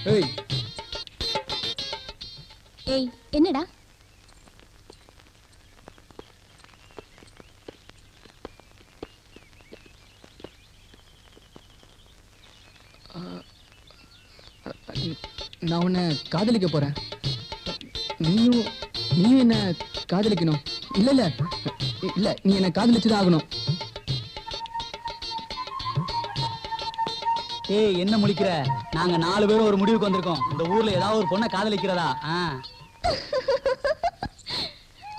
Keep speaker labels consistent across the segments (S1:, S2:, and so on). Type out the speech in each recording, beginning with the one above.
S1: ஏய்
S2: ஏய் என்னடா?
S1: நான் உன்னை காதலிக்க போறேன். நீயும் என்ன காதலிக்கணும். இல்ல இல்ல இல்ல, நீ என்ன காதலிச்சுதான் ஆகணும்.
S3: ஏய் என்ன முழிக்கிற? நாங்க 4 பேரும் ஒரு முடிவுக்கு வந்திருக்கோம். இந்த ஊர்ல ஏதாவது ஒரு பொண்ணை காதலிக்கிறதா?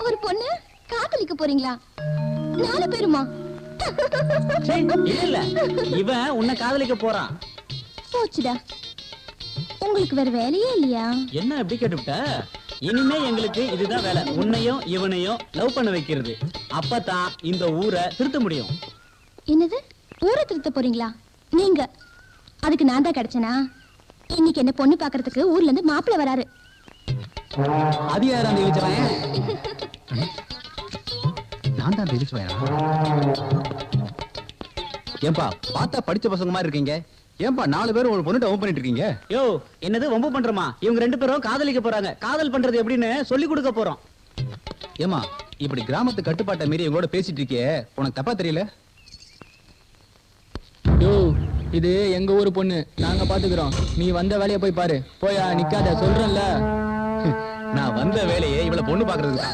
S2: ஒரு பொண்ணு காதலிக்க போறீங்களா? 4 பேருமா?
S3: இல்ல இவன் உன்னை காதலிக்க போறான்.
S2: போச்சுடா, உங்களுக்கு வேற வேலையே இல்லையா?
S3: என்ன எப்படி கேட்டுவிட்ட? இனிமே எங்களுக்கு இதுதான் வேலை. உன்னையும் இவனையும் லவ் பண்ண வைக்கிறது. அப்பதான் இந்த ஊரை திருத்த முடியும்.
S2: என்னது, ஊரை திருத்த போறீங்களா? நீங்க அதுக்கு நான் தான் கிடைச்சனா? இன்னைக்கு என்ன பொண்ணு பாக்குறதுக்கு ஊர்ல இருந்து மாப்பிள்ளை வராரு.
S3: அது யார் அந்த இழுச்சவன்?
S1: நான் தான் இழுச்சவன்.
S4: ஏன்பா பார்த்தா படிச்ச பசங்க மாதிரி இருக்கீங்க. ஏன்பா 4 பேரும் ஒரு பொண்ணுட்ட வம்பு பண்ணிட்டு இருக்கீங்க?
S3: யோ என்னது வம்பு பண்றமா? இவங்க 2 பேரும் காதலிக்க போறாங்க. காதல் பண்றது எப்படின்னு சொல்லி கொடுக்க போறோம்.
S4: ஏமா இப்படி கிராமத்து கட்டுப்பாட்டை மீறி இவங்களோட பேசிட்டு இருக்கியே, உனக்கு தப்பா தெரியல?
S1: யோ இது எங்க ஊரு பொண்ணு, நாங்க பாத்துக்கிறோம். நீ வந்த வேலையை போய் பாரு. போயா நிக்காத, சொல்றேன்ல.
S4: நான் வந்த வேலையே இவளை பொண்ணு பாக்குறதுக்கு.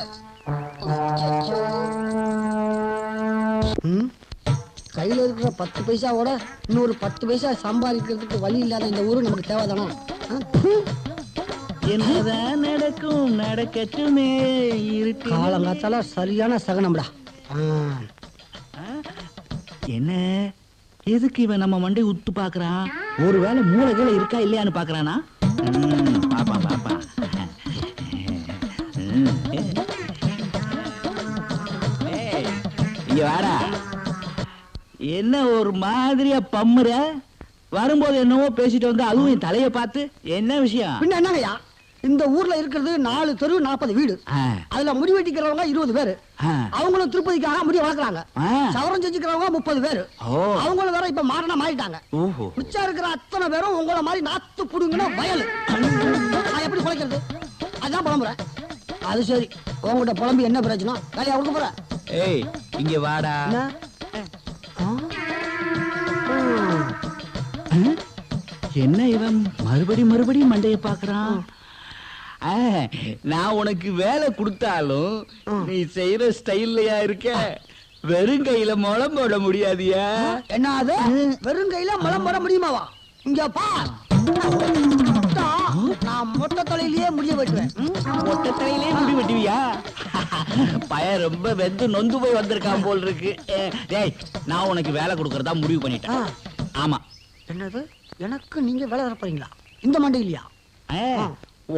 S5: கையில இருக்கிற 10 பைசாவோட இன்னொரு 10 பைசா சம்பாதிக்கிறதுக்கு வழி இல்லாத இந்த ஊரு நமக்கு தேவைதானோ?
S3: என்னதான் நடக்கும் நடக்கட்டுமே.
S5: காலங்காத்தால சரியான சகனம்டா.
S3: என்ன எதுக்கு இவன் நம்ம மண்டை உத்து பாக்குறான்? ஒருவேளை மூளைகளை இருக்கா இல்லையான்னு பாக்குறானா? பாப்பா பாப்பா. இங்க வாடா. என்ன ஒரு மாதிரியா பம்முற? வரும்போது என்னவோ பேசிட்டு வந்து அதுவும் என் தலைய பார்த்து என்ன விஷயம்?
S5: பின்ன என்னங்கய்யா, இந்த ஊர்ல இருக்கிறது 4 தெரு 40 வீடு. அதுல முடி வெட்டிக்கிறவங்க 20 பேரு. அவங்களும் திருப்பதிக்காக முடி வளர்க்குறாங்க. சவரம் செஞ்சுக்கிறவங்க 30 பேரு. அவங்களும் வேற இப்ப மாறினா மாறிட்டாங்க. மிச்சம் இருக்கிற அத்தனை பேரும் உங்களை மாதிரி நாத்து புடுங்கின வயல். நான் எப்படி குலைக்கிறது? அதான் புலம்புறேன். அது சரி, உங்ககிட்ட புலம்பி என்ன பிரச்சனை? வேலையா கொடுக்க போற?
S3: ஏய் இங்க வாடா. என்ன இவன் மறுபடியும் மண்டைய பாக்குறான்? நான் உனக்கு வேலை கொடுத்தாலும் நீ செய்யற ஸ்டைல்லையா இருக்க. வெறும் கையில முளம் போட முடியாதியா?
S5: என்ன அது வெறும் கையில முளம் போட முடியுமாவா? இங்க பார், நான் மொட்டை தலையிலேயே முடிய வெட்டுவேன்.
S3: மொட்டை தலையிலே முடி வெட்டுவியா? பையன் ரொம்ப வெந்து நொந்து போய் வந்திருக்கான் போல் இருக்கு. டேய் நான் உனக்கு வேலை கொடுக்கறதா முடிவு பண்ணிட்டேன். ஆமா.
S5: என்னது, எனக்கு நீங்க வேலை தரப்போறீங்களா? இந்த மண்டை இல்லையா?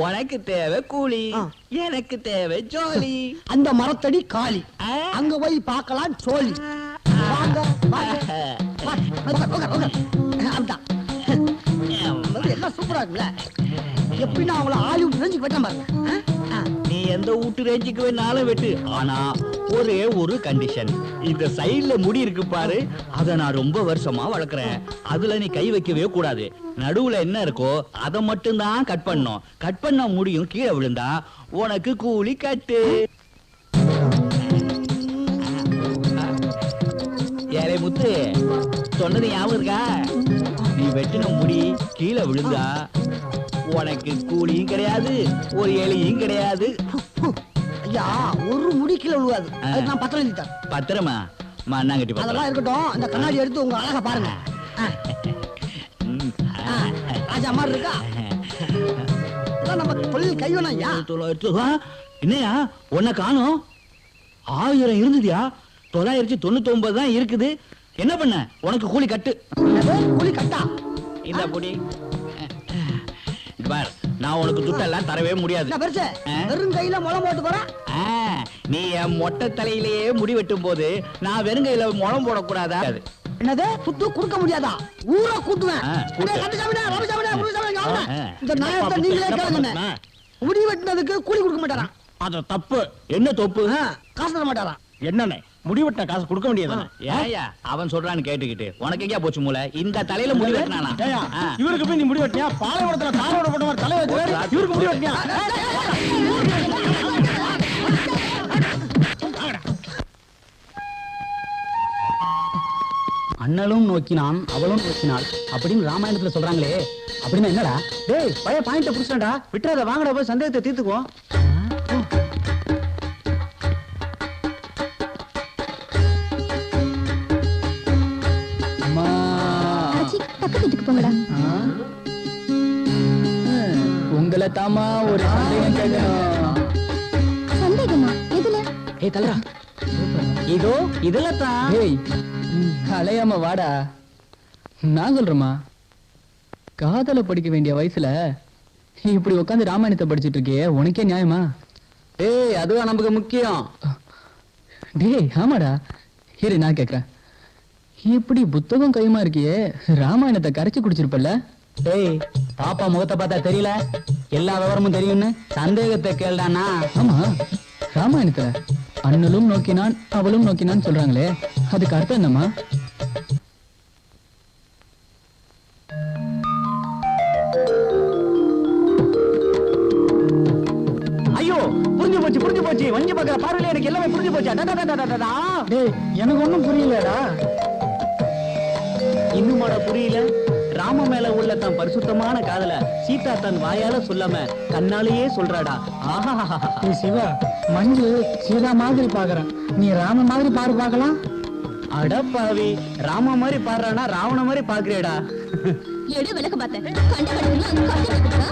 S3: உனக்கு தேவை கூலி, எனக்கு தேவை ஜோலி.
S5: அந்த மரத்தடி காலி, அங்க போய் பார்க்கலாம் சோலி. வாங்க வாங்க. எல்லாம் சூப்பரா இருக்குல்ல? எப்படி நான் அவங்கள ஹாலிவுட் ரேஞ்சுக்கு வெட்ட பாருங்க.
S3: நீ எந்த வீட்டு ரேஞ்சுக்கு வேணாலும் வெட்டு. ஆனா ஒரே ஒரு கண்டிஷன். இந்த சைடுல முடி இருக்கு பாரு, அத நான் ரொம்ப வருஷமா வளர்க்கறேன். அதுல நீ கை வைக்கவே கூடாது. நடுவுல என்ன இருக்கோ அத மட்டும் தான் கட் பண்ணணும். கட் பண்ண முடியும் கீழே விழுந்தா உனக்கு கூலி கட்டு. ஏலே முத்து, சொன்னது ஞாபகம் இருக்கா? நீ வெட்டின முடி கீழே விழுந்தா உனக்கு கூலியும் கிடையாது, ஒரு எலியும் கிடையாது.
S5: ஐயா, ஒரு முடி கீழே விழுவாது. நான் பத்திரம் எழுதிட்டேன்.
S3: பத்திரமா மண்ணாங்கட்டி பத்திரம்.
S5: அதெல்லாம் இருக்கட்டும், அந்த கண்ணாடி எடுத்து உங்க அழகா பாருங்க. ராஜா மாதிரி இருக்கா? நம்ம தொழில் கைவனா?
S3: என்னையா உன்னை காணோம்? 1000 இருந்ததுயா, 999 தான் இருக்குது. என்ன பண்ண? உனக்கு கூலி கட்டு.
S5: கூலி கட்டா?
S3: இந்த பொடி பார், நான் உனக்கு துட்டெல்லாம் தரவே முடியாது.
S5: வெறும் கையில முளம் போட்டு போற?
S3: நீ என் மொட்டை தலையிலேயே முடி வெட்டும் போது நான் வெறும் கையில முளம் போடக்கூடாதா?
S5: என்னது, புத்து கொடுக்க முடியாதா? ஊரை கூட்டுவேன். இந்த நாயத்தை நீங்களே கேளுங்க. முடி வெட்டினதுக்கு கூலி கொடுக்க மாட்டாராம்.
S3: அது தப்பு. என்ன தப்பு?
S5: காசு தர மாட்டாராம்.
S3: என்னன்னு
S6: முடி வெட்டின காசு கொடுக்க வேண்டியதுதானே?
S3: ஏயா அவன் சொல்றான்னு கேட்டுக்கிட்டு உனக்கு எங்கயா போச்சு மூளை? இந்த தலையில முடி வெட்டினானா?
S6: ஏய்யா, இவருக்கு போய் நீ முடி வெட்டியா? பாலைவனத்துல தாரோட போட்ட மாதிரி தலையை வச்சுக்கிறாரு, இவருக்கு முடி வெட்டியா?
S1: அண்ணலும் நோக்கினான் அவளும் நோக்கினாள் அப்படின்னு ராமாயணத்துல சொல்றாங்களே, அப்படின்னா என்னடா?
S6: டேய், பழைய பாயிண்ட புடிச்சடா, விட்டுறத வாங்கடா, போய் சந்தேகத்தை தீர்த்துக்குவோம்.
S1: அம்மா
S2: ஆச்சி, பக்கத்து வீட்டுக்கு போங்கடா.
S1: உங்களை தாமா ஒரு சந்தேகம் கேட்கணும்.
S2: சந்தேகமா? எதுல?
S1: ஏய் தலரா,
S6: இதோ இதுல தான்.
S1: ஏய் அலையாம வாடா. நான் சொல்றேம்மா, காதல படிக்க வேண்டிய வயசுல இப்படி உட்காந்து ராமாயணத்தை படிச்சிட்டு இருக்கியே, உனக்கே நியாயமா?
S6: ஏய், அதுவா நமக்கு முக்கியம்.
S1: டேய் ஆமாடா, இரு நான் கேக்குறேன். இப்படி புத்தகம் கையுமா இருக்கியே, ராமாயணத்தை கரைச்சு குடிச்சிருப்பல்ல?
S6: டேய், பாப்பா முகத்தை பார்த்தா தெரியல, எல்லா விவரமும் தெரியும்னு சந்தேகத்தை கேள்டானா?
S1: ஆமா, ராமாயணத்துல அண்ணலும் நோக்கினான் அவளும் நோக்கினான்னு சொல்றாங்களே, அதுக்கு அர்த்தம் என்னம்மா?
S6: ஐயோ, புரிஞ்சு போச்சு. வஞ்சி பாக்குற பார்வையில எனக்கு எல்லாமே புரிஞ்சு போச்சு. டேய், எனக்கு ஒண்ணும் புரியலடா. இன்னுமாடா புரியல? ராம மேல உள்ள தான் பரிசுத்தமான காதல சீதா தன் வாயால சொல்லாம கண்ணாலேயே சொல்றாடா. ஆஹா,
S5: சிவா, மஞ்சு சீதா மாதிரி பாக்குறேன், நீ ராம மாதிரி பாரு பார்க்கலாம்.
S6: அடப்பாவி, ராம மாதிரி பாடுறானா ராவண மாதிரி பாக்குறேடா.
S2: எடு விளக்க பார்த்தேன். கண்ட கட்டுங்களா? அது கட்டுங்களா?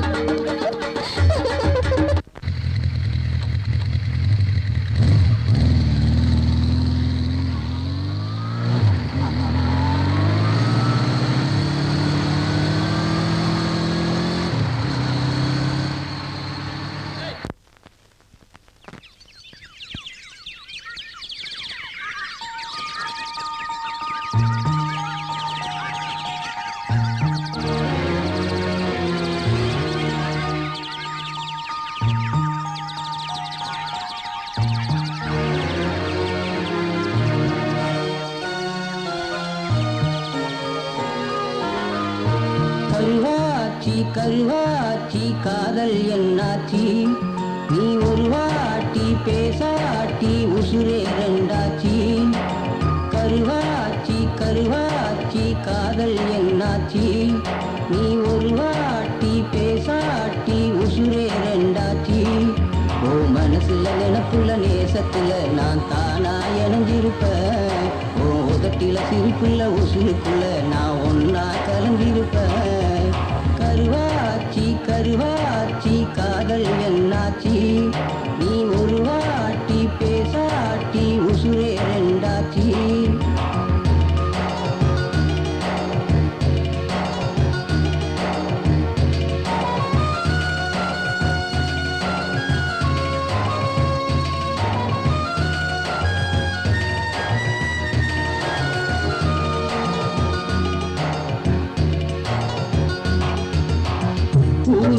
S5: கருவாச்சி காதல் என்னாச்சி, நீ ஒரு வாட்டி பேசாட்டி உசுரே ரெண்டாச்சி. கருவாச்சி காதல் என்னாச்சி, நீ ஒரு வாட்டி பேசாட்டி உசுரே ரெண்டாச்சி. ஓ மனசுல நினப்புல நேசத்துல நான் தானா இணைஞ்சிருப்பேன். ஓ உதட்டில சிரிப்புள்ள உசுருக்குள்ள நான் ஒன்னா கலந்திருப்பேன். கருவாச்சி காதல் என்னாச்சி, நீ ஒரு வாட்டி பேசாட்டி உசுரே ரெண்டாச்சி.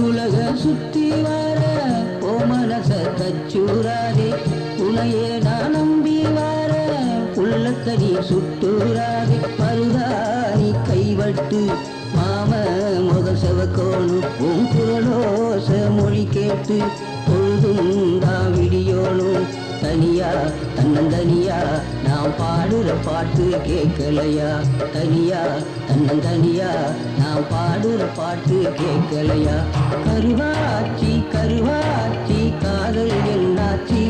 S5: உலக சுத்தி வர ஓ மனச கச்சூராதே, உனையே நான் நம்பி வர உள்ளக்கடி சுட்டூராதே. மருதாணி கைவட்டு மாம முதல் செவக்கோணும், உன் குரலோச மொழி கேட்டு பொழுதும் தான் விடியோனும். தனியா தன்னந்தனியா நான் பாடுற பாட்டு கேட்கலையா? தனியா தன்னந்தனியா நான் பாடுற பாட்டு கேட்கலையா? கருவாச்சி காதல் என்னாச்சி,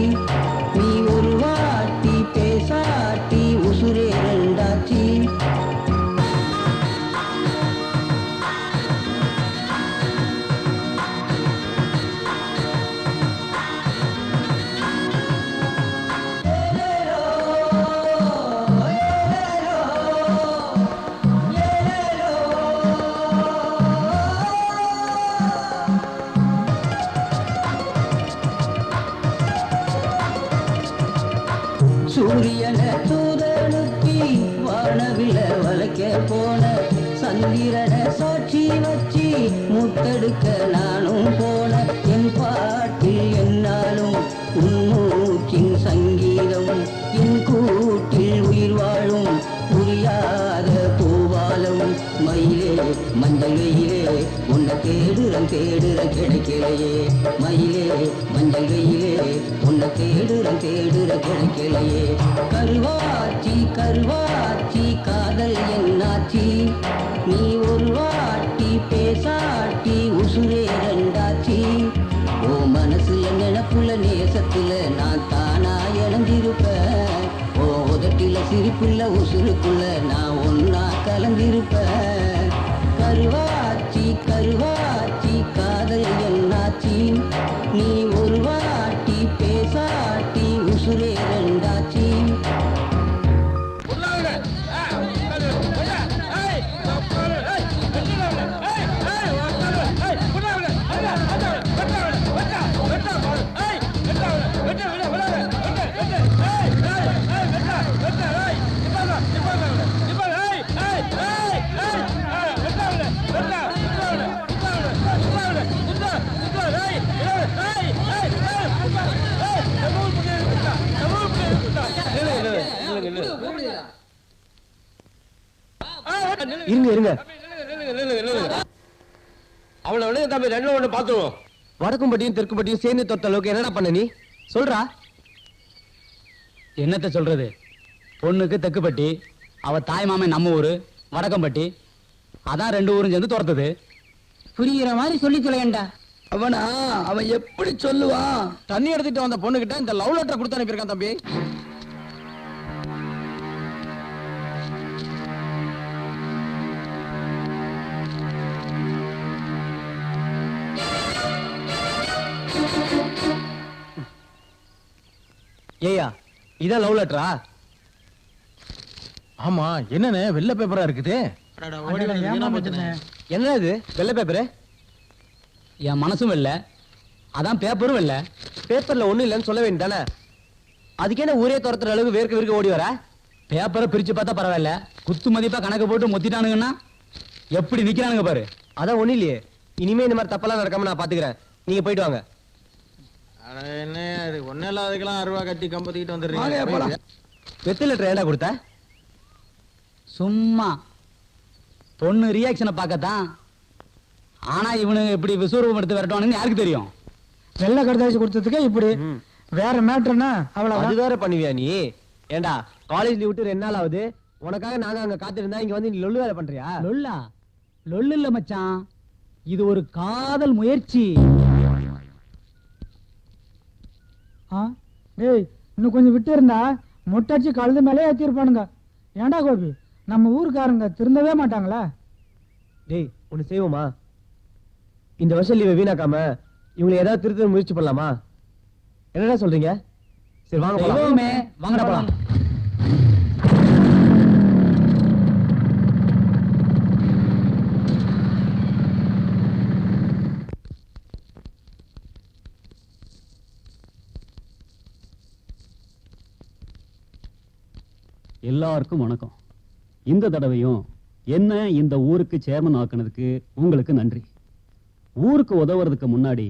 S5: நீ ஒரு வாட்டி பேசாட்டி உசுரே ரெண்டாச்சி. சூரியன தூதனுப்பி வானவில வளைக்க போன, சந்திரன சாட்சி வச்சி முத்தெடுக்க நானும் போன. என் பாட்டில் என்னாலும் உன் மூச்சின் சங்கீதம், என் கூட
S7: வெயிலே உன்னை தேடுறன் கிடைக்கலையே மயிலே மஞ்சள் வெயிலே உன்னை தேடுறன் கிடைக்கலையே கருவாச்சி கருவாச்சி காதல் என்னாச்சி நீ ஒரு வாட்டி பேசாட்டி உசுரே ரெண்டாச்சி ஓ மனசுல நினைப்புல நேசத்துல நான் தானா இழந்திருப்பேன் ஓ உதட்டில சிரிப்புள்ள உசுருக்குள்ள நான் ஒன்னா கலந்திருப்பேன் கருவாச்சி கருவாச்சி காதல் என்னாச்சி நீ ஒரு வாட்டி பேசாட்டி உசுரே ரெண்டாச்சி
S8: இருங்க இருங்க
S9: அவளை விட தம்பி ரெண்டு ஒண்ணு பாத்துருவோம்.
S8: வடக்கும்பட்டியும் தெற்கும்பட்டியும் சேர்ந்து தொட்ட அளவுக்கு என்னடா பண்ண நீ
S1: சொல்றா என்னத்த சொல்றது? பொண்ணுக்கு தெக்குப்பட்டி, அவ தாய் மாமன் நம்ம ஊரு வடக்கம்பட்டி, அதான் ரெண்டு ஊரும் சேர்ந்து துரத்துது.
S5: புரியுற மாதிரி சொல்லி தொலையண்டா.
S1: அவனா அவன் எப்படி சொல்லுவான்?
S8: தண்ணி எடுத்துட்டு வந்த பொண்ணுகிட்ட இந்த லவ் லெட்டர் கொடுத்து அனுப்பியிருக்கான் தம்பி. ஏயா இதான் லவ் லெட்டரா?
S9: ஆமா என்னன்னு வெள்ளை பேப்பரா இருக்குது.
S8: என்ன இது வெள்ளை பேப்பரு?
S1: என் மனசும் இல்ல, அதான் பேப்பரும் இல்ல.
S8: பேப்பர்ல ஒண்ணும் இல்லைன்னு சொல்ல வேண்டியதானே? அதுக்கு என்ன ஊரே துரத்துற அளவுக்கு வேர்க்க ஓடி வர?
S1: பேப்பரை பிரிச்சு பார்த்தா பரவாயில்ல, குத்து மதிப்பா கணக்கு போட்டு மொத்திட்டானுங்கன்னா எப்படி நிக்கிறானுங்க பாரு.
S8: அதான் ஒண்ணு இல்லையே. இனிமே இந்த மாதிரி தப்பெல்லாம் நடக்காம நான் பாத்துக்கிறேன். நீங்க போயிட்டு வாங்க.
S9: என்ன ஒன்னும் இல்லாததுக்கெல்லாம் 60 கட்டி கம்பத்திக்கிட்டு வந்துடுறீங்க.
S8: வெத்து லெட்டர் ஏன்டா கொடுத்த?
S1: சும்மா பொண்ணு ரியாக்ஷனை பார்க்கத்தான். ஆனா இவனுங்க இப்படி விசுவரூபம் எடுத்து விரட்டுவானுன்னு யாருக்கு தெரியும்?
S5: வெள்ளை கடுதாசி கொடுத்ததுக்கு இப்படி வேற மேட்டர்னா
S8: அது
S5: அவ்வளவு
S8: வேற பண்ணுவியா நீ? ஏண்டா காலேஜ் விட்டு 2 நாள் ஆகுது, உனக்காக நாங்க அங்க காத்திருந்தா இங்க வந்து நீ லொல்லு வேலை பண்றியா?
S1: லொல்லா? லொல்லு இல்ல மச்சான், இது ஒரு காதல் முயற்சி.
S5: டேய் இன்னும் கொஞ்சம் விட்டு இருந்தா முட்டாச்சி கழுது மேலே ஏத்திருப்பானுங்க. ஏண்டா கோபி, நம்ம ஊருக்காரங்க திருந்தவே மாட்டாங்களா?
S8: டேய் ஒண்ணு செய்வோமா? இந்த வருஷம் லீவை வீணாக்காம இவங்களை ஏதாவது திருத்த முயற்சி பண்ணலாமா? என்னடா சொல்றீங்க? சரி வாங்க போலாம்.
S1: தெய்வமே, வாங்கடா போலாம்.
S10: எல்லாருக்கும் வணக்கம். இந்த தடவையும் என்ன இந்த ஊருக்கு சேர்மன் ஆக்குனதுக்கு உங்களுக்கு நன்றி. ஊருக்கு உதவுறதுக்கு முன்னாடி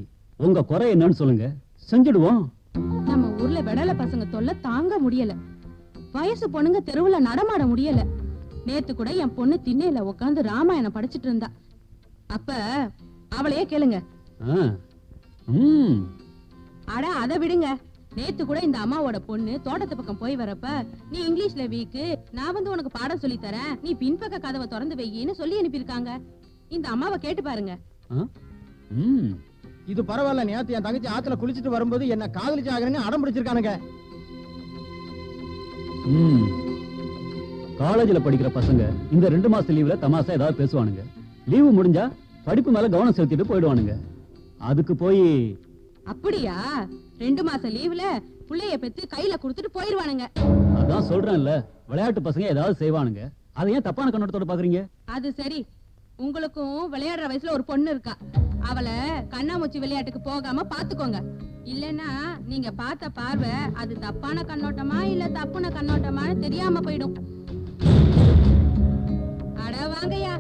S10: உங்க குறை என்னன்னு சொல்லுங்க, செஞ்சிடுவோம்.
S2: நம்ம ஊர்ல விடல பசங்க தொல்லை தாங்க முடியல. வயசு பொண்ணுங்க தெருவுல நடமாட முடியல. நேத்து கூட என் பொண்ணு திண்ணையில உட்காந்து ராமாயணம் படிச்சிட்டு இருந்தா. அப்ப அவளையே கேளுங்க. அட அதை விடுங்க. நேத்து கூட இந்த அம்மாவோட பொண்ணு தோட்டத்து பக்கம் போய் வரப்ப, நீ இங்கிலீஷ்ல வீக்கு, நான் வந்து உனக்கு பாடம் சொல்லி தரேன், நீ பின்பக்க கதவை திறந்து வையின்னு சொல்லி அனுப்பியிருக்காங்க. இந்த அம்மாவை கேட்டு பாருங்க.
S9: இது பரவாயில்ல. நேத்து என் தங்கச்சி ஆத்துல குளிச்சிட்டு வரும்போது என்ன காதலிச்சு ஆகிறேன்னு அடம் பிடிச்சிருக்கானுங்க.
S10: காலேஜ்ல படிக்கிற பசங்க இந்த 2 மாச லீவ்ல தமாசா ஏதாவது பேசுவானுங்க. லீவு முடிஞ்சா படிப்பு மேல கவனம் செலுத்திட்டு போயிடுவானுங்க. அதுக்கு போய்
S2: அப்படியா? 2 மாச லீவ்ல புள்ளைய பெத்து கையில குடுத்துட்டு போயிருவானுங்க.
S10: அதான் சொல்றேன்ல, விளையாட்டு பசங்க ஏதாவது செய்வானுங்க. அதை ஏன் தப்பான கண்ணோட்டத்தோட பாக்குறீங்க?
S2: அது சரி, உங்களுக்கும் விளையாடுற வயசுல ஒரு பொண்ணு இருக்கா. அவளை கண்ணாமூச்சி விளையாட்டுக்கு போகாம பாத்துக்கோங்க. இல்லன்னா நீங்க பார்த்த பார்வை அது தப்பான கண்ணோட்டமா இல்ல தப்புன கண்ணோட்டமான்னு தெரியாம போயிடும். அட வாங்கயா.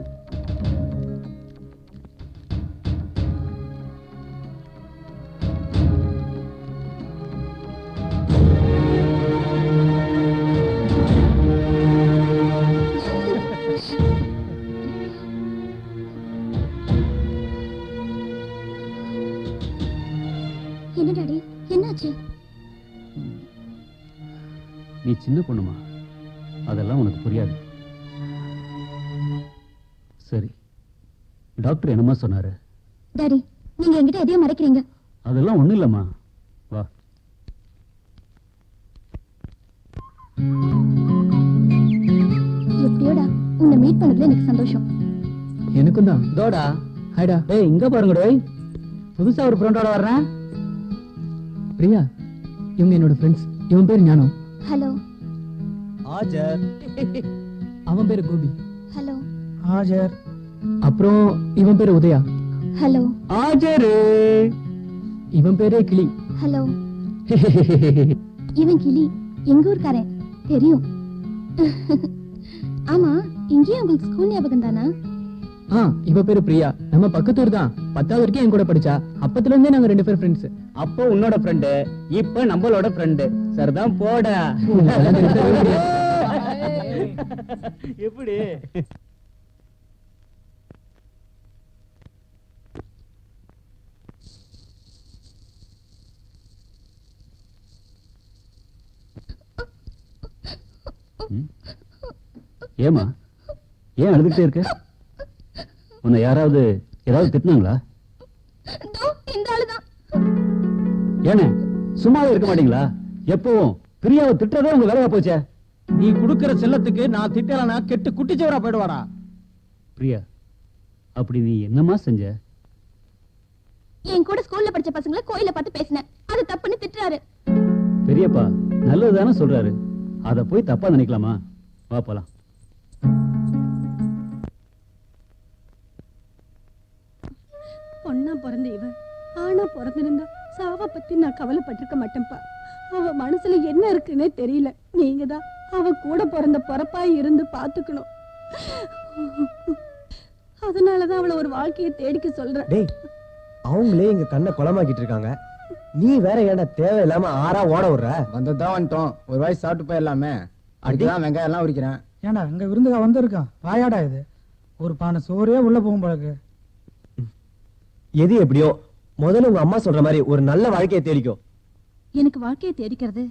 S11: என்ன டாடி என்னாச்சு?
S10: நீ சின்ன பொண்ணுமா, அதெல்லாம் உனக்கு புரியாது. சரி, டாக்டர் என்னமா சொன்னாரு?
S11: டாடி நீங்க என்கிட்ட எதையும் மறைக்கிறீங்க.
S10: அதெல்லாம் ஒண்ணும் இல்லம்மா, வா.
S11: எப்படியோடா உன்னை மீட் பண்ணதுல எனக்கு சந்தோஷம்.
S1: எனக்கும் தான். தோடா ஹைடா.
S6: டேய் இங்க பாருங்க டேய், புதுசா ஒரு ஃப்ரெண்டோட வர்றேன்.
S1: பிரியா, இவங்க என்னோட ஃப்ரெண்ட்ஸ். இவன் பேர் ஞானம்.
S11: ஹலோ.
S8: ஆஜர்.
S1: அவன் பேரு கோபி.
S11: ஹலோ.
S8: ஆஜர்.
S1: அப்புறம் இவன் பேரு உதயா.
S11: ஹலோ.
S1: ஆஜரு. இவன் பேரே கிளி.
S11: ஹலோ. இவன் கிளி எங்க ஊர்க்காரன் தெரியும். ஆமா, இங்கேயும் உங்களுக்கு ஸ்கூல் ஞாபகம் தானா?
S1: இவ பேரு பிரியா, நம்ம பக்கத்தூர் தான். 10வது வரைக்கும் என் கூட படிச்சா. அப்பத்துல இருந்தே நாங்க 2 பேர் ஃப்ரெண்ட்ஸ்.
S6: அப்போ உன்னோட ஃப்ரெண்டு, இப்ப நம்மளோட ஃப்ரெண்டு. சரிதான் போடா. எப்படி?
S10: ஏமா, ஏன் அழுதுகிட்டே இருக்க? உன்னை யாராவது ஏதாவது திட்டினாங்களா?
S11: இந்த ஆளுதான்.
S10: ஏனே சும்மாவே இருக்க மாட்டீங்களா? எப்பவும் பிரியாவை திட்டறதே உங்க வேலையா போச்சே.
S9: நீ குடுக்கிற செல்லத்துக்கு நான் திட்டலனா கெட்டு குட்டிச்சவரா போயிடுவாரா?
S10: பிரியா, அப்படி நீ என்னமா செஞ்ச?
S11: என் கூட ஸ்கூல்ல படிச்ச பசங்களை கோயில பார்த்து பேசினேன், அது தப்புன்னு திட்டுறாரு.
S10: பெரியப்பா நல்லதுதானே சொல்றாரு, அத போய் தப்பா நினைக்கலாமா? வா போலாம்.
S2: பொண்ணா பிறந்த இவ ஆனா பிறந்திருந்தா சாவ பத்தி நான் கவலைப்பட்டிருக்க மாட்டேன்ப்பா. அவ மனசுல என்ன இருக்குன்னே தெரியல. நீங்க தான் அவ கூட பிறந்த பொறப்பா இருந்து பாத்துக்கணும். அதனாலதான் அவளை ஒரு வாழ்க்கையை தேடிக்க சொல்றேன்.
S8: டேய், அவங்களே எங்க கண்ணை குளமாக்கிட்டு இருக்காங்க, நீ வேற ஏன்டா தேவையில்லாம ஆறா ஓட விடுற?
S9: வந்ததான் வந்துட்டோம், ஒரு வாய் சாப்பிட்டு போயிடலாமே. அதுதான் வெங்காயம் எல்லாம் உரிக்கிறேன்.
S12: ஏண்டா இங்க விருந்துகா வந்திருக்கான், வாயாடா இது? ஒரு பானை சோறே உள்ள போகும் பழகு.
S8: எது எப்படியோ முதல்ல உங்க அம்மா சொல்ற மாதிரி ஒரு நல்ல வாழ்க்கையை தேடிக்கோ.
S2: எனக்கு வாழ்க்கையை தேடிக்கிறது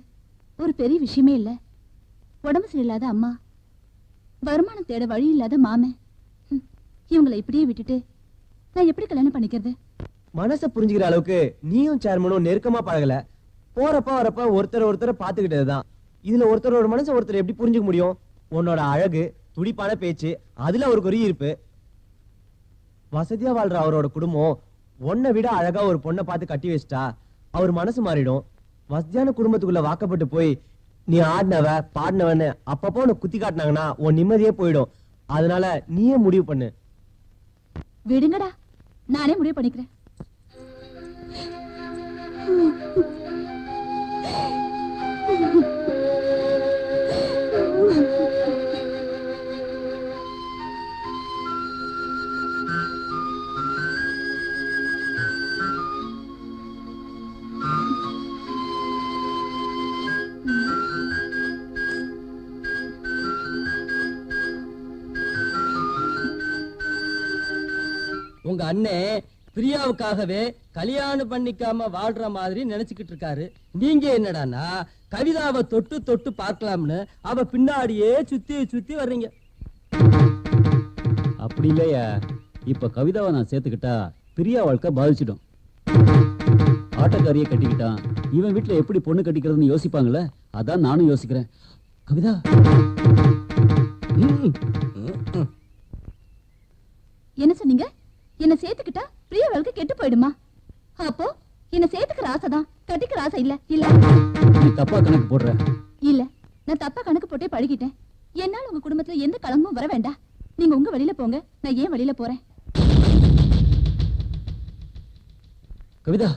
S2: ஒரு பெரிய விஷயமே இல்ல. உடம்பு சரியில்லாத அம்மா, வருமானம் தேட வழி இல்லாத மாமன், இவங்களை இப்படியே விட்டுட்டு நான் எப்படி கல்யாணம் பண்ணிக்கிறது?
S8: மனசை புரிஞ்சுக்கிற அளவுக்கு நீயும் சேர்மனும் நெருக்கமா பழகல. போறப்ப வரப்ப ஒருத்தர் பாத்துக்கிட்டதுதான். இதுல ஒருத்தரோட மனசை ஒருத்தர் எப்படி புரிஞ்சுக்க முடியும்? உன்னோட அழகு, துடிப்பான பேச்சு, அதுல அவருக்கு ஒரு ஈர்ப்பு. வசதியா வாழ்ற அவரோட குடும்பம் உன்னை விட அழகா ஒரு பொண்ணை பார்த்து கட்டி வச்சிட்டா அவர் மனசு மாறிடும். வசதியான குடும்பத்துக்குள்ள வாக்கப்பட்டு போய் நீ ஆடினவ பாடினவன்னு அப்பப்போ உன்னை குத்தி காட்டினாங்கன்னா உன் நிம்மதியே போயிடும். அதனால நீயே முடிவு பண்ணு.
S2: விடுங்கடா, நானே முடிவு பண்ணிக்கிறேன்.
S6: உங்க அண்ணே பிரியாவுக்காகவே கல்யாணம் பண்ணிக்காம வாழ்ற மாதிரி நினைச்சுக்கிட்டு இருக்காரு. நீங்க என்னடான்னா கவிதாவை தொட்டு தொட்டு பார்க்கலாம்னு அவ பின்னாடியே சுத்தி வர்றீங்க.
S10: அப்படி இல்லையா? இப்ப கவிதாவை நான் சேர்த்துக்கிட்டா பிரியா வாழ்க்கை பாதிச்சிடும். ஆட்டக்காரியை கட்டிக்கிட்டான், இவன் வீட்டுல எப்படி பொண்ணு கட்டிக்கிறதுன்னு யோசிப்பாங்களே, அதான் நானும் யோசிக்கிறேன். கவிதா,
S2: என்ன சொன்னீங்க? என்ன சேர்த்துக்கிட்டா பிரியா வாழ்க்கை கெட்டு போயிடுமா? அப்போ என்ன சேர்த்துக்கிற ஆசைதான், கட்டிக்கிற ஆசை இல்ல. இல்ல
S10: நீ தப்பா கணக்கு போடுற.
S2: இல்ல, நான் தப்பா கணக்கு போட்டே பழகிட்டேன். என்னால உங்க குடும்பத்துல எந்த களங்கமும் வர வேண்டாம். நீங்க உங்க வழியில போங்க, நான் ஏன் வழியில போறேன்.
S10: கவிதா,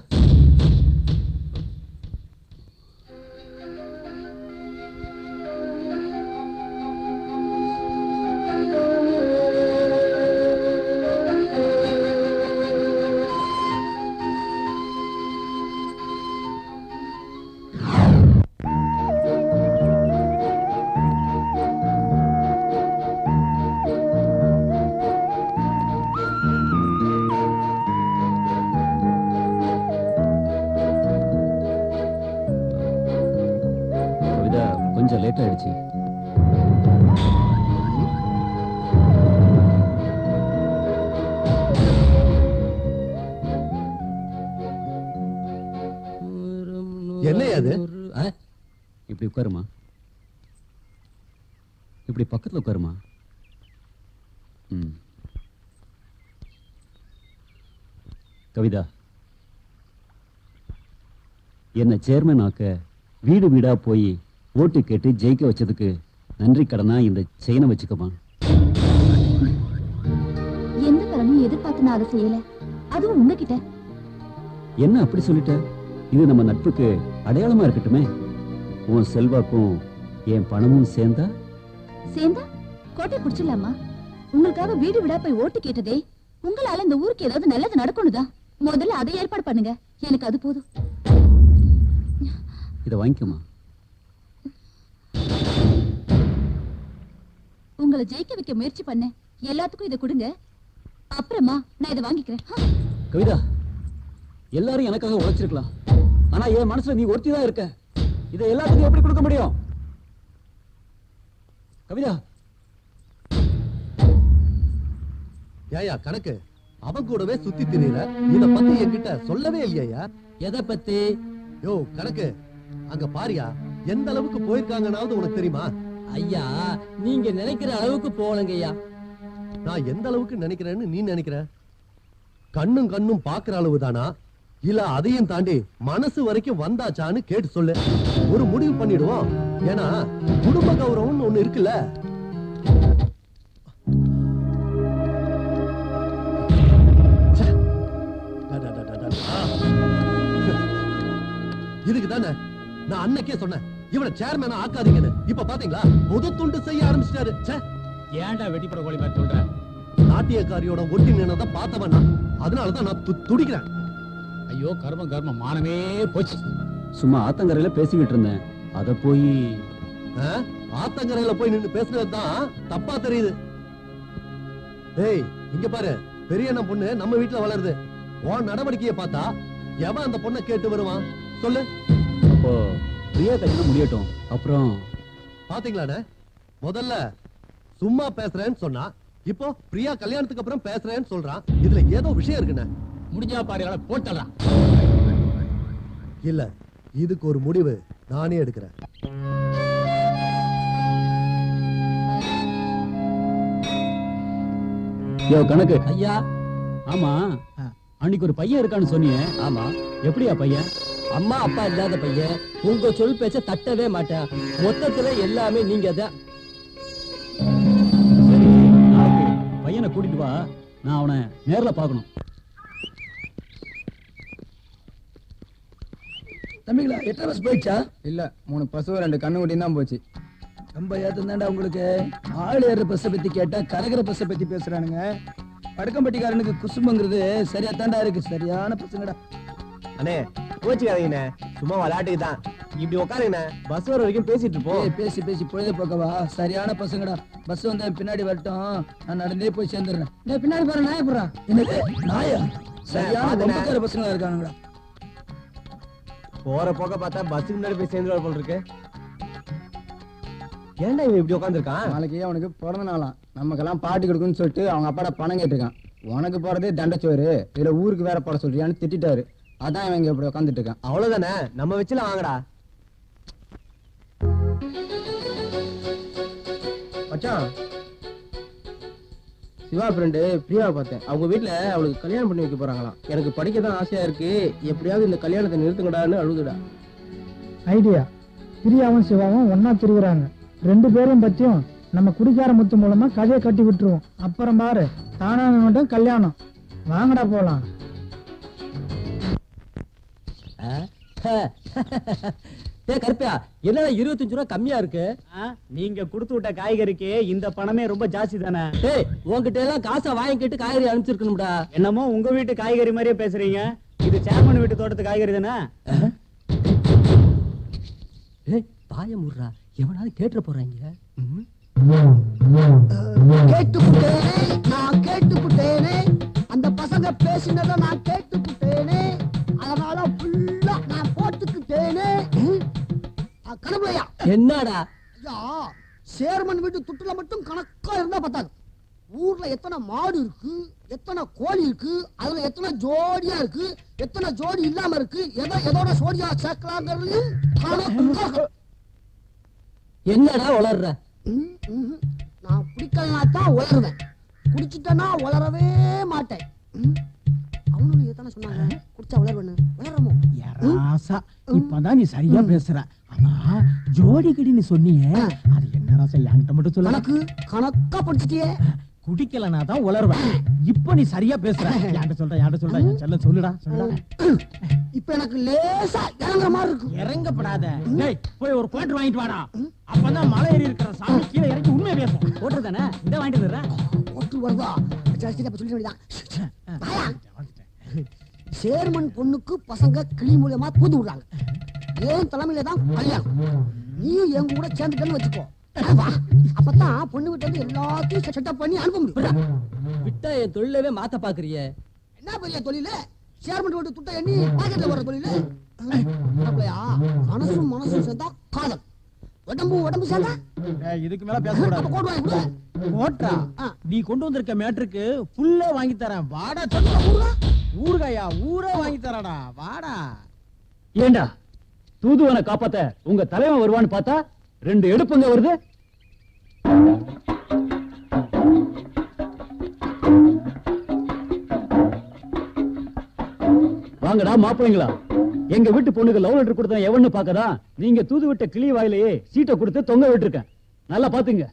S10: லேட் ஆயிடுச்சு.
S13: என்ன அது?
S10: இப்படி உட்காருமா, இப்படி பக்கத்துல உட்காருமா. கவிதா, என்ன சேர்மன் ஆக்க வீடு வீடா போய் ஓட்டு கேட்டு ஜெயிக்க வச்சதுக்கு நன்றி கடனா இந்த செயினை வச்சுக்கமா.
S11: எந்த பலனும் எதிர்பார்த்து நான் அதை செய்யல, அதுவும் உங்ககிட்ட.
S10: என்ன அப்படி சொல்லிட்ட? இது நம்ம நட்புக்கு அடையாளமா இருக்கட்டுமே. உன் செல்வாக்கும் என் பணமும் சேர்ந்தா
S11: கோட்டை பிடிச்சிடலாமா? உங்களுக்காக வீடு விடா போய் ஓட்டு கேட்டதே உங்களால இந்த ஊருக்கு ஏதாவது நல்லது நடக்கணும்தான். முதல்ல அதை ஏற்பாடு பண்ணுங்க, எனக்கு அது போதும்.
S10: இதை வாங்கிக்கமா.
S11: உங்களை ஜெயிக்க வைக்க முயற்சி பண்ண எல்லாத்துக்கும் இதை கொடுங்க, அப்புறமா நான் இதை வாங்கிக்கிறேன்.
S10: கவிதா, எல்லாரும் எனக்காக உழைச்சிருக்கலாம், ஆனா என் மனசுல நீ ஒருத்தி தான் இருக்க. இதை எல்லாத்துக்கும் எப்படி கொடுக்க முடியும்? கவிதா,
S13: ஏயா கணக்கு அவன் கூடவே சுத்தி திரியற, இத பத்தி என்கிட்ட சொல்லவே இல்லையா?
S6: எதை பத்தி?
S13: யோ கணக்கு, அங்க பாரியா, எந்த அளவுக்கு போயிருக்காங்கன்னாவது உனக்கு தெரியுமா?
S6: ஐயா, நீங்க நினைக்கிற அளவுக்கு போலங்க ஐயா.
S13: நான் எந்த அளவுக்கு நினைக்கிறேன்னு நீ நினைக்கிற? கண்ணும் கண்ணும் பாக்குற அளவு தானா, இல்ல அதையும் தாண்டி மனசு வரைக்கும் வந்தாச்சான்னு கேட்டு சொல்லு. ஒரு முடிவு பண்ணிடுவோம். ஏன்னா குடும்ப கௌரவம்னு ஒண்ணு இருக்குல்ல. இதுக்கு தானே நான் அன்னைக்கே சொன்னேன், இவனை சேர்மேனா ஆக்காதீங்கன்னு. இப்ப பாத்தீங்களா, பொது துண்டு செய்ய ஆரம்பிச்சிட்டாரு.
S4: ஏன்டா வெட்டிப்பட கோழி மாதிரி சொல்ற?
S13: நாட்டியக்காரியோட ஒட்டி நின்னதை பார்த்தவன் நான், அதனாலதான் நான் துடிக்கிறேன்.
S4: ஐயோ கர்மம் கர்மம், மானமே போச்சு.
S10: சும்மா ஆத்தங்கரையில பேசிக்கிட்டு இருந்தேன், அத போய்
S13: ஆத்தங்கரையில போய் நின்னு பேசுனதுதான் தப்பா தெரியுது. டேய் இங்க பாரு, பெரிய அண்ணன் பொண்ணு நம்ம வீட்டுல வளருது. உன் நடவடிக்கையை பார்த்தா எவன் அந்த பொண்ணை கேட்டு வருவான் சொல்லு?
S10: அப்போ பிரியா கல்யாணம் முடியட்டும், அப்புறம்
S13: பாத்தீங்களாண்ணே, முதல்ல சும்மா பேசுறேன்னு சொன்னா, இப்போ பிரியா கல்யாணத்துக்கு அப்புறம் பேசுறேன்னு சொல்றான். இதுல ஏதோ விஷயம் இருக்குண்ணே.
S4: முடிஞ்சா பாரு, போட்டா
S13: இல்ல, இதுக்கு ஒரு முடிவு நானே எடுக்கிறேன்.
S10: கணக்கு
S6: ஐயா.
S10: ஆமா, அன்னைக்கு ஒரு பையன் இருக்கான்னு சொன்னியே.
S6: ஆமா.
S10: எப்படியா பையன்?
S6: அம்மா அப்பா இல்லாத பையன், உங்க சொல் பேச்ச தட்டவே மாட்டேன். மொத்தத்துல எல்லாமே நீங்க தான்.
S10: பையனை கூட்டிட்டு வா, நான் அவனை நேர்ல பார்க்கணும்.
S14: தம்பிங்களா, 8 பஸ் போயிடுச்சா?
S1: இல்ல, 3 பசு 2 கண்ணுக்குட்டியும் தான் போச்சு.
S14: ரொம்ப ஏத்தந்தாண்டா உங்களுக்கு. ஆள் ஏற பஸ்ஸை பத்தி கேட்டா கரகர பஸ்ஸை பத்தி பேசுறானுங்க. படுக்கம்பட்டிக்காரனுக்கு குசும்புங்கிறது சரியா தாண்டா இருக்கு. சரியான பசங்கடா.
S8: அண்ணே கோச்சுக்காதீங்கண்ணே, சும்மா விளையாட்டுக்கு தான். இப்படி உட்காருங்கண்ணே, பஸ் வர வரைக்கும் பேசிட்டு இருப்போம்.
S14: பேசி பேசி பொழுது போக்கவா? சரியான பசங்கடா. பஸ் வந்து பின்னாடி வரட்டும், நான் நடந்தே போய் சேர்ந்துடுறேன். பின்னாடி போற நாய போறா. என்னது நாயா? சரியான பொம்பக்கார பசங்களா இருக்கானுங்கடா.
S8: போற போக்க பார்த்தா பஸ்ஸுக்கு முன்னாடி போய் சேர்ந்து போல் இருக்கு. ஏன்டா இவன் இப்படி உட்காந்துருக்கான்?
S1: நாளைக்கு அவனுக்கு பிறந்த நாளாம், நமக்கெல்லாம் பாட்டி கொடுக்குன்னு சொல்லிட்டு அவங்க அப்பாட பணம் கேட்டிருக்கான். உனக்கு போறதே தண்டச்சோறு, இதுல ஊருக்கு வேற போட சொல்றியான்னு திட்டாரு. அதான் இவங்க இப்படி உட்காந்துட்டு இருக்கான்.
S8: அவ்வளவுதானே, நம்ம வச்சுல வாங்கடா.
S15: மச்சான், சிவா ஃப்ரெண்டு பிரியாவை பார்த்தேன். அவங்க வீட்டுல அவளுக்கு கல்யாணம் பண்ணி வைக்க போறாங்களாம். எனக்கு படிக்க தான் ஆசையா இருக்கு, எப்படியாவது இந்த கல்யாணத்தை நிறுத்துங்கடான்னு அழுதுடா.
S12: ஐடியா. பிரியாவும் சிவாவும் ஒன்னா திரிகிறாங்க. 2 பேரையும் பத்தியும் நம்ம குடிக்கார முத்து மூலமா கதையை கட்டி விட்டுருவோம். அப்புறம் பாரு, தானா மட்டும் கல்யாணம். வாங்கடா போலாம்.
S6: கருப்பியா, என்னடா 25 ரூபா கம்மியா இருக்கு?
S3: நீங்க கொடுத்து விட்ட காய்கறிக்கு இந்த பணமே ரொம்ப ஜாஸ்தி தானே.
S6: உங்ககிட்ட எல்லாம் காசை வாங்கிட்டு காய்கறி அனுப்பிச்சிருக்கணும்டா.
S3: என்னமோ உங்க வீட்டு காய்கறி மாதிரியே பேசுறீங்க. இது சேர்மன் வீட்டு தோட்டத்து காய்கறி தானே.
S6: பாய முடுறா, எவனாவது கேட்டுற போறாங்க.
S5: கேட்டுப்புட்டேனே, நான் கேட்டுப்புட்டேனே, அந்த பசங்க பேசினதை நான் கேட்டுப்புட்டேனே, அதனால ஃபுல்லா நான் போட்டுக்கிட்டேனே. கணபையா,
S6: என்னடா?
S5: சேர்மன் வீட்டு துட்டுல மட்டும் கணக்கா இருந்தா பத்தாது. ஊர்ல எத்தனை மாடு இருக்கு, எத்தனை கோழி இருக்கு, அதுல எத்தனை ஜோடியா இருக்கு, எத்தனை ஜோடி இல்லாம இருக்கு, எதோட ஜோடியா சேர்க்கலாங்கிறது
S6: என்னடா வளர்ற?
S5: நான் குடிக்கலனா தான் வளருவேன், குடிச்சிட்டனா வளரவே மாட்டேன். அவனும் எத்தனை சொன்னாங்க குடிச்சா வளருவேன்னு, வளரமோ?
S9: ராசா இப்பதான் நீ சரியா பேசுற. ஆமா ஜோடி கிடின்னு சொன்னீங்க, அது என்ன ராசா என்கிட்ட மட்டும் சொல்ல.
S5: கணக்கு கணக்கா படிச்சிட்டியே.
S9: குடிக்கலனா தான் உளருவேன். இப்ப நீ சரியா பேசுற. யார்ட்ட சொல்ற என் செல்ல சொல்லுடா சொல்லுடா.
S5: இப்ப எனக்கு லேசா இறங்குற மாதிரி இருக்கு.
S9: இறங்கப்படாத. டேய் போய் ஒரு கோட்டர் வாங்கிட்டு வாடா. அப்பதான் மலை ஏறி இருக்கிற சாமி கீழே இறங்கி உண்மையை பேசும்.
S6: கோட்டர் தானே, இதை வாங்கிட்டு வந்துடுறேன்.
S5: கோட்டர் வருதா? சொல்லி வேண்டியதான். சேர்மன் பொண்ணுக்கு பசங்க கிளி மூலமா தூது விடுறாங்க. ஏன் தலைமையில தான் கல்யாணம். நீயும் எங்க கூட சேர்ந்துட்டேன்னு வச்சுக்கோ. அப்பதான் பொண்ணு வீட்டு வந்து எல்லாத்தையும் செட்டப் பண்ணி அனுப்ப முடியும்.
S6: விட்டா என் தொழிலவே மாத்த பாக்குறிய.
S5: என்ன பெரிய தொழில்? சேர்மன் வீட்டு துட்டை எண்ணி பாக்கெட்ல வர தொழில். மனசும் சேர்ந்தா காதல், உடம்பு சேர்ந்தா
S9: இதுக்கு மேல பேசக்கூடாது. கோட்டா நீ கொண்டு வந்திருக்க மேட்டருக்கு ஃபுல்லா வாங்கி தரேன். வாடா ஊறுகாயா ஊரே வாங்கி தரடா. வாடா.
S10: ஏண்டா தூதுவனை காப்பாத்த உங்க தலைவன் வருவான்னு பார்த்தா 2 எடுப்புங்க வருது. வாங்கடா மாப்பிள்ளைங்களா, எங்க வீட்டு பொண்ணுக்கு லவ் லெட்டர் கொடுத்தா எவன்னு பாக்கதா நீங்க தூது விட்ட கிளி வாயிலேயே சீட்டை கொடுத்து தொங்க விட்டுருக்கேன். நல்லா பாத்துங்க.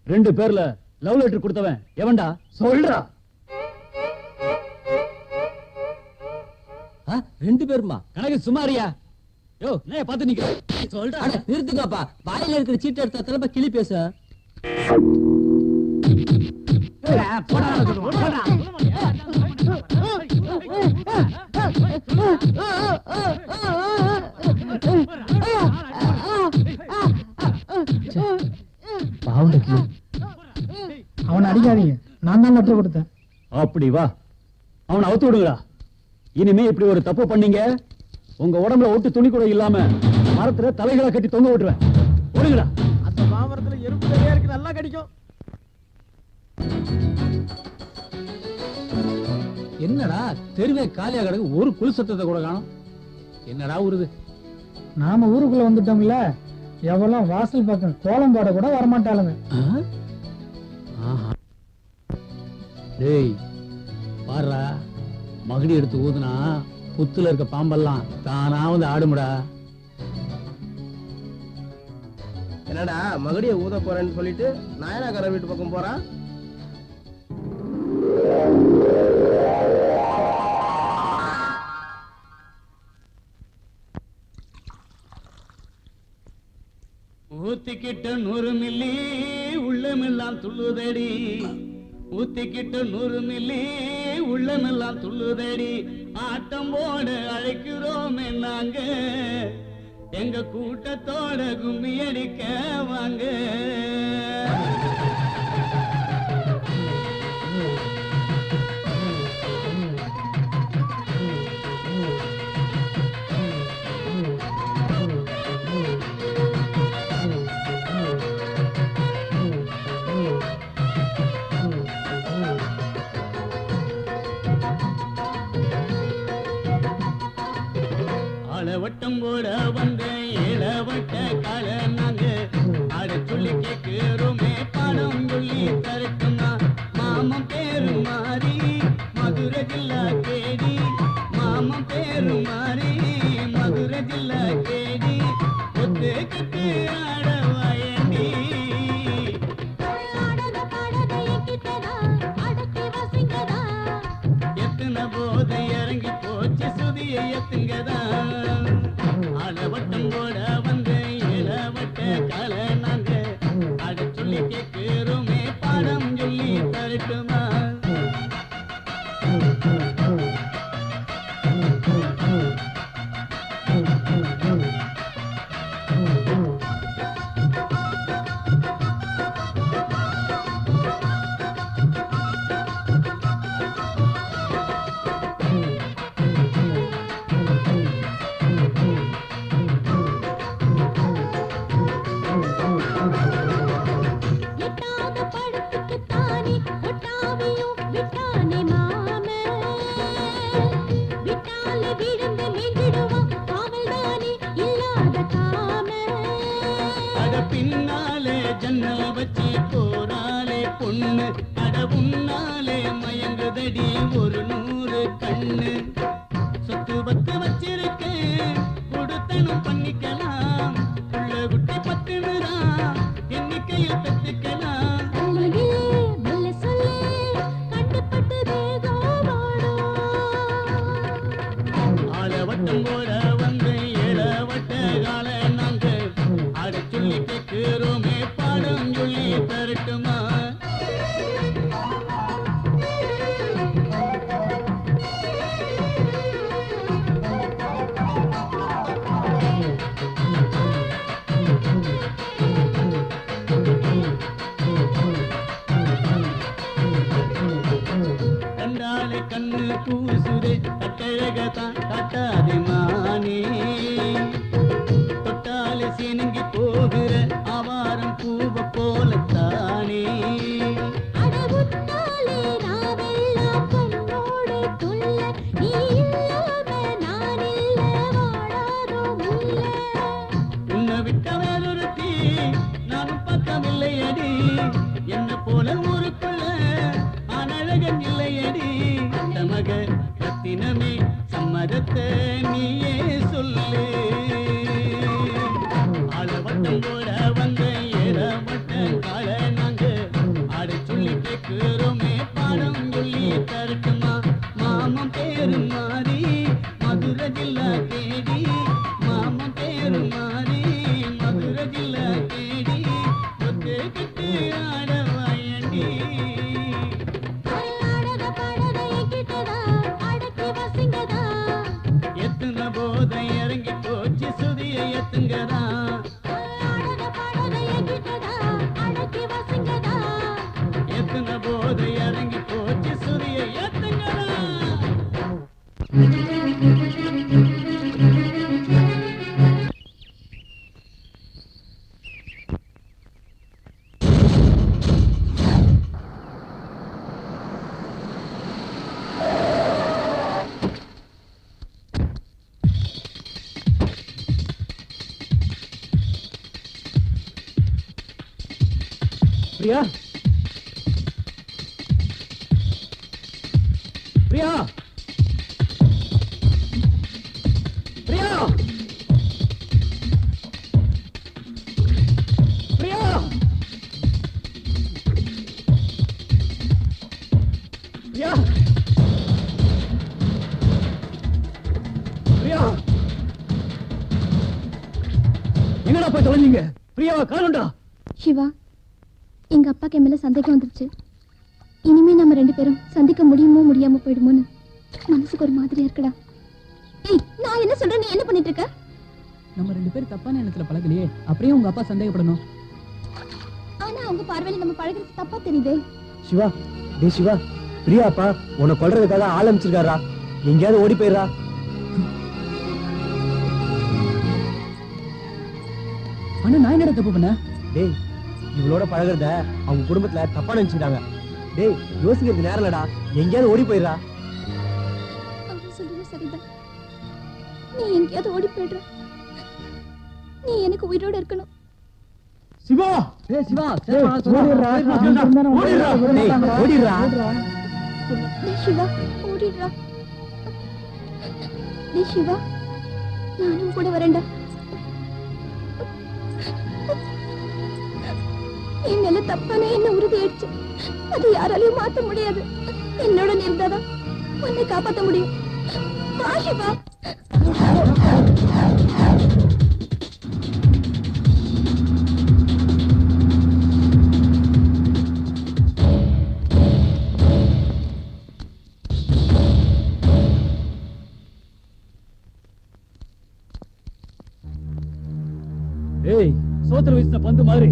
S10: 2 பேர்ல லவ் லெட்டர் கொடுத்தவன் எவன்டா சொல்றா?
S6: 2 பேருமா?
S10: கணக்கு சுமாரியா? யோ நான் பாத்து நிக்க சொல்றா.
S6: நிறுத்துங்கப்பா, வாயில இருக்கிற சீட்டை எடுத்த திரும்ப கிளி பேச.
S12: அவனை அடிக்காதீங்க, நான் தான் லெட்டர் கொடுத்தேன்.
S10: அப்படி வா, அவனை அவுத்து விடுங்கடா. இனிமே இப்படி ஒரு தப்பு பண்ணீங்க, உங்க உடம்புல ஒட்டு துணி கூட இல்லாம மரத்துல தலைகளை கட்டி தொங்க விட்டுருவேன். ஓடுங்கடா.
S9: அந்த மாமரத்துல எறும்பு நிறைய இருக்கு, நல்லா கடிக்கும்.
S4: என்னடா தெருவே காலியா கிடக்கு, ஒரு குழு சத்தத்தை கூட காணோம். என்னடா உருது?
S12: நாம ஊருக்குள்ள வந்துட்டோம்ல, எவ்வளவு வாசல் பக்கம் கோலம் போட கூட வரமாட்டாளுங்க.
S10: டேய் பாருடா, மகுடி எடுத்து ஊதுனா புத்துல இருக்க பாம்பெல்லாம் தானா வந்து ஆடுமுடா.
S15: என்னடா மகுடியை ஊத போறேன்னு சொல்லிட்டு நாயனாக்கார வீட்டு பக்கம் போறான்.
S3: ஊத்திக்கிட்ட 100 மில்லி உள்ளமெல்லாம் துள்ளுதடி, ஊத்திக்கிட்ட 100 மில்லி உள்ளமெல்லாம் துள்ளுதடி. ஆட்டம் போட அழைக்கிறோமே நாங்க, எங்க கூட்டத்தோட கும்மி அடிக்க வாங்க. வட்டம் போட வந்த இளவட்ட கால நாங்க ஆட சொல்லி கேட்கிறோமே பாடம் சொல்லி தரட்டுமா. மாமன் பேரு மாறி மதுரை ஜில்லா கேடி, மாமன் பேரு மாறி மதுரை ஜில்லா கேடி. ஒத்து கட்டு ஆட வயண்டி, எத்தனை போதை இறங்கி போச்சு சுதியை எத்துங்கதா. வட்டம் போட வந்த இளவட்ட கால நாங்க ஆட சொல்லி கேட்கிறோமே பாடம் சொல்லி தரட்டுமா.
S16: கண்ண வச்சு போராளே பொண்ணு அட உன்னாலே மயங்குதடி ஒரு 100 கண்ணு சொத்து பத்து வச்சிருக்கேன் கொடுத்தனும் பண்ணிக்கலாம் உள்ள குட்டி 10 நிறா எண்ணிக்கையில் பெற்றுக்கலாம் ஆலவட்டம் போட வந்து 7 வட்ட கால நாங்க ஆட சொல்லி கேட்கிறோமே பாடம் சொல்லி தரட்டுமா கண்டாலே கண்ணு பூசுதே கட்டழகத்தான் காட்டாதே மானே தொட்டாலே சினுங்கி போகிற ஆவாரம் பூவ போலத்தானே உன்னை விட்ட வேறொருத்தி நானும் பக்கமில்லை அடி என்ன போல ஊருக்குள்ள அனழகன் இல்லையடி தமக ரத்தினமே சம்மதத்தை நீயே சொல்லு ஆளவட்டம் போட வந்த 7 வட்ட கால நாங்க ஆட சொல்லி கேட்கிறோமே பாடம் சொல்லி தரட்டுமா மாமன் பேரு மாறி மதுரை ஜில்லா தேடி மாமன் பேரு மாறி மதுரை ஜில்லா தேடி ஒத்து கட்டு ஆட வாயண்டி எத்தனை போதை இறங்கி போச்சு சுதிய எத்துங்கதா எத்தனை போதை இறங்கி போச்சு சுதிய எத்துங்கதா
S10: பிரியா பிரியா பிரியா பிரியா பிரியா பிரியா எங்கடா போய் தொலைஞ்சீங்க பிரியாவை காணும்டா
S11: சிவா எங்க அப்பாக்கு என் மேல சந்தேகம் வந்துருச்சு இனிமே நம்ம 2 பேரும் சந்திக்க முடியுமோ முடியாம போயிடுமோன்னு மனசுக்கு ஒரு மாதிரியா இருக்குடா. ஏய் நான் என்ன சொல்றேன், நீ என்ன பண்ணிட்டு இருக்க?
S1: நம்ம 2 பேரும் தப்பான எண்ணத்துல பழகலையே, அப்படியே உங்க அப்பா சந்தேகப்படணும்.
S11: ஆனா அவங்க பார்வையில நம்ம பழகுறது தப்பா தெரியுதே.
S8: சிவா, டேய் சிவா, பிரியா அப்பா உன்னை கொல்றதுக்காக ஆரம்பிச்சிருக்காரா, எங்கேயாவது ஓடி போயிடுறா.
S1: ஆனா நான் என்னடா தப்பு பண்ண?
S8: டேய் இவளோட பழகிறத அவங்க குடும்பத்துல தப்பா நினைச்சுட்டாங்க. டேய் யோசிக்கிறது நேரம் இல்லடா, எங்கேயாவது ஓடி போயிடுறா.
S11: அவங்க சொல்றது சரிதான், நீ எங்கேயாவது ஓடி போயிடுற. நீ எனக்கு உயிரோட இருக்கணும்.
S9: சிவா,
S1: டேய் சிவா,
S8: ஓடிடுறா.
S11: டேய் சிவா, ஓடிடுறா. டேய் சிவா, நானும் கூட வரேன்டா. என் மேல தப்பான என்ன உறுதி ஆயிடுச்சு, அது யாராலையும் மாத்த முடியாது. என்னோட இருந்தாதான் உன்னை காப்பாற்ற முடியும். வா சிவா.
S10: ஏய், சோத்திர வீசின பந்து மாதிரி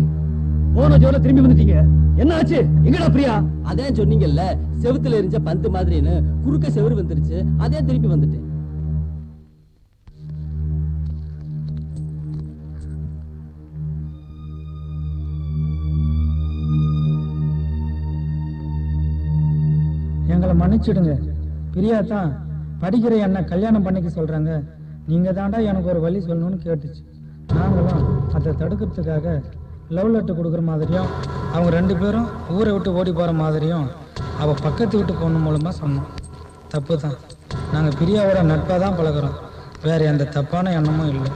S10: போன ஜோல திரும்பி வந்துட்டீங்க. என்ன ஆச்சு? எங்கடா பிரியா?
S6: அதான் சொன்னீங்கல்ல, செவுத்துல எரிஞ்ச பந்து மாதிரின்னு. குறுக்க செவுரு வந்துருச்சு, அதே திருப்பி வந்துட்டேன்.
S12: எங்களை மன்னிச்சிடுங்க. பிரியா தான் படிக்கிற என்ன கல்யாணம் பண்ணிக்க சொல்றாங்க, நீங்க தாண்டா எனக்கு ஒரு வழி சொல்லணும்னு கேட்டுச்சு. நாங்களும் அதை தடுக்கிறதுக்காக லவ் லெட்டர் கொடுக்குற மாதிரியும் அவங்க 2 பேரும் ஊரை விட்டு ஓடி போகிற மாதிரியும் அவள் பக்கத்து வீட்டு பொண்ணு மூலமாக சொன்னோம். தப்பு தான். நாங்கள் பிரியாவோட நட்பாக தான் பழகிறோம். வேற எந்த தப்பான எண்ணமும் இல்லை.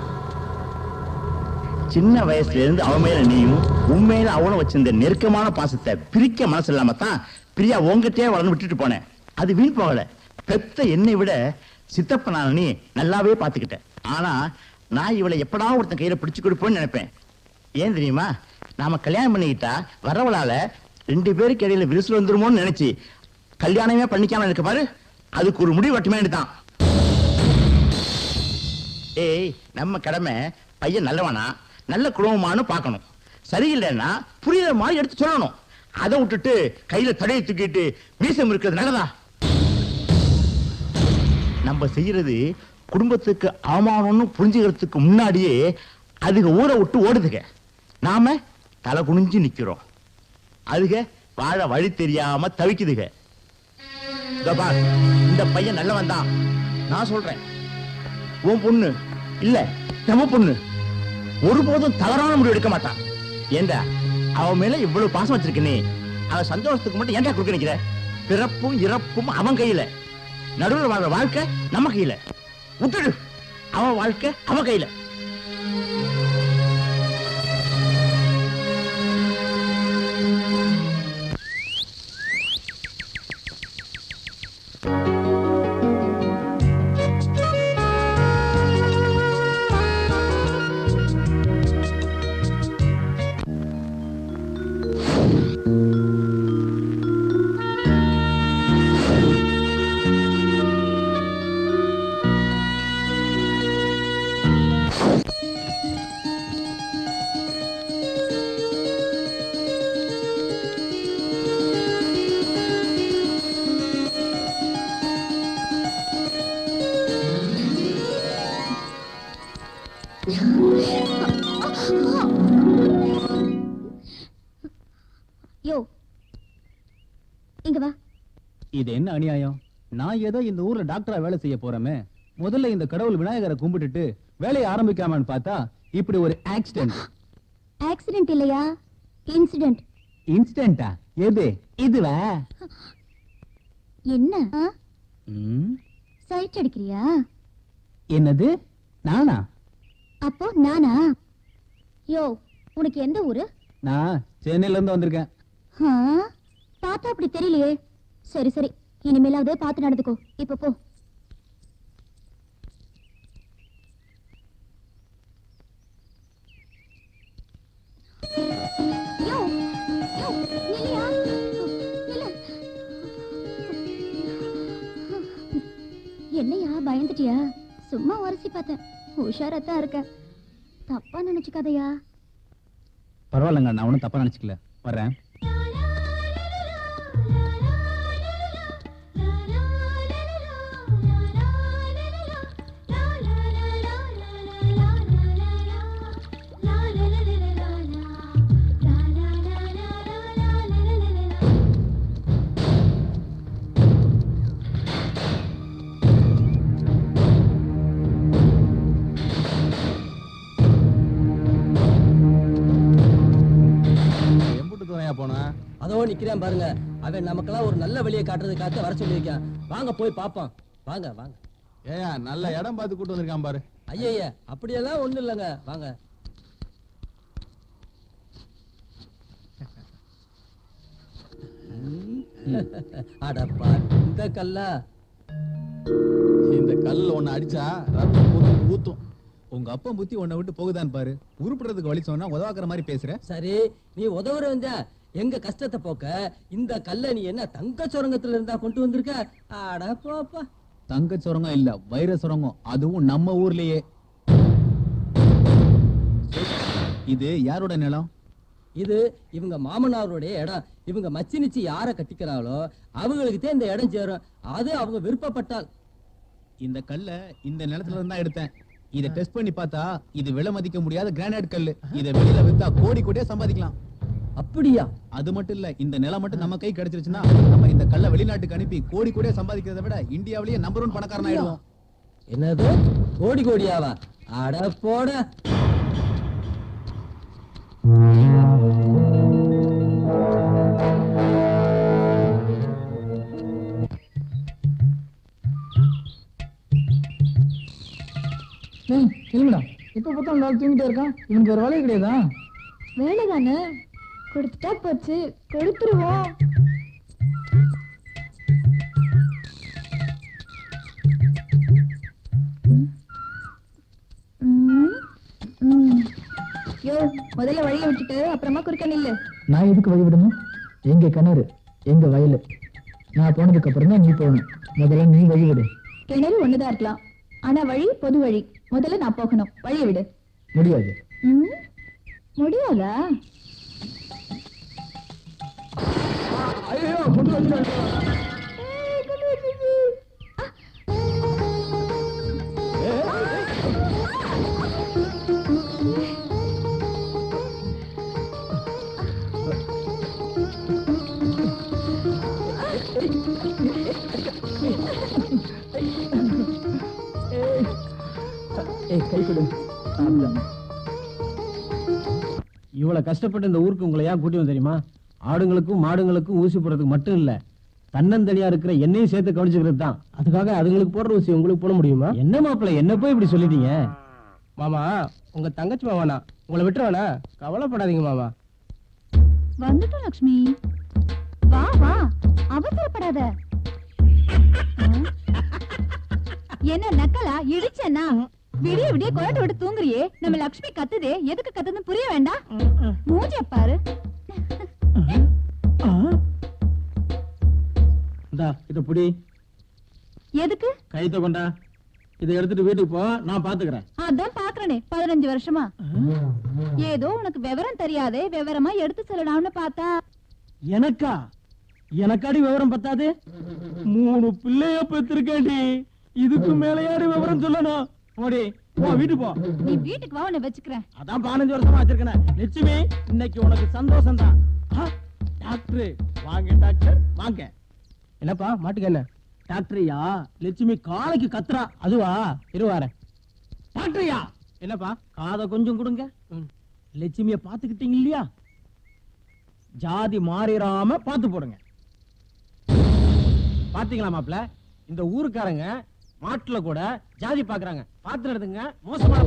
S3: சின்ன வயசுல இருந்து அவன் மேல நீயும் உண்மையில அவனும் வச்சிருந்த நெருக்கமான பாசத்தை பிரிக்க மனசு இல்லாம தான் பிரியா உங்ககிட்டே வளர்ந்து விட்டுட்டு போனேன். அது வீண் போகல. பெத்த என்னை விட சித்தப்பனான நீ நல்லாவே பாத்துக்கிட்டேன். ஆனா நான் இவளை எப்படா ஒருத்தன் கையில பிடிச்சு கொடுப்போன்னு நினைப்பேன். ஏன் தெரியுமா? நாம கல்யாணம் பண்ணிக்கிட்டா வரவளால 2 பேருக்கு இடையில விரிசல் வந்துருமோன்னு நினைச்சு கல்யாணமே பண்ணிக்காம இருக்க பாரு. அதுக்கு ஒரு முடிவு வட்டுமே தான். ஏய், நம்ம கடமை பையன் நல்லவனா நல்ல குடும்பமானு பார்க்கணும். சரியில்லைன்னா புரியுற மாதிரி எடுத்து சொல்லணும். அதை விட்டுட்டு கையில தடையை தூக்கிட்டு மீசம் இருக்கிறது நல்லதா? நம்ம செய்யறது குடும்பத்துக்கு அவமானம்னு புரிஞ்சுக்கிறதுக்கு முன்னாடியே அதுக ஊரை விட்டு ஓடுதுக. நாம தலை குனிஞ்சு நிக்கிறோம். அதுக வாழ வழி தெரியாம தவிக்குதுக. இந்த பையன் நல்லவன் தான். நான் சொல்றேன், உன் பொண்ணு இல்ல நம்ம பொண்ணு ஒருபோதும் தவறான முடிவு எடுக்க மாட்டான். ஏண்டா அவன் மேல இவ்வளவு பாசம் வச்சிருக்கனே, அவன் சந்தோஷத்துக்கு மட்டும் ஏன்டா கொடுக்க நிக்கிற? பிறப்பும் இறப்பும் அவன் கையில, நடுவில் வாழ்ற வாழ்க்கை நம்ம கையில. விட்டுடு, அவன் வாழ்க்கை அவன் கையில.
S11: யோ, இங்க வா.
S4: இது என்ன அநியாயம்? நான் ஏதோ இந்த ஊர்ல டாக்டரா வேலை செய்ய போறேமே, முதல்ல இந்த கடவுள் விநாயகரை கும்பிட்டுட்டு வேலையை ஆரம்பிக்காமன்னு பார்த்தா இப்படி ஒரு ஆக்சிடென்ட்.
S11: ஆக்சிடென்ட் இல்லையா, இன்சிடென்ட்.
S4: இன்சிடென்ட்டா? எது இதுவா?
S11: என்ன சைட் அடிக்கிறியா?
S4: என்னது? நானா?
S11: அப்போ நானா? யோ, உனக்கு எந்த ஊரு?
S4: நான் சென்னையில இருந்து வந்திருக்கேன்.
S11: பார்த்தா அப்படி தெரியலையே. சரி சரி, இனிமேலாவது பார்த்து நடந்துக்கோ. இப்ப போ. யோ, யோ, நில்லையா? நில்லு. என்னையா பயந்துட்டியா? சும்மா உரசி பார்த்தேன். உஷாரத்தான் இருக்க. தப்பா நினைச்சுக்காதையா?
S4: பரவாயில்லங்க, நான் ஒன்றும் தப்பா நினைச்சுக்கல. வர்றேன்.
S6: அதோ நிக்கிறேன் பாருங்க. அவன் நமக்கெல்லாம் ஒரு நல்ல வழியை காட்டுறதுக்காக வர சொல்லியிருக்கான். வாங்க போய் பாப்போம். வாங்க வாங்க.
S4: ஏயா, நல்ல இடம் பார்த்து கூட்டு வந்திருக்கான் பாரு.
S6: ஐயா, அப்படியெல்லாம் ஒண்ணும் இல்லைங்க. வாங்க. அடப்பா, இந்த கல்லா?
S4: இந்த கல்ல ஒண்ணு அடிச்சா ரத்தம் ஊத்தும். உங்க அப்பா புத்தி உன்னை விட்டு போகுதான் பாரு. உருப்படுறதுக்கு வழி சொன்னா உதவாக்குற மாதிரி பேசுற.
S6: சரி, நீ உதவுற வந்தா எங்க கஷ்டத்தை போக்க இந்த கல்ல நீ என்ன தங்க சுரங்கத்துல இருந்தா கொண்டு வந்திருக்க? அட போப்பா.
S4: தங்க சுரங்கம் இல்ல, வைர சுரங்கம். அதுவும் நம்ம ஊர்லயே. இது யாரோட நிலம்?
S6: இது இவங்க மாமனாருடைய இடம். இவங்க மச்சினிச்சு யார கட்டிக்கிறாங்களோ அவங்களுக்கு தான் இந்த இடம் சேரும். அது அவங்க விருப்பப்பட்டால்.
S4: இந்த கல்ல இந்த நிலத்துல இருந்தா எடுத்தேன். இத டெஸ்ட் பண்ணி பார்த்தா இது விலை மதிக்க முடியாத கிரானைட் கல்லு. இத வெளியில வித்தா கோடி கோடியா சம்பாதிக்கலாம்.
S6: அப்படியா?
S4: அது மட்டும் இல்ல, இந்த நிலம் மட்டும் நம்ம கை கிடைச்சிருச்சுன்னா நம்ம இந்த கல்ல வெளிநாட்டுக்கு அனுப்பி கோடி கோடியா சம்பாதிக்கிறத விட இந்தியாவிலேயே நம்பர் 1 பணக்காரன் ஆயிடுவோம்.
S6: என்னது கோடி கோடியாவா? அட போட.
S12: ஏய் இல்லடா இப்ப பார்த்தா நாள் தூங்கிட்டே இருக்கான் இவனுக்கு வேற வேலை கிடையாதா
S11: வேலை தானே கொடுத்துட்டா போச்சு கொடுத்துருவோம் யோ முதல்ல வழியை விட்டுட்டு அப்புறமா குறுக்க நில்லு
S12: நான் எதுக்கு வழி விடணும் எங்க கிணறு எங்க வயலு நான் போனதுக்கு அப்புறம் தான் நீ போகணும் முதல்ல நீ வழி விடு
S11: கிணறு ஒண்ணுதான் இருக்கலாம் ஆனா வழி பொது வழி முதல்ல நான் போகணும் வழியை விடு
S12: முடியாது
S11: முடியாதா
S12: ஐயோ கொண்டு வந்து கை கொடு
S9: இவ்வளவு கஷ்டப்பட்டு இந்த ஊருக்கு உங்களை ஏன் கூட்டி வந்து தெரியுமா ஆடுங்களுக்கும் மாடுங்களுக்கும் ஊசி போடுறதுக்கு மட்டும் இல்ல தன்னந்தனியா இருக்கிற என்னையும் சேர்த்து கவனிச்சுக்கிறது தான்.
S15: அதுக்காக அதுங்களுக்கு போடுற ஊசி உங்களுக்கு போட முடியுமா?
S9: என்ன மாப்பிள்ள என்ன போய் இப்படி சொல்லிட்டீங்க?
S15: மாமா உங்க தங்கச்சி மாமானா உங்களை விட்டுருவானா? கவலைப்படாதீங்க மாமா.
S11: வந்துட்டோம் லட்சுமி. வா வா அவசரப்படாத. என்ன நக்கலா இடிச்சேன்னா விடிய விடிய குழந்தை விட்டு தூங்குறியே. நம்ம லட்சுமி கத்துதே எதுக்கு கத்துதுன்னு புரிய வேண்டாம். மூஞ்சிய பாரு.
S9: இத புடி.
S11: எதுக்கு?
S9: கைத்த கொண்டா. இதை எடுத்துட்டு வீட்டுக்கு போ, நான் பாத்துக்கிறேன்.
S11: அதான் பாக்குறேனே 15 வருஷமா. ஏதோ உனக்கு விவரம் தெரியாதே, விவரமா எடுத்து சொல்லலாம்னு பார்த்தா.
S9: எனக்கா? எனக்காடி விவரம் பத்தாது? 3 பிள்ளைய பெற்றிருக்கேன்டி. இதுக்கு மேல யாரு விவரம் சொல்லணும்? போடி போ, வீட்டுக்கு போ.
S11: நீ வீட்டுக்கு வா, உன்னை வச்சுக்கிறேன்.
S9: அதான் 15 வருஷமா வச்சிருக்கேன். லட்சுமி இன்னைக்கு உனக்கு சந்தோஷம் தான். டாக்டர் வாங்க, டாக்டர் வாங்க.
S15: என்னப்பா மாட்டுக்கு என்ன?
S9: டாக்டரியா லட்சுமி காலைக்கு கத்துறா. அதுவா இருவார. டாக்டரியா என்னப்பா காதை கொஞ்சம் கொடுங்க. லட்சுமிய பாத்துக்கிட்டீங்க இல்லையா? ஜாதி மாறிராம பாத்து போடுங்க. பாத்தீங்களா மாப்ள? இந்த ஊருக்காரங்க மாட்டுல கூட ஜாதி பாக்குறாங்க. பாத்து எடுத்துங்க. மோசமான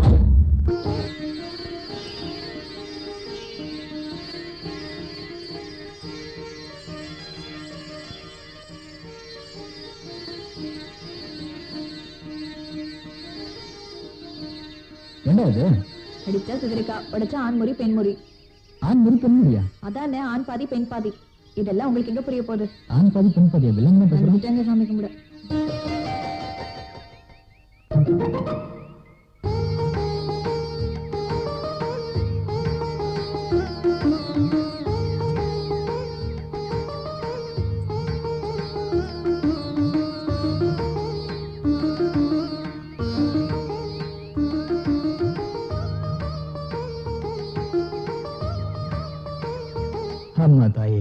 S12: என்ன இது?
S11: அடிச்சா சிதறிக்கா, உடைச்சா ஆண்முறி பெண்முறி.
S12: ஆண்முறி பெண்முறியா?
S11: அதானே ஆண் பாதி பெண் பாதி. இதெல்லாம் உங்களுக்கு எங்க புரிய போகுது?
S12: ஆண் பாதி பெண் பாதியா? வில்லங்க பேசுறீங்க.
S11: சாமி கும்பிட.
S12: அம்மா தாயே,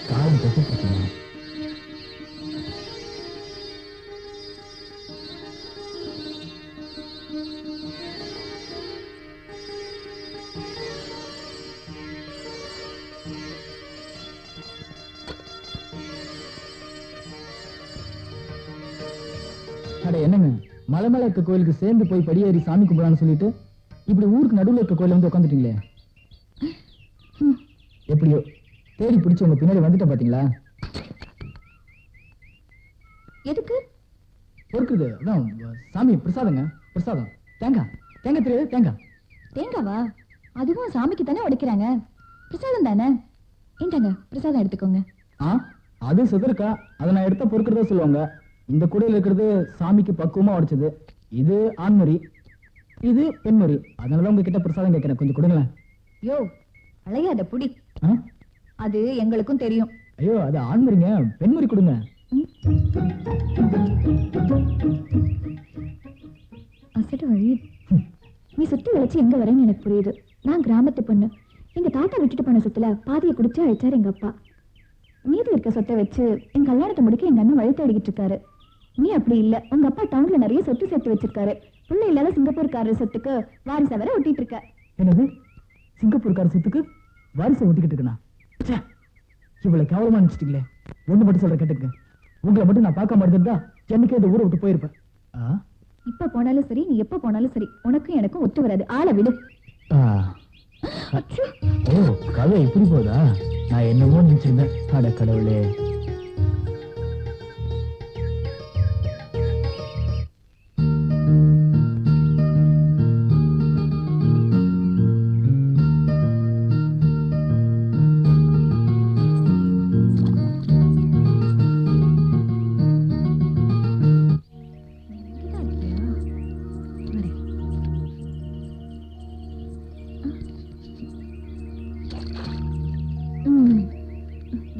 S12: காலம் தொட்டு போச்சுமா. அட என்னங்க, மலை மேல இருக்க கோயிலுக்கு சேர்ந்து போய் படியேறி சாமி கும்பிடலான்னு சொல்லிட்டு இப்படி ஊருக்கு நடுவில் இருக்க கோயில வந்து உட்காந்துட்டீங்களே. எப்படியோ தேடி பிடிச்சு உங்க பின்னாடி வந்துட்ட பாத்தீங்களா?
S11: எதுக்கு?
S12: பொறுக்குது. அதான் சாமி பிரசாதங்க, பிரசாதம். தேங்காய் தேங்காய் தெரியாது? தேங்காய்.
S11: தேங்காவா? அதுவும் சாமிக்கு தானே உடைக்கிறாங்க. பிரசாதம் தானே. இந்தாங்க பிரசாதம் எடுத்துக்கோங்க.
S12: அது சிதறுக்கா, அதை நான் எடுத்த பொறுக்கிறதா சொல்லுவாங்க. இந்த கூடையில் இருக்கிறது சாமிக்கு பக்குவமா உடைச்சது. இது ஆண்முறி, இது பெண்முறி. அதனாலதான் உங்ககிட்ட பிரசாதம் கேட்கிறேன். கொஞ்சம் கொடுங்களேன்.
S11: யோ அழையாத புடி. அது எங்களுக்கும் தெரியும்.
S12: ஐயோ அது ஆண்முறிங்க, பெண்முறி கொடுங்க.
S11: அசட்டு வழி. நீ சுத்தி வளைச்சு எங்க வரேன்னு எனக்கு புரியுது. நான் கிராமத்து பொண்ணு. எங்க தாத்தா விட்டுட்டு போன சொத்துல பாதியை குடிச்சு அழைச்சாரு எங்க அப்பா. மீதி இருக்க சொத்தை வச்சு என் கல்யாணத்தை முடிக்க எங்க அண்ணன் வழி தேடிக்கிட்டு இருக்காரு. நீ அப்படி இல்ல. உங்க அப்பா டவுன்ல நிறைய சொத்து சேர்த்து வச்சிருக்காரு. பிள்ளை இல்லாத சிங்கப்பூர்காரர் சொத்துக்கு வாரிசை வர ஒட்டிட்டு இருக்க.
S12: என்னது? சிங்கப்பூர்காரர் சொத்துக்கு வாரிசை ஒட்டிக்கிட்டு இருக்கா? இவ்வளவு கேவலமா நினைச்சிட்டீங்களே. ஒண்ணு மட்டும் சொல்ற கேட்டுக்க. உங்களை மட்டும் நான் பார்க்க மாட்டேன், என்னைக்கே இந்த ஊரை விட்டு போயிருப்பேன்.
S11: இப்ப போனாலும் சரி நீ எப்ப போனாலும் சரி உனக்கும் எனக்கும் ஒத்து வராது. ஆளை விடு.
S12: ஓ, கதை இப்படி போதா? நான் என்னமோ நினைச்சிருந்தேன். அட கடவுளே.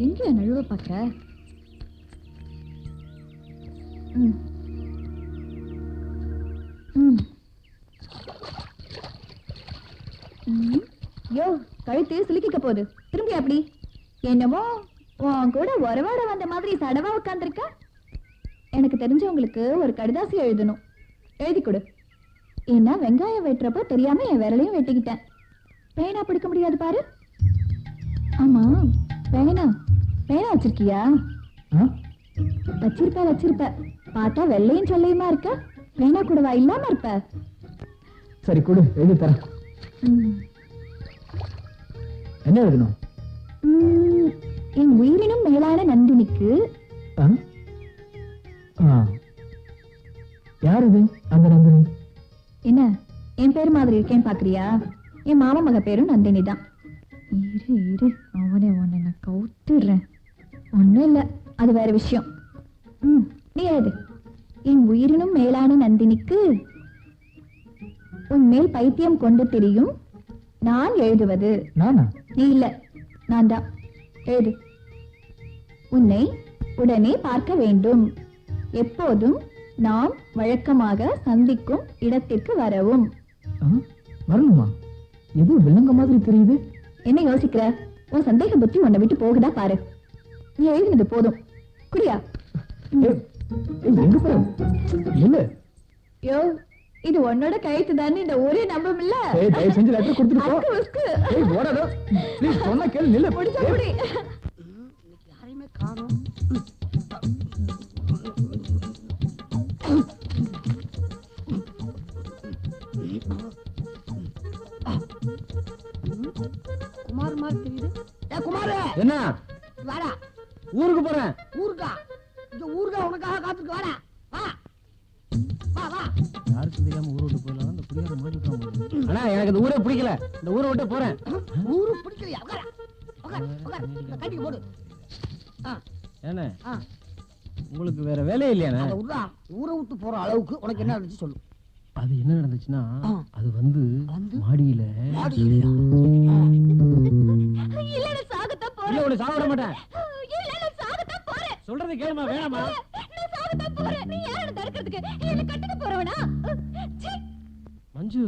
S11: எங்க நழுவ பாக்க? யோ, கழுத்து சிலுக்கிக்க போகுது. திரும்பி அப்படி என்னமோ உன் கூட உறவாட வந்த மாதிரி சடவா உட்காந்துருக்க. எனக்கு தெரிஞ்சவங்களுக்கு ஒரு கடிதாசி எழுதணும். எழுதி கொடு. ஏன்னா வெங்காயம் வெட்டுறப்போ தெரியாம என் விரலையும் வெட்டிக்கிட்டேன். பேனா பிடிக்க முடியாது பாரு. ஆமா, பேனா வச்சிருக்கியா? வச்சிருப்ப. பார்த்தா வெள்ளையும் சொல்லையுமா இருக்க. பேனா கூடவா இல்லாம இருப்ப?
S12: சரி கொடு, எழுதி தரேன். என்ன எழுதணும்?
S11: என் உயிரினும் மேலான நந்தினிக்கு.
S12: யார் இது அந்த நந்தினி?
S11: என்ன என் பேர் மாதிரி இருக்கேன்னு பாக்குறியா? என் மாமா மக பேரும் நந்தினி தான். இரு அவனே உன்னை நான் கவுத்துடுறேன். ஒண்ணும் இல்ல, அது வேற விஷயம். நீ எழுது. என் உயிரினும் மேலான நந்தினிக்கு உன் மேல் பைத்தியம் கொண்டு தெரியும் நான் எழுதுவது.
S12: நானா?
S11: நீ இல்ல, நான் தான். எழுது. உன்னை உடனே பார்க்க வேண்டும். எப்போதும் நாம் வழக்கமாக சந்திக்கும் இடத்திற்கு வரவும்.
S12: வரணுமா? எதுவும் வில்லங்க மாதிரி தெரியுது.
S11: என்ன யோசிக்கிற? உன் சந்தேக புத்தி உன்னை விட்டு போகுதா பாரு. நீ எழுதினது போதும். குடியா? யோ, இது உன்னோட கைத்து தானே. இந்த ஊரே நம்பமில்ல.
S12: செஞ்சு லெட்டர் கொடுத்துட்டு போ. ப்ளீஸ் சொன்னா கேளு. நில்லு.
S11: முடிச்சா குடி.
S5: யாரையுமே காணோம். குமார் மாதிரி தெரியுது. குமார்
S9: என்ன?
S5: வாடா.
S9: ஊருக்கு போறேன்.
S5: ஊருக்கா? இந்த ஊருக்கா உனக்காக காத்துருக்கு. வாடா வா வா வா.
S9: யாருக்கும் தெரியாம ஊரை விட்டு போயிடலாம். இந்த குடியார மாட்டிட்டாங்க. அண்ணா, எனக்கு இந்த ஊரே பிடிக்கல. இந்த ஊரை விட்டு போறேன்.
S5: ஊரு பிடிக்கலையா? உட்கார உட்கார. கட்டிக்கு போடு.
S9: என்ன உங்களுக்கு வேற வேலையே இல்லையாண்ணே?
S5: ஊரை விட்டு போற அளவுக்கு உனக்கு என்ன நடந்துச்சு சொல்லு.
S9: அது என்ன நடந்துச்சுன்னா, அது வந்து மாடியில சாப்பிட மாட்டேன். சொல்றது கேளுமா? வேணாமா? மஞ்சு,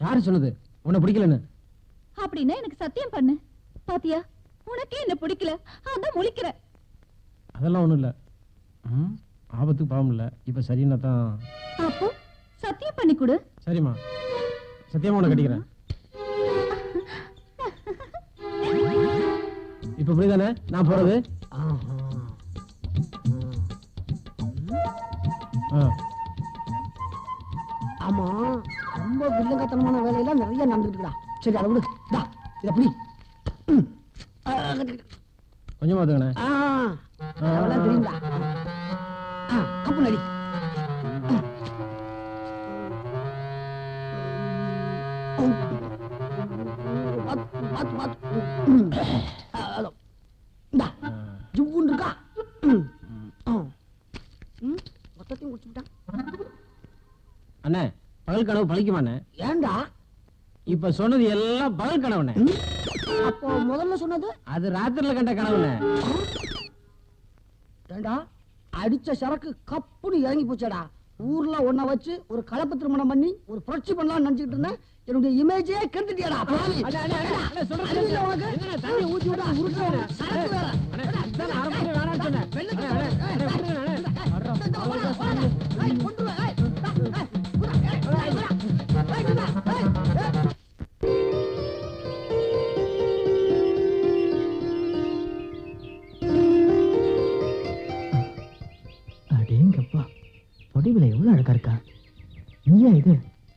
S9: யாரு சொன்னது உன்னை பிடிக்கலன்னு?
S11: அப்படின்னா எனக்கு சத்தியம் பண்ணு. பாத்தியா, உனக்கே என்ன பிடிக்கல, அதான் முழிக்கிற.
S9: அதெல்லாம் ஒண்ணும் இல்ல. ஆபத்துக்கு பாவம் இல்ல. இப்ப சரின்னா தான்.
S11: அப்போ சத்தியம் பண்ணி கொடு.
S9: சரிம்மா, சத்தியமா உன்னை கட்டிக்கிறேன். இப்ப புரியுதானே நான் போறது?
S5: ஆமா, ரொம்ப வில்லங்கத்தனமான வேலையெல்லாம் நிறைய நடந்துக்கிட்டுடா. சரி, அதை விடு. இத புடி.
S9: கொஞ்சமா அதுங்கண்ணே.
S5: அதெல்லாம் தெரியுங்களா? கப்பு நடி. ஜுவுன்னு இருக்கா? மொத்தத்தையும் குடிச்சுட்டான்.
S9: அண்ணே, பகல் கனவு பழிக்குமாண்ணே?
S5: ஏண்டா?
S9: இப்ப சொன்னது எல்லாம் பகல் கனவுண்ணே.
S5: அப்போ முதல்ல சொன்னது?
S9: அது ராத்திரில கண்ட கனவுண்ணே.
S5: ஏண்டா, அடிச்ச சரக்கு கப்புன்னு இறங்கி போச்சடா. ஊர்ல ஒன்ன வச்சு ஒரு கலப்பு திருமணம் பண்ணி ஒரு புரட்சி பண்ணலாம்னு நினைச்சிட்டு இருந்தேன். என்னுடைய இமேஜே கெடுத்துட்டியடா.
S12: அடேங்கப்பா, வடிவில் எவ்வளவு அழகா இருக்கா. நீயா இது?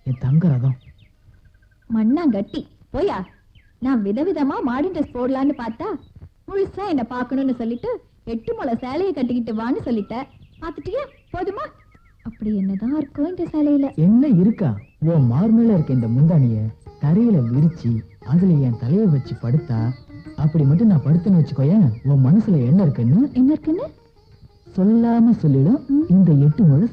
S12: என் தங்க ரதம்.
S11: மண்ணா கட்டி போயா. நான் விதவிதமா மாடர்ன் ட்ரெஸ் போடலான்னு பார்த்தா முழுசா என்ன பார்க்கணும்னு சொல்லிட்டு 8 முளை சேலையை கட்டிக்கிட்டு வான்னு சொல்லிட்ட. பார்த்துட்டியா? போதுமா? அப்படி என்னதான் இருக்கும் இந்த சேலையில?
S12: என்ன இருக்கா? உன் மார்மேல இருக்க இந்த முந்தானிய தரையில விரிச்சு அதுல என் தலையை வச்சு படுத்தா, அப்படி மட்டும் நான் படுத்துன்னு வச்சுக்கோயேன், உன் மனசுல என்ன இருக்குன்னு சொல்லாம சொல்லிடும் இந்த 8 முளை.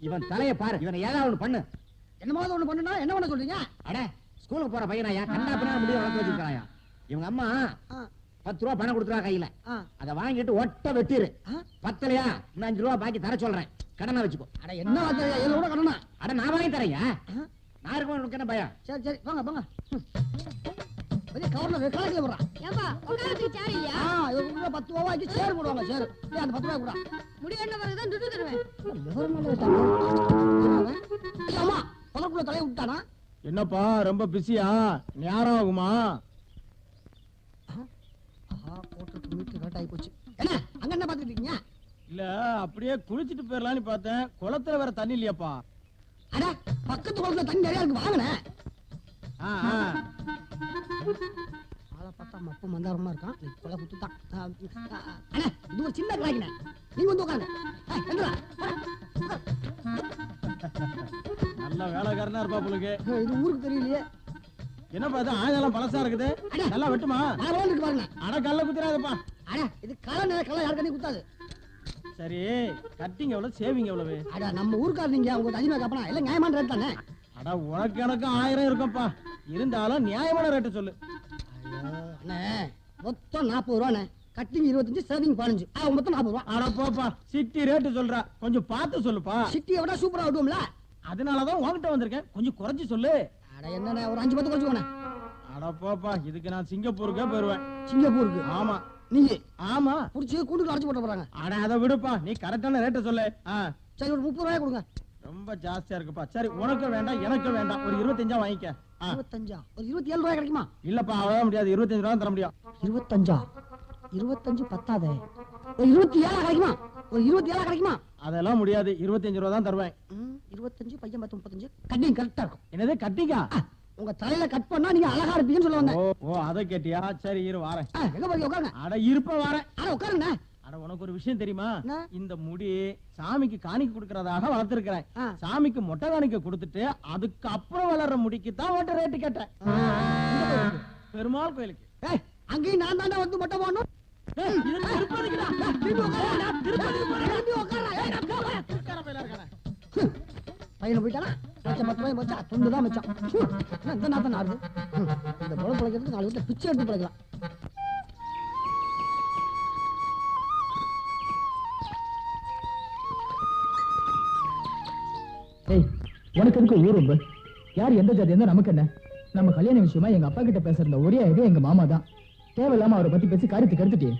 S9: இவன் தலையை பாரு, இவனை ஏதாவது ஒண்ணு பண்ணு.
S5: என்னமாவது ஒண்ணு பண்ணுனா என்ன பண்ண சொல்றீங்க?
S9: அட ஸ்கூலுக்கு போற பையனாயா, கண்ணா பின்னா முடிய வளர்த்து வச்சிருக்காயா. இவங்க அம்மா 10 ரூபா பணம் கொடுத்துறா கையில, அத வாங்கிட்டு ஒட்ட வெட்டிரு. 10லயா இன்னும் 5 ரூபா பாக்கி தர சொல்றேன், கடனா வச்சுக்கோ.
S5: அட என்ன வார்த்தையா, ஏழு கூட கடனா?
S9: அட நான் வாங்கி தரையா, நான் இருக்கேன், உனக்கு என்ன பயம்?
S5: சரி சரி வாங்க வாங்க. பெரிய கவர்ல வெக்காலில போறா.
S2: ஏப்பா உட்கார்ந்து சேர் இல்லையா?
S5: இவங்க 10 ரூபா வாங்கி சேர் போடுவாங்க. சேர் அந்த 10 ரூபா கூட
S2: முடி என்ன வரதான் துட்டு தருவேன்.
S5: விவரமான வச்சாங்க. அம்மா பலக்குள்ள தலைய விட்டானா?
S9: என்னப்பா ரொம்ப பிஸியா? நேரம் ஆகுமா?
S5: போட்டு மீட்டர் கரெக்ட் ஆகி போச்சு. என்ன அங்க என்ன பாத்துட்டு இருக்கீங்க?
S9: இல்ல அப்படியே குளிச்சிட்டு போயிடலான்னு பார்த்தேன். குளத்துல வேற தண்ணி இல்லையாப்பா?
S5: அட பக்கத்து குளத்துல தண்ணி நிறைய இருக்கு, வாங்கினேன். ஆளை பார்த்தா மப்பு மந்தாரமா இருக்கான். கொலை குத்து தான். அண்ணா இது ஒரு சின்ன கிராக்கினே, நீங்க வந்து உட்காருங்க.
S9: நல்ல வேலைக்காரனா இருப்பா உங்களுக்கு.
S5: இது ஊருக்கு தெரியலையே.
S9: என்னப்பா இது ஆயுதம் பழசா இருக்குது? நல்லா வெட்டுமா?
S5: இருக்கு பாருங்க.
S9: அட கல்ல குத்துறாதப்பா.
S5: அட இது கலை யாருக்கே குத்தாது.
S9: சரி கட்டிங் எவ்வளவு, சேவிங் எவ்வளவு?
S5: அட நம்ம ஊருக்காரர் நீங்க உங்களுக்கு அதிகமா கேப்பனா இல்ல நியாயமான ரேட் தானே?
S9: அட உனக்கு எனக்கு 1000 இருக்கும்ப்பா. இருந்தாலும் நியாயமான ரேட் சொல்லு.
S5: அண்ணே மொத்தம் 40 ரூபாண்ணே. Cutting 25, saving 15. மொத்தம் 40 ரூபா.
S9: அட போப்பா, சிட்டி ரேட் சொல்ற, கொஞ்சம் பார்த்து சொல்லுப்பா.
S5: சிட்டியை விட சூப்பரா விடுவோம்ல.
S9: அதனாலதான் உன்கிட்ட வந்திருக்கேன், கொஞ்சம் குறைச்சு சொல்லு.
S5: அட என்னண்ணே ஒரு 5-10 குறைச்சுக்கோண்ணே.
S9: அட போப்பா, இதுக்கு நான் சிங்கப்பூருக்கே போயிருவேன்.
S5: சிங்கப்பூருக்கு?
S9: ஆமா.
S5: நீங்க?
S9: ஆமா.
S5: புடிச்சு கூண்டுக்கு அடைச்சு போட்டு போறாங்க.
S9: அட அதை விடுப்பா, நீ கரெக்டான ரேட்ட சொல்லு.
S5: சரி ஒரு 30 ரூபாய் கொடுங்க.
S9: ரொம்ப ஜாஸ்தியா இருக்குப்பா. சரி உனக்கு வேண்டாம் எனக்கு வேண்டாம், ஒரு 25 வாங்கிக்க.
S5: 25? ஒரு 27 ரூபாய் கிடைக்குமா?
S9: இல்லப்பா அவ்வளவு முடியாது, 25 ரூபா தர முடியும்.
S5: 25? 25 பத்தாதே. ஒரு 27 கிடைக்குமா? ஒரு 27 கிடைக்குமா?
S9: அதெல்லாம் முடியாது, 25 ரூபா தான் தருவேன்.
S5: 25 பையன் 10 35 கட்டிங் கரெக்டா இருக்கும்.
S9: என்னது கட்டிங்கா?
S5: உங்க தலையில கட் பண்ணா நீங்க அழகா இருப்பீங்கன்னு சொல்ல வந்தேன்.
S9: ஓ அத கேட்டியா? சரி இரு வாரேன்.
S5: எங்க போய் உட்காருங்க.
S9: அட இருப்ப வாரேன்.
S5: அட உட்காருங்க.
S9: அட உனக்கு ஒரு விஷயம் தெரியுமா? இந்த முடி சாமிக்கு காணிக்கை கொடுக்கறதாக வளர்த்திருக்கிறேன். சாமிக்கு மொட்டை காணிக்கை கொடுத்துட்டு அதுக்கு அப்புறம் வளர்ற முடிக்கு தான் ஓட்ட ரேட்டு கேட்டேன். பெருமாள் கோயிலுக்கு.
S5: அங்கேயும் நான் தாண்டா வந்து மொட்டை போடணும். பையனை போயிட்டானா மச்சம் 10 ரூபாய் மச்சா துண்டு தான் மச்சான். இந்த நாத்தம் நாடுது. இந்த பொழப்பு பிழைக்கிறதுக்கு 4 வீட்டில் பிச்சை எடுத்து பிழைக்கலாம்.
S1: ஏய் உனக்கு எதுக்கு ஊர் ரொம்ப? யார் எந்த ஜாதி இருந்தா நமக்கு என்ன? நம்ம கல்யாண விஷயமா எங்க அப்பா கிட்ட பேசுற ஒரே ஐடியா எங்க மாமா தான். தேவையில்லாம அவரை பத்தி பேசி காரியத்தை கெடுத்துட்டே.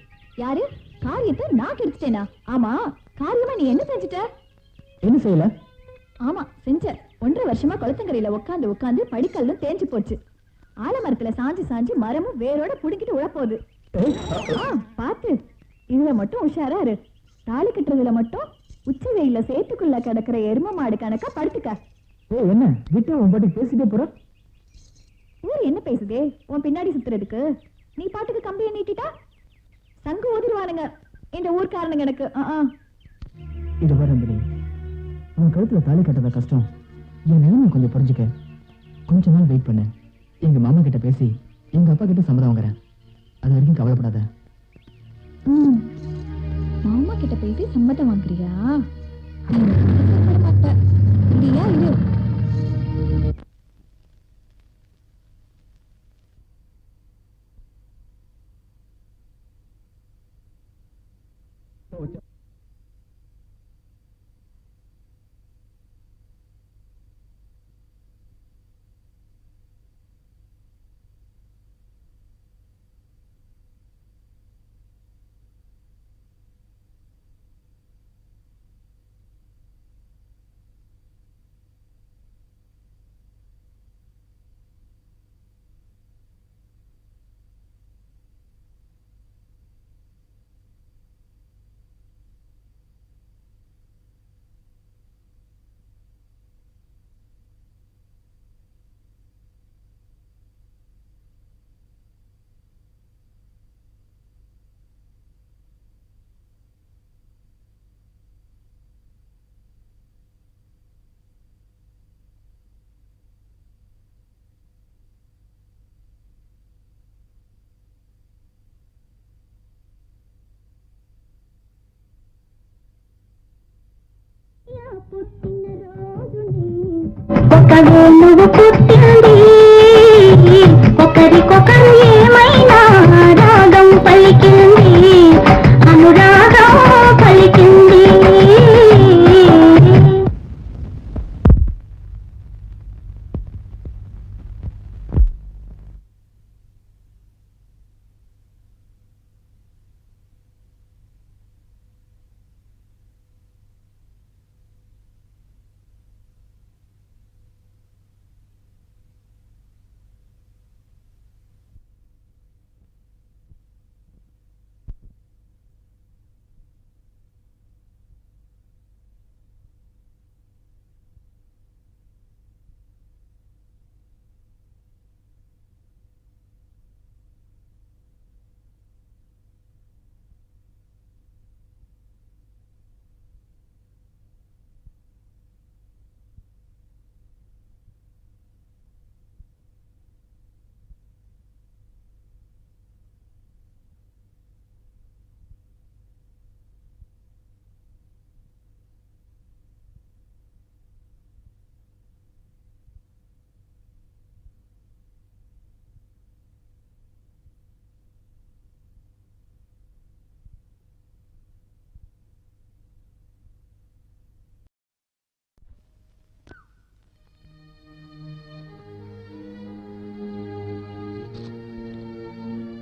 S11: யாரு காரியத்தை நான் கெடுத்துட்டேனா? ஆமா காரியமா நீ என்ன செஞ்சுட்ட?
S1: என்ன செய்யல?
S11: ஆமா செஞ்ச. 1.5 வருஷமா குளத்தங்கரையில உட்காந்து படிக்கல்லும் தேஞ்சு போச்சு. ஆலமரத்துல சாஞ்சு மரமும் வேரோட புடிக்கிட்டு உழப்போகுது. பாத்து இதுல மட்டும் உஷாரா இரு. தாலி கட்டுறதுல மட்டும் உச்சி வெயில சேத்துக்குள்ள கிடக்குற எரும மாடு கணக்கா படுத்துக்க.
S1: என்ன விட்டு உன் பாட்டுக்கு பேசிட்டே போற?
S11: ஊர் என்ன பேசுதே உன் பின்னாடி சுத்துறதுக்கு? நீ பாட்டுக்கு கம்பியை நீட்டிட்டா சங்கு ஊதிருவானுங்க இந்த ஊர்க்காரனுங்க எனக்கு.
S1: இது வரம்பி, உன் கழுத்துல தாலி கட்டத கஷ்டம். என் நிலைமை கொஞ்சம் புரிஞ்சுக்க. கொஞ்ச நாள் வெயிட் பண்ண. எங்க மாமா கிட்ட பேசி எங்க அப்பா கிட்ட சம்மதம் வாங்குறேன். அது வரைக்கும் கவலைப்படாத.
S11: மாமா கிட்ட பேசி சம்மதம் வாங்குறியா? மாட்டேன் இல்லையா? இரு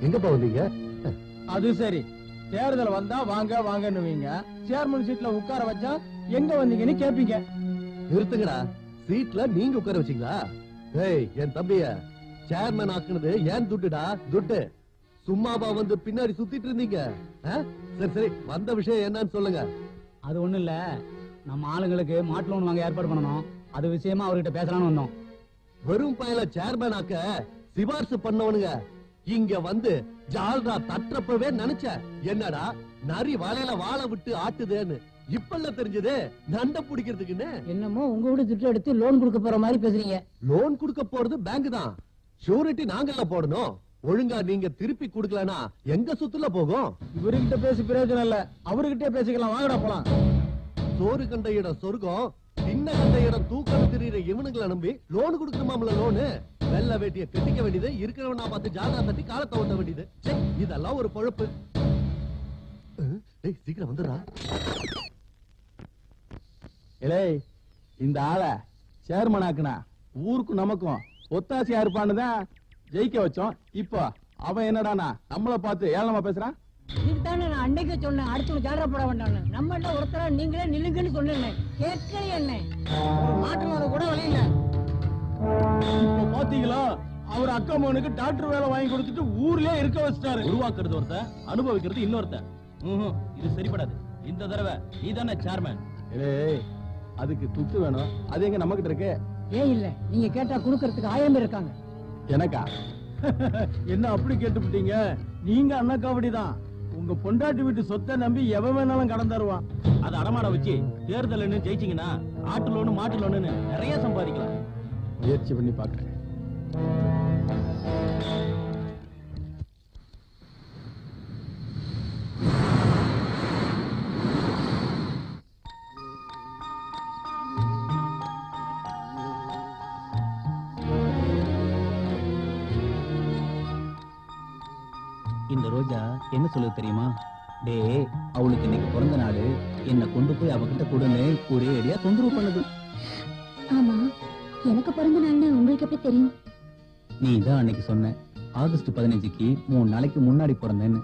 S13: எங்கப்பா வந்தீங்க?
S14: அது சரி, தேர்தல் வந்தா வாங்க வாங்கன்னுவீங்க, சேர்மன் சீட்ல உட்கார வச்சா எங்க வந்தீங்கன்னு கேப்பீங்க.
S13: நிறுத்துங்கடா, சீட்ல நீங்க உட்கார வச்சீங்களா? ஏய், என் தம்பிய சேர்மன் ஆக்குனது ஏன் துட்டுடா, துட்டு. சும்மாவா வந்து பின்னாடி சுத்திட்டு இருந்தீங்க? சரி சரி, வந்த விஷயம் என்னன்னு சொல்லுங்க.
S4: அது ஒண்ணும் இல்ல, நம்ம ஆளுங்களுக்கு மாட்டு லோன் வாங்க ஏற்பாடு பண்ணணும், அது விஷயமா அவர்கிட்ட பேசலாம்னு வந்தோம்.
S13: வெறும் பயல சேர்மன் ஆக்க சிபாரிசு பண்ணவனுங்க இங்க வந்து ஜால்ரா தட்டுறப்பவே நினைச்ச என்னடா நரி வலையில வாழை விட்டு ஆட்டுதேன்னு. இப்பல்ல தெரிஞ்சது நண்ட பிடிக்கிறதுக்குன்னு.
S5: என்னமோ உங்க வீடு திட்டம் எடுத்து லோன் கொடுக்க போற மாதிரி பேசுறீங்க.
S13: லோன் கொடுக்க போறது பேங்க் தான், ஷூரிட்டி நாங்கள்ல போடணும். ஒழுங்கா நீங்க திருப்பி கொடுக்கலனா எங்க சுத்துல போகும்?
S14: இவர்கிட்ட பேசி பிரயோஜனம் இல்ல, அவர்கிட்ட பேசிக்கலாம், வாங்கடா போலாம்.
S13: சோறு கண்ட இடம் சொர்க்கம், சின்ன கண்ட இடம் தூக்கம் திரியிற இவனுங்களை நம்பி லோன் கொடுக்கணுமாம்ல. லோனு வெள்ள வேட்டிய கட்டிக்க வேண்டியது, இருக்கிறவனா பார்த்து ஜாலா தட்டி காலத்தை ஓட்ட வேண்டியது. இதெல்லாம் ஒரு பொழப்பு. சீக்கிரம் வந்துடா.
S14: இலே, இந்த ஆளை சேர்மன் ஆக்குனா ஊருக்கும் நமக்கும் ஒத்தாசியா இருப்பான்னு தான் ஜெயிக்க வச்சோம். இப்போ அவன் என்னடானா நம்மள பார்த்து ஏளனமா பேசுறான்.
S5: இதுதானே நான் அன்னைக்கு சொன்னேன், அடுத்து ஜாலரா போட வேண்டாம்னு. நம்ம என்ன ஒருத்தர நீங்களே நில்லுங்கன்னு சொன்னேன், கேட்கல என்ன மாற்றவாத கூட வழியில.
S14: இப்ப பாத்தீங்களா, அவர் அக்கா மகனுக்கு டாக்டர் வேலை வாங்கி கொடுத்துட்டு ஊர்லயே இருக்க வச்சிட்டாரு.
S17: உருவாக்குறது ஒருத்த, அனுபவிக்கிறது இன்னொருத்த. இது சரிப்படாது. இந்த தடவை நீ தானே சேர்மன்.
S14: அதுக்கு துட்டு வேணும், அது எங்க நம்ம கிட்ட இருக்கு.
S5: ஏன் இல்ல, நீங்க கேட்டா குடுக்கறதுக்கு 1000 பேர் இருக்காங்க.
S14: எனக்கா? என்ன அப்படி கேட்டுவிட்டீங்க? நீங்க அண்ணாக்காவடிதான். உங்க பொண்டாட்டி வீட்டு சொத்தை நம்பி எவன் வேணாலும் கடன் தருவான்.
S17: அதை அடமாட வச்சு தேர்தல் ஜெயிச்சீங்கன்னா ஆட்டு லோனு மாட்டு லோனு நிறைய சம்பாதிக்கலாம்.
S14: முயற்சி பண்ணி பாக்குறேன்.
S10: இந்த ரோஜா என்ன சொல்லுது தெரியுமா? டே, அவளுக்கு இன்னைக்கு பிறந்த நாள், என்ன கொண்டு போய் அவகிட்ட கொடுன்னு ஒரே அடியா தொந்தரவு பண்ணுது.
S11: ஆமா, எனக்கு பிறந்த நாள்னு உங்களுக்கு எப்படி தெரியும்?
S10: நீ தான் அன்னைக்கு சொன்ன, ஆகஸ்ட் 15க்கு 3 நாளைக்கு முன்னாடி பிறந்தேன்னு.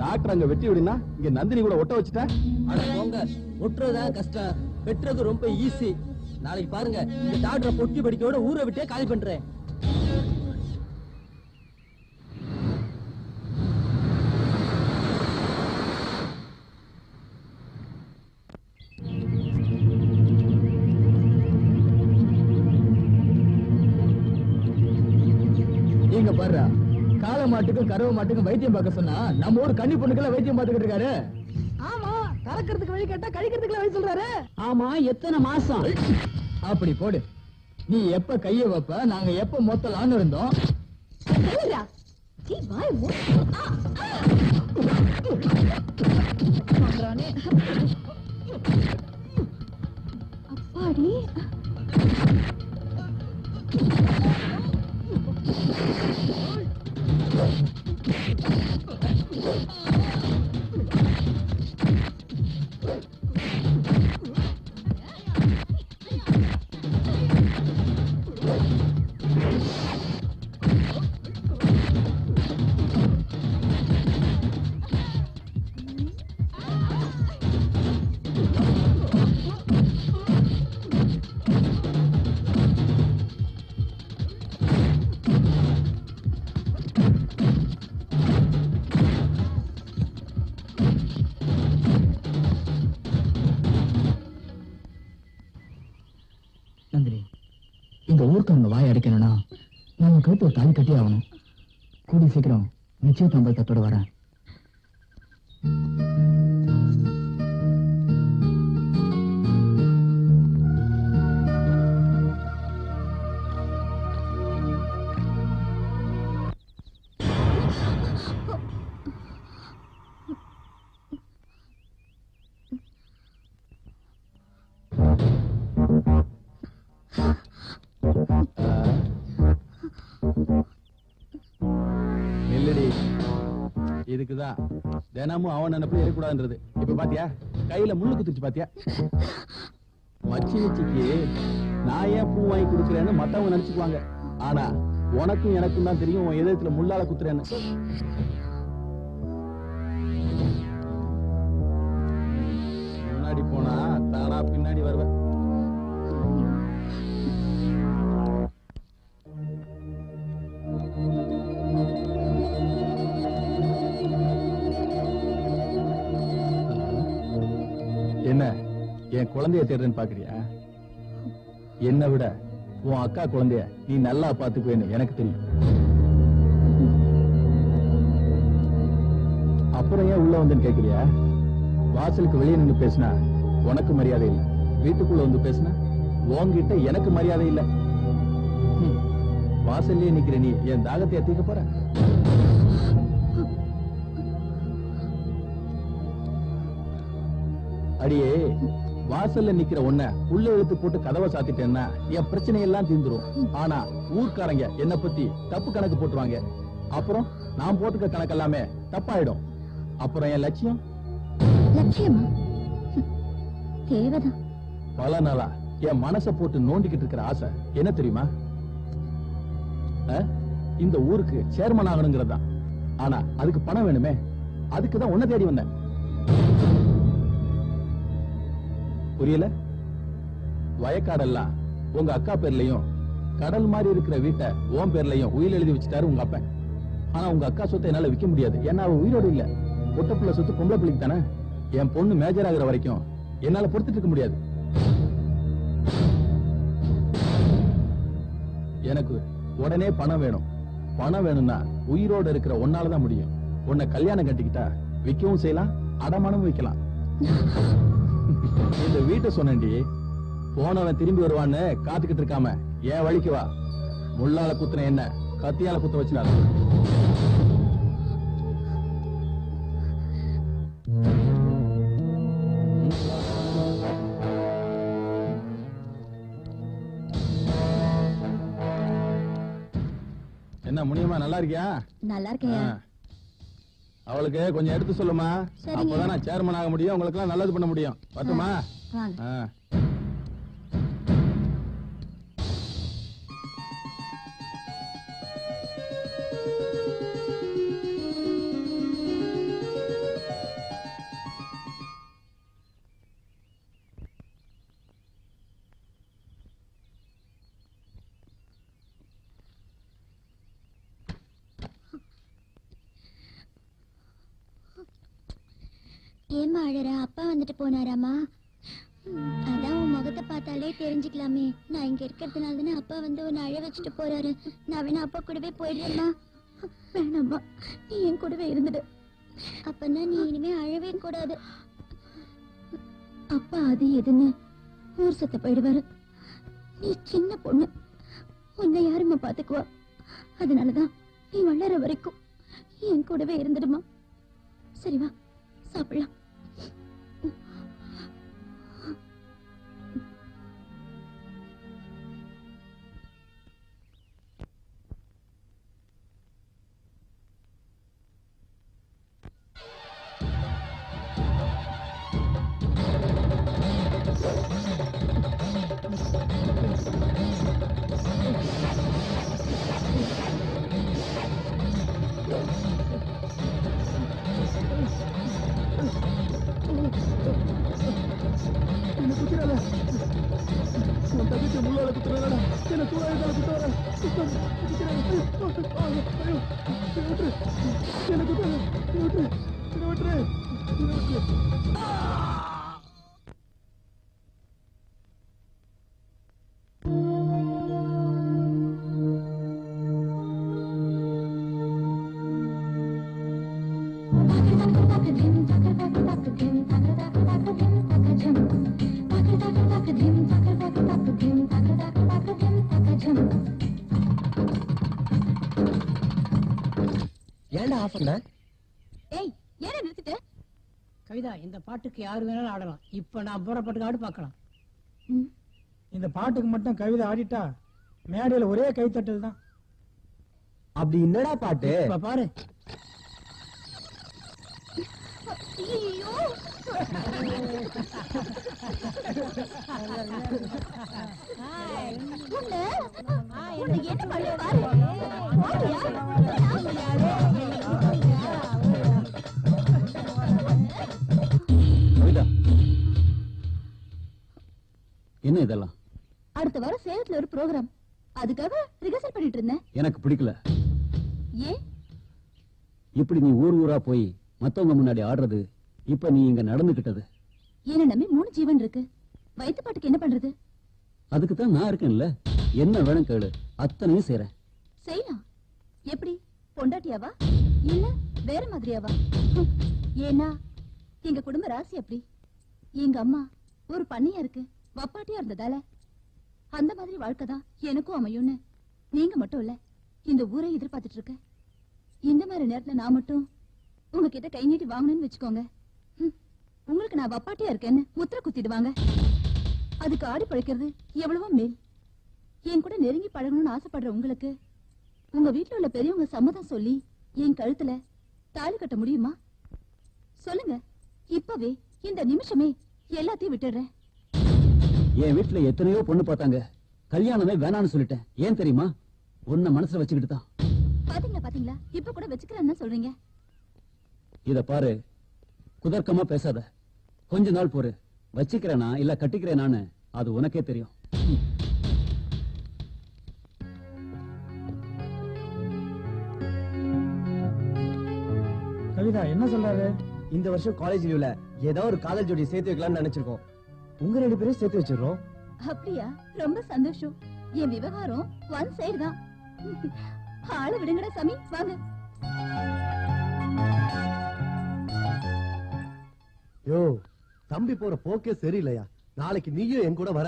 S14: டாக்டர் அங்க வெட்டி விடுனா, இங்க நந்தினி கூட ஒட்ட வச்சுட்டா.
S6: அட போங்க, ஒட்டுறதா கஷ்டம், வெட்டுறது ரொம்ப ஈஸி. நாளைக்கு பாருங்க, இந்த டாக்டரை பொட்டி படிக்கோட ஊரை விட்டே காலி பண்றேன்.
S1: நீங்க பாரு, காளை மாட்டுக்கும் கறவை மாட்டுக்கும் வைத்தியம் பார்க்க சொன்னா நம்ம ஊர் கன்னி பொண்ணுக்கெல்லாம் வைத்தியம் பார்த்துக்கிட்டு இருக்காரு.
S5: ஆமா, கறக்கிறதுக்கு வழி கேட்டா கழிக்கிறதுக்கு வழி சொல்றாரு.
S1: ஆமா, எத்தனை மாசம்? அப்படி போடு. நீ எப்ப கைய வைப்ப, நாங்க எப்ப மொத்தலான்னு இருந்தோம்.
S11: அப்பாடி,
S1: நந்தினி, இந்த ஊருக்காரங்க வாய் அடைக்கணும்னா நம்ம கழுத்து ஒரு தாலி கட்டி ஆகணும். கூடி சீக்கிரம் நிச்சயதாம்பத்தோட வரேன்.
S14: தினமும் அவன் நினைப்பு இருக்கக்கூடாதுன்றது. இப்ப பாத்தியா கையில முள்ளு குத்துச்சு பாத்தியா? மச்சினிச்சிக்கு நான் ஏன் பூ வாங்கி கொடுக்குறேன்னு மத்தவங்க நினைச்சுக்குவாங்க. ஆனா உனக்கும் எனக்கும் தான் தெரியும் உன் இதயத்துல முள்ளால குத்துறேன்னு. முன்னாடி போனா தானா பின்னாடி வருவேன். என்ன என் குழந்தைய தேடுறேன்னு பாக்குறியா? என்னை விட உன் அக்கா குழந்தைய நீ நல்லா பாத்துக்குவேன்னு எனக்கு தெரியும். அப்புறம் ஏன் உள்ள வந்து கேக்குறியா? வாசலுக்கு வெளியே நின்று பேசினா உனக்கு மரியாதை இல்லை, வீட்டுக்குள்ள வந்து பேசினா உன்கிட்ட எனக்கு மரியாதை இல்லை. வாசல்லே நிக்கிற நீ என் தாகத்தை தீர்க்க போற? அடியே வாசல்ல நிக்கிற உன்னை உள்ள இழுத்து போட்டு கதவை சாத்திட்டேன்னா என் பிரச்சனை எல்லாம் தீந்துரும். ஆனா ஊர்க்காரங்க என்ன பத்தி தப்பு கணக்கு போட்டுருவாங்க. அப்புறம் நான் போட்டுக்க கணக்கு எல்லாமே தப்பாயிடும். அப்புறம் என் லட்சியம்
S11: லட்சியமா? தேவைதான்.
S14: பல நாளா என் மனசை போட்டு நோண்டிக்கிட்டு இருக்கிற ஆசை என்ன தெரியுமா? இந்த ஊருக்கு சேர்மன் ஆகணுங்கிறதான். ஆனா அதுக்கு பணம் வேணுமே. அதுக்குதான் உன்னை தேடி வந்தேன். புரியல? வயக்காடெல்லாம் உங்க அக்கா பேர்லயும் கடல் மாதிரி இருக்கிற வீட்டை உன் பேர்லயும் உயிர் எழுதி வச்சுட்டாரு உங்க அப்பன். ஆனா உங்க அக்கா சொத்தை என்னால விற்க முடியாது. ஏன்னா அவ உயிரோடு இல்ல. பொட்டப்புள்ள சொத்து பொம்பளை பிள்ளைக்கு தானே. என் பொண்ணு மேஜர் ஆகுற வரைக்கும் என்னால பொறுத்துட்டு இருக்க முடியாது. எனக்கு உடனே பணம் வேணும். பணம் வேணும்னா உயிரோடு இருக்கிற ஒன்னாலதான் முடியும். உன்னை கல்யாணம் கட்டிக்கிட்டா விற்கவும் செய்யலாம், அடமானமும் வைக்கலாம். இந்த வீட்டை சொன்னேன்டி, போனவன் திரும்பி வருவான்னு காத்துக்கிட்டு இருக்காம ஏன் வழிக்கு வா. முள்ளால குத்துன என்ன கத்தியால குத்த வச்சுனால. என்ன முனியம்மா நல்லா இருக்கியா?
S11: நல்லா இருக்கேன்.
S14: அவளுக்கு கொஞ்சம் எடுத்து சொல்லுமா. அப்பதான் நான் சேர்மன் ஆக முடியும், உங்களுக்கு எல்லாம் நல்லது பண்ண முடியும். வரட்டுமா?
S11: ஏமா அழற? அப்பா வந்துட்டு போனாராமா? அதான் உன் முகத்தை பார்த்தாலே தெரிஞ்சுக்கலாமே. நான் இங்க இருக்கிறதுனால தானே அப்பா வந்து உன்னை அழ வச்சுட்டு போறாரு. நான் வேணா அப்பா கூடவே போயிடுறேம்மா. வேணாம்மா, நீ என் கூடவே இருந்துடு. அப்பன்னா நீ இனிமே அழவே கூடாது. அப்பா அது எதுன்னு ஊர் சுத்த போயிடுவாரு. நீ சின்ன பொண்ணு, உன்னை யாருமா பாத்துக்குவா? அதனாலதான் நீ வளர வரைக்கும் என் கூடவே இருந்துடுமா. சரிவா, சாப்பிடலாம்.
S5: ஏன்டா ஆஃப் பண்ண?
S2: ஏய், ஏன் நிறுத்திட்ட?
S12: கவிதா, இந்த பாட்டுக்கு யாரு வேணாலும் ஆடலாம். இப்ப நான் போற பாட்டுக்கு ஆடு பார்க்கலாம். இந்த பாட்டுக்கு மட்டும் கவிதா ஆடிட்டா மேடையில ஒரே கைத்தட்டல் தான்.
S8: அப்படி என்னடா பாட்டு?
S12: பாரு.
S11: ஐயோ உன்னை என்ன பண்ண பாரு
S10: கவிதா, என்ன இதெல்லாம்?
S11: அடுத்த வாரம் சேலத்துல ஒரு ப்ரோகிராம், அதுக்காக ரிஹர்சல் பண்ணிட்டு இருந்தேன்.
S10: எனக்கு பிடிக்கல.
S11: ஏன்?
S10: இப்படி நீ ஊர் ஊரா போய் மத்தவங்க முன்னாடி ஆடுறது, இப்ப நீ இங்க நடந்துகிட்டது.
S11: என்ன நம்பி 3 ஜீவன் இருக்கு, வயித்து பாட்டுக்கு என்ன பண்றது?
S10: அதுக்கு தான் நான் இருக்கேன்ல. என்ன வேணும் கேளு, அத்தனையும் செய்றேன்.
S11: செய்யலாம். எப்படி? பொண்டாட்டியாவா இல்ல வேற மாதிரியாவா? ஏன்னா எங்க குடும்ப ராசி அப்படி. எங்க அம்மா ஒரு பண்ணையா இருக்கு, வப்பாட்டியா இருந்ததால அந்த மாதிரி வாழ்க்கை தான் எனக்கும் அமையும்னு நீங்க மட்டும் இல்ல இந்த ஊரை எதிர்பார்த்துட்டு இருக்க. இந்த மாதிரி நேரத்துல நான் மட்டும் உங்ககிட்ட கை நீட்டி வாங்கணும்னு வச்சுக்கோங்க, உங்களுக்கு நான் வப்பாட்டியா இருக்கேன்னு முத்திர குத்திடுவாங்க. அதுக்கு ஆடி பழைக்கிறது எவ்வளவோ மேல். என் கூட நெருங்கி பழகணும்னு ஆசைப்படுற உங்களுக்கு உங்க வீட்டுல உள்ள பெரியவங்க சம்மதம் சொல்லி என் கழுத்துல தாலி கட்ட முடியுமா? சொல்லுங்க. இப்பவே இந்த நிமிஷமே எல்லாத்தையும் விட்டுடுறேன்.
S10: என் வீட்டுல எத்தனையோ பொண்ணு பார்த்தாங்க, கல்யாணமே வேணான்னு சொல்லிட்டேன். ஏன் தெரியுமா? உன்னை மனசுல வச்சுக்கிட்டு தான்.
S11: பாத்தீங்களா இப்ப கூட வச்சுக்கிறேன்னு சொல்றீங்க.
S10: இத பாரு, குதர்க்கமா பேசாத. கொஞ்ச நாள் பொறு, வச்சுக்கிறேனா இல்ல கட்டிக்கிறேனான்னு அது உனக்கே தெரியும்.
S8: கவிதா என்ன சொல்றாரு? இந்த வருஷம் காலேஜ் லீவ்ல ஏதோ ஒரு காதல் ஜோடி சேர்த்து வைக்கலாம்னு நினைச்சிருக்கோம். உங்க 2 பேரும் சேர்த்து வச்சிடறோம்.
S11: அப்படியா? ரொம்ப சந்தோஷம். என் விவகாரம் ஒன் சைடு தான். ஆள விடுங்கடா சாமி, வாங்க.
S13: யோ, தம்பி போற போக்கே சரியில்லையா? நாளைக்கு நீயும் என் கூட வர,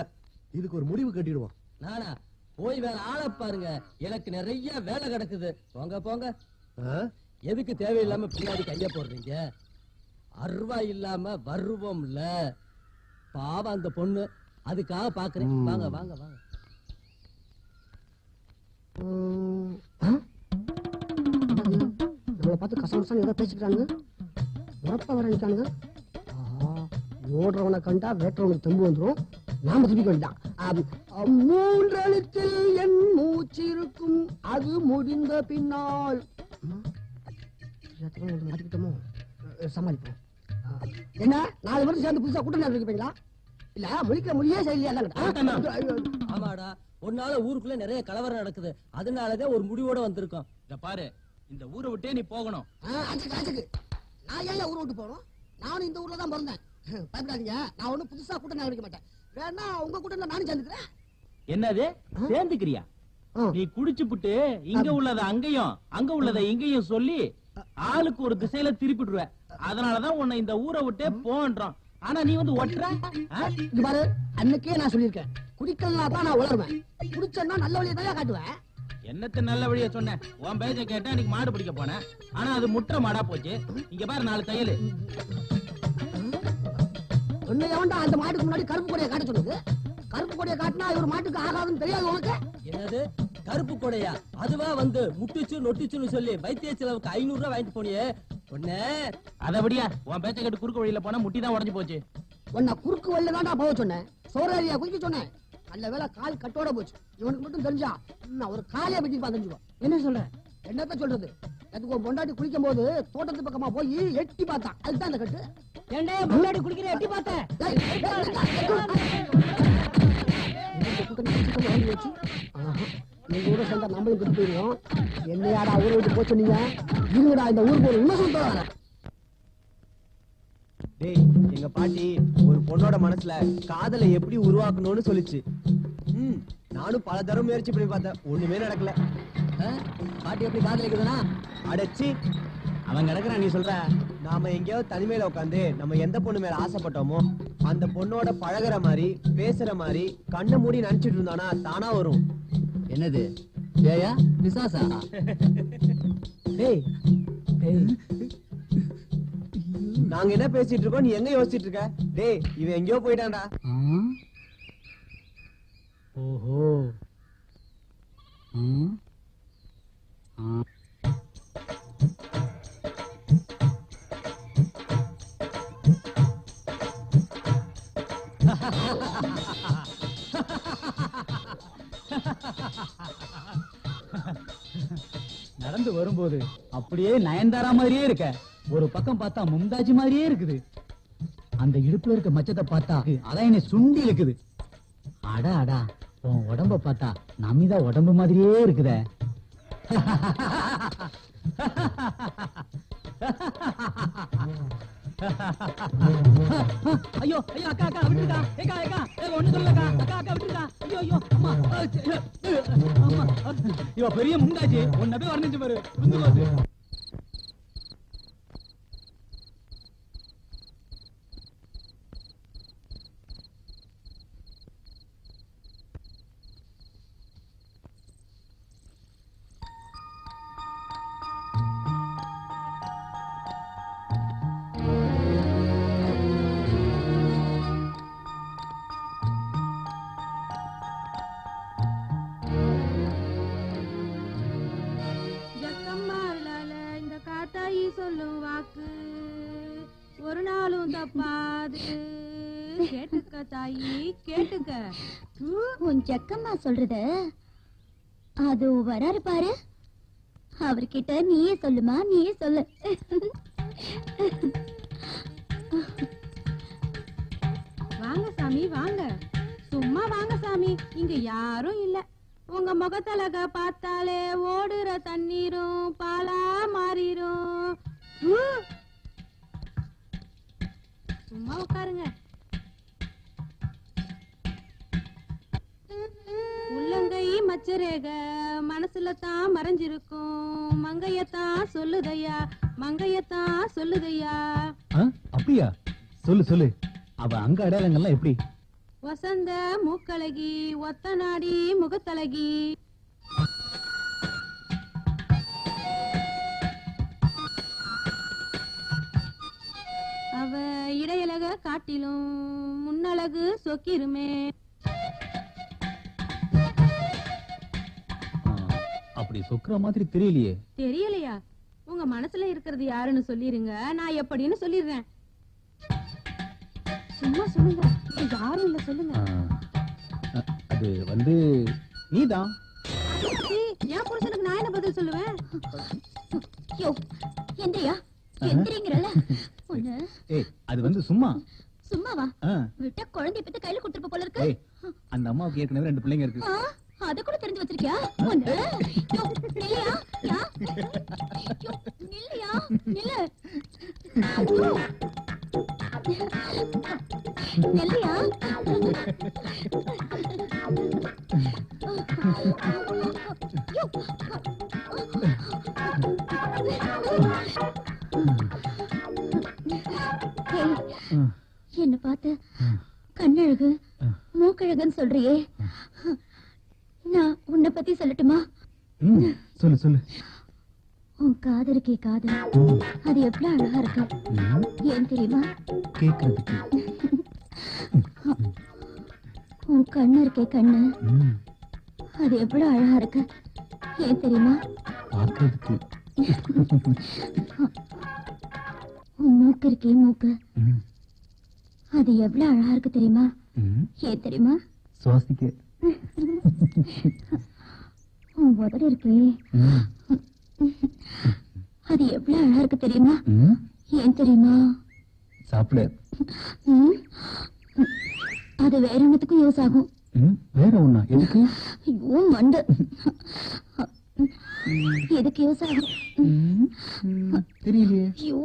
S13: இதுக்கு ஒரு முடிவு கட்டிடுவோம்.
S6: நானா போய் வேற ஆளை பாருங்க, எனக்கு நிறைய வேலை கிடக்குது. போங்க போங்க. எதுக்கு தேவையில்லாம பின்னாடி கைய போடுறீங்க? அருவா இல்லாம வருவோம்ல. பாவம் அந்த பொண்ணு, அதுக்காக பாக்குறேன். வாங்க வாங்க வாங்க.
S5: நம்மளை பார்த்து கசகசம் ஏதோ பேசிக்கிறாங்க, உரப்ப வர நிற்கானுங்க. ஓடுறவனை கண்டா வேட்டுறவனுக்கு தெம்பு வந்துடும். நாம திருப்பி வேண்டாம். 3 எழுத்தில் என் மூச்சு இருக்கும், அது முடிந்த பின்னால் மாட்டிக்கிட்டோமோ, சமாளிப்போம். என்ன 4 பேரும் சேர்ந்து புதுசா கூட்டம் நடத்திருப்பீங்களா? இல்ல முழிக்க முடியே செய்யலையா?
S6: ஆமாடா, உன்னால ஊருக்குள்ள நிறைய கலவரம் நடக்குது, அதனாலதான் ஒரு முடிவோட வந்திருக்கோம்.
S17: இத பாரு, இந்த ஊரை விட்டே நீ போகணும்.
S5: நான் ஏன் ஊரை விட்டு போகணும்? நானும் இந்த ஊர்ல தான் பிறந்தேன். பயப்படாதீங்க, நான் ஒண்ணும் புதுசா கூட்டம் நடக்க மாட்டேன். வேணா உங்க கூட்டம்ல நானும் சேர்ந்துக்கிறேன்.
S17: என்னது சேர்ந்துக்கிறியா? நீ குடிச்சு புட்டு இங்க உள்ளத அங்கேயும் அங்க உள்ளத இங்கேயும் சொல்லி ஆளுக்கு ஒரு திசையில திருப்பிடுவ. அதனாலதான் உன்னை இந்த ஊரை விட்டே போன்றோம். ஆனா நீ வந்து ஒட்டுற.
S5: பாரு, அன்னைக்கே நான் சொல்லியிருக்கேன், குடிக்கலாம் தான் நான் உளருவேன், குடிச்சேன்னா நல்ல வழியை தான் காட்டுவேன்.
S17: என்னத்த நல்ல வழிய சொன்னேன்? உன் பேச்ச கேட்டா இன்னைக்கு மாடு பிடிக்க போனேன், ஆனா அது முற்ற மாடா போச்சு. இங்க பாரு 4 தையல்.
S5: உன்னை எவன்டா அந்த மாட்டுக்கு முன்னாடி கருப்பு கொடையை காட்ட சொன்னது? கருப்பு கொடையை காட்டினா இவர் மாட்டுக்கு ஆகாதுன்னு தெரியாது உனக்கு?
S6: என்னது கருப்பு கொடையா? அதுவா வந்து முட்டுச்சு நொட்டுச்சுன்னு சொல்லி வைத்திய செலவுக்கு 500 ரூபாய் வாங்கிட்டு போனியே பொண்ணே.
S17: அதபடியா உன் பேச்ச கேட்டு குறுக்கு வழியில போனா முட்டி தான் உடஞ்சு போச்சு.
S5: உன்னை குறுக்கு வழியில தான்டா போக சொன்னேன், சோறாரியா குளிக்க சொன்னேன். நல்ல வேலை கால் கட்டோட போச்சு. இவனுக்கு மட்டும் தெரிஞ்சா நான் ஒரு காலையை வெட்டி தெரிஞ்சுக்கோ. என்ன சொல்றேன்? என்னத்த சொல்றது? அதுக்கு பொண்டாட்டி குளிக்கும் போது தோட்டத்து பக்கமா போய் எட்டி பார்த்தான், அதுதான் அந்த கட்டு.
S18: ஏண்டே பொண்டாட்டி குளிக்கிற எட்டி பார்த்தேன்.
S5: நீங்க ஊரை சேர்ந்தா நம்மளும் கெட்டு போயிடுவோம். என்னையாடா ஊரை விட்டு போச்சு நீங்க? இருங்கடா, இந்த ஊருக்கு ஒரு உண்மை சொல்றாங்க.
S8: டேய், எங்க பாட்டி ஒரு பொண்ணோட மனசுல காதலை எப்படி உருவாக்கணும்னு சொல்லிச்சு. நானும் பல தடவை முயற்சி பண்ணி பார்த்தேன், ஒண்ணுமே நடக்கல.
S5: பாட்டி எப்படி காதலிக்குதுன்னா?
S8: அடச்சி, அவன் கிடக்குறான். நீ சொல்ற நாம எங்கேயாவது தனிமையில உட்காந்து நம்ம எந்த பொண்ணு மேல ஆசைப்பட்டோமோ அந்த பொண்ணோட பழகுற மாதிரி பேசுற மாதிரி கண்ணை மூடி நினைச்சிட்டு இருந்தானா தானா வரும்.
S1: என்னது ஏயா பிசாசா?
S8: டேய் நாங்க என்ன பேசிட்டு இருக்கோம், நீ எங்க யோசிச்சிட்டு இருக்க? டேய் இவன் எங்கேயோ போயிட்டான்டா.
S1: ஓஹோ.
S4: நடந்து வரும்போது அப்படியே நயன்தாரா மாதிரியே இருக்க. ஒரு பக்கம் பார்த்தா மும்தாஜ் மாதிரியே இருக்குது. அந்த இடுப்புல இருக்க மச்சத்தை பார்த்தா அதான் என்னை சுண்டி இழுக்குது. அடா அடா, உன் உடம்ப பார்த்தா நமிதா உடம்பு மாதிரியே இருக்குதே. ஐயோ ஐயோ, அக்கா அக்கா விட்டுருக்கா. ஏக்கா ஏக்கா ஒண்ணு சொல்லக்கா. அக்கா அக்கா விட்டுருக்கா. ஐயோ ஐயோ அம்மா அம்மா. இவ பெரிய மும்தாஜ், உன்னை போய் வர்ணிச்சு பாரு. வந்து போது.
S2: சொல்லும் வாக்கு ஒரு நாளும் தப்பாது. கேட்டுக்க தாயி கேட்டுக்க.
S11: உன் ஜக்கம்மா சொல்றத அது வராரு பாரு, அவர்கிட்ட நீயே சொல்லுமா, நீயே சொல்லு.
S2: வாங்க சாமி வாங்க, சும்மா வாங்க சாமி, இங்க யாரும் இல்ல. உங்க முகத்தலக பார்த்தாலே ஓடுற தண்ணீரும் பாலா மாறிரும். சும்மா உட்காருங்க. உள்ளங்கை மச்சரேக மனசுல தான் மறைஞ்சிருக்கும். மங்கையத்தான் சொல்லுதையா, மங்கையத்தான் சொல்லுதையா.
S4: அப்படியா? சொல்லு சொல்லு. அவ அங்க அடையாளங்கள்லாம் எப்படி?
S2: வசந்த மூக்கழகி, ஒத்த நாடி முகத்தழகி. அவ இடையழக காட்டிலும் முன்னழகு சொக்கிருமே.
S4: அப்படி சொக்குற மாதிரி தெரியலையே.
S2: தெரியலையா? உங்க மனசுல இருக்கிறது யாருன்னு சொல்லிருங்க, நான் எப்படின்னு சொல்லிடுறேன். சும்மா சொல்லுங்க, யாரும் இல்ல சொல்லுங்க.
S4: அது வந்து நீதான்.
S2: என் புருஷனுக்கு நான் என்ன பதில் சொல்லுவேன்?
S11: எந்திரியா, எந்திரிங்கறல.
S4: ஏய், அது வந்து சும்மா.
S11: சும்மாவா? விட்ட குழந்தை பத்தி கையில கொடுத்துட்டு போல இருக்கு.
S4: ஏய், அந்த அம்மாவுக்கு ஏற்கனவே 2 பிள்ளைங்க இருக்கு.
S11: அத கூட தெரிஞ்சு வச்சிருக்கியா? நில்லையா? நில்லையா? நில்லு. நெல்லையா? என்ன பார்த்து கண்ணழகு மூக்கழகுன்னு சொல்றியே, நான் உன்னை பத்தி சொல்லட்டுமா?
S4: சொல்லு சொல்லு.
S11: உன் காது இருக்கே காது, அது எவ்வளவு அழகா இருக்கு. ஏன் தெரியுமா?
S4: கேக்குறதுக்கு.
S11: உன் கண்ணு இருக்கே கண்ணு, அது எவ்வளவு அழகா இருக்கு. ஏன் தெரியுமா?
S4: பார்க்கிறதுக்கு.
S11: உன் மூக்கு இருக்கே மூக்கு, அது எவ்வளவு அழகா இருக்கு தெரியுமா? ஏன் தெரியுமா?
S4: சுவாசிக்க.
S11: உன் உதடு இருக்கே, அது எவ்வளவு அழகா இருக்கு தெரியுமா? ஏன் தெரியுமா?
S4: சாப்பிட.
S11: அது வேற ஒண்ணுத்துக்கும் யூஸ் ஆகும்.
S4: வேற ஒண்ணா? எதுக்கு?
S11: ஐயோ மண்டு, எதுக்கு யூஸ் ஆகும்
S4: தெரியலையே.
S11: ஐயோ.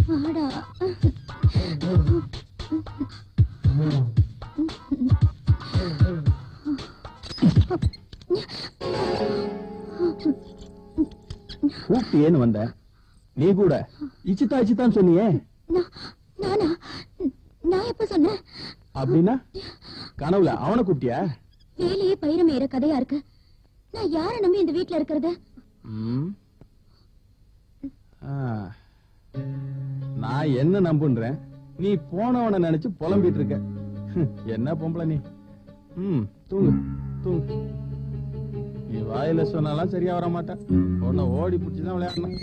S11: வாடா.
S14: கூப்பிட்டேன்னு வந்த, நீ கூட இச்சிதா இச்சிதான் சொன்னியே.
S11: நானா? நான் எப்ப சொன்னேன்?
S14: அப்படின்னா கனவுல அவனை கூப்பிட்டியா?
S11: வேலையே பயிர மேற கதையா இருக்கு. நான் யார நம்பி இந்த வீட்டுல இருக்கிறது?
S14: நான் என்ன நம்புன்றேன், நீ போனவன நினைச்சு புலம்பிட்டு இருக்க. என்ன பொம்பளை நீ? தூங்கு தூங்கு. நீ வாயில சொன்னாலாம் சரியா வர மாட்டேன். உன்னை ஓடி பிடிச்சுதான் விளையாடணும்.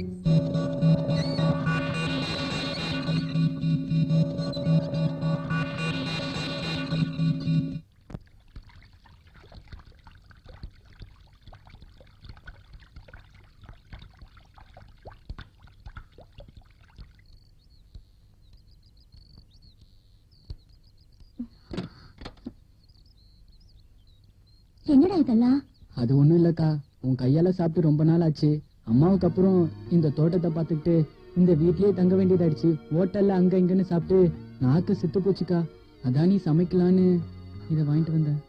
S11: என்னடா இதெல்லாம்?
S1: அது ஒண்ணும் இல்லக்கா, உன் கையால சாப்பிட்டு ரொம்ப நாள் ஆச்சு. அம்மாவுக்கு அப்புறம் இந்த தோட்டத்தை பார்த்துக்கிட்டு இந்த வீட்லயே தங்க வேண்டியதாயிடுச்சு. ஹோட்டல்ல அங்க இங்கன்னு சாப்பிட்டு நாக்கு செத்து போச்சுக்கா. அதான் நீ சமைக்கலான்னு இதை வாங்கிட்டு வந்தேன்.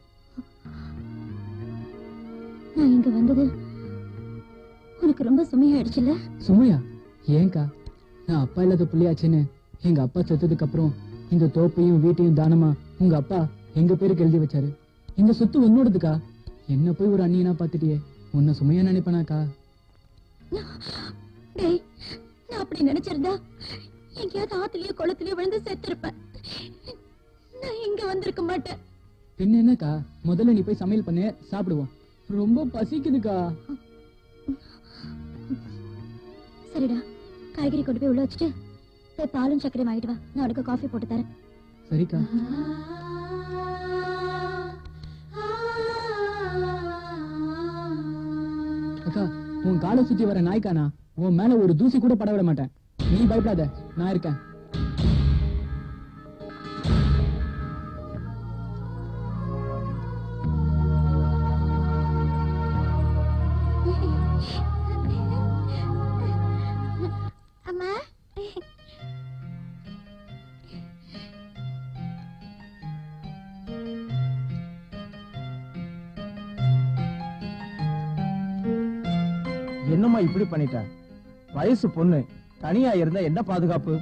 S11: நான் இங்க வந்தது உனக்கு ரொம்ப சுமையாயிடுச்சுல்ல?
S1: சுமையா? ஏன்க்கா? நான் அப்பா இல்லாத புள்ளியாச்சுன்னு எங்க அப்பா செத்ததுக்கு அப்புறம் இந்த தோப்பையும் வீட்டையும் தானமா உங்க அப்பா எங்க பேருக்கு எழுதி வச்சாரு. இந்த சொத்து உன்னோடதுக்கா. என்ன போய் ஒரு அண்ணியனா பாத்துட்டியே, உன்னை சுமையா நினைப்பனாக்கா?
S11: டேய், நான் அப்படி நினைச்சிருந்தா எங்கேயாவது ஆத்துலயோ குளத்திலயோ விழுந்து செத்திருப்பேன். நான் இங்க வந்திருக்க மாட்டேன்.
S1: பின்ன என்னக்கா, முதல்ல நீ போய் சமையல் பண்ணு, சாப்பிடுவோம். ரொம்ப பசிக்குதுக்கா.
S11: சரிடா, காய்கறி கொண்டு போய் உள்ள வச்சுட்டு போய் பாலும் சர்க்கரை வாங்கிட்டு வா. நான் உனக்கு காஃபி போட்டு தரேன்.
S1: சரிக்கா. அக்கா, உன் காலை சுத்தி வர நாய்க்கானா உன் மேல ஒரு தூசி கூட பட விட மாட்டேன். நீ பயப்படாத, நான் இருக்கேன்.
S11: அம்மா,
S15: என்னம்மா இப்படி பண்ணிட்ட? வயசு பொண்ணு தனியா இருந்தா என்ன பாதுகாப்பு?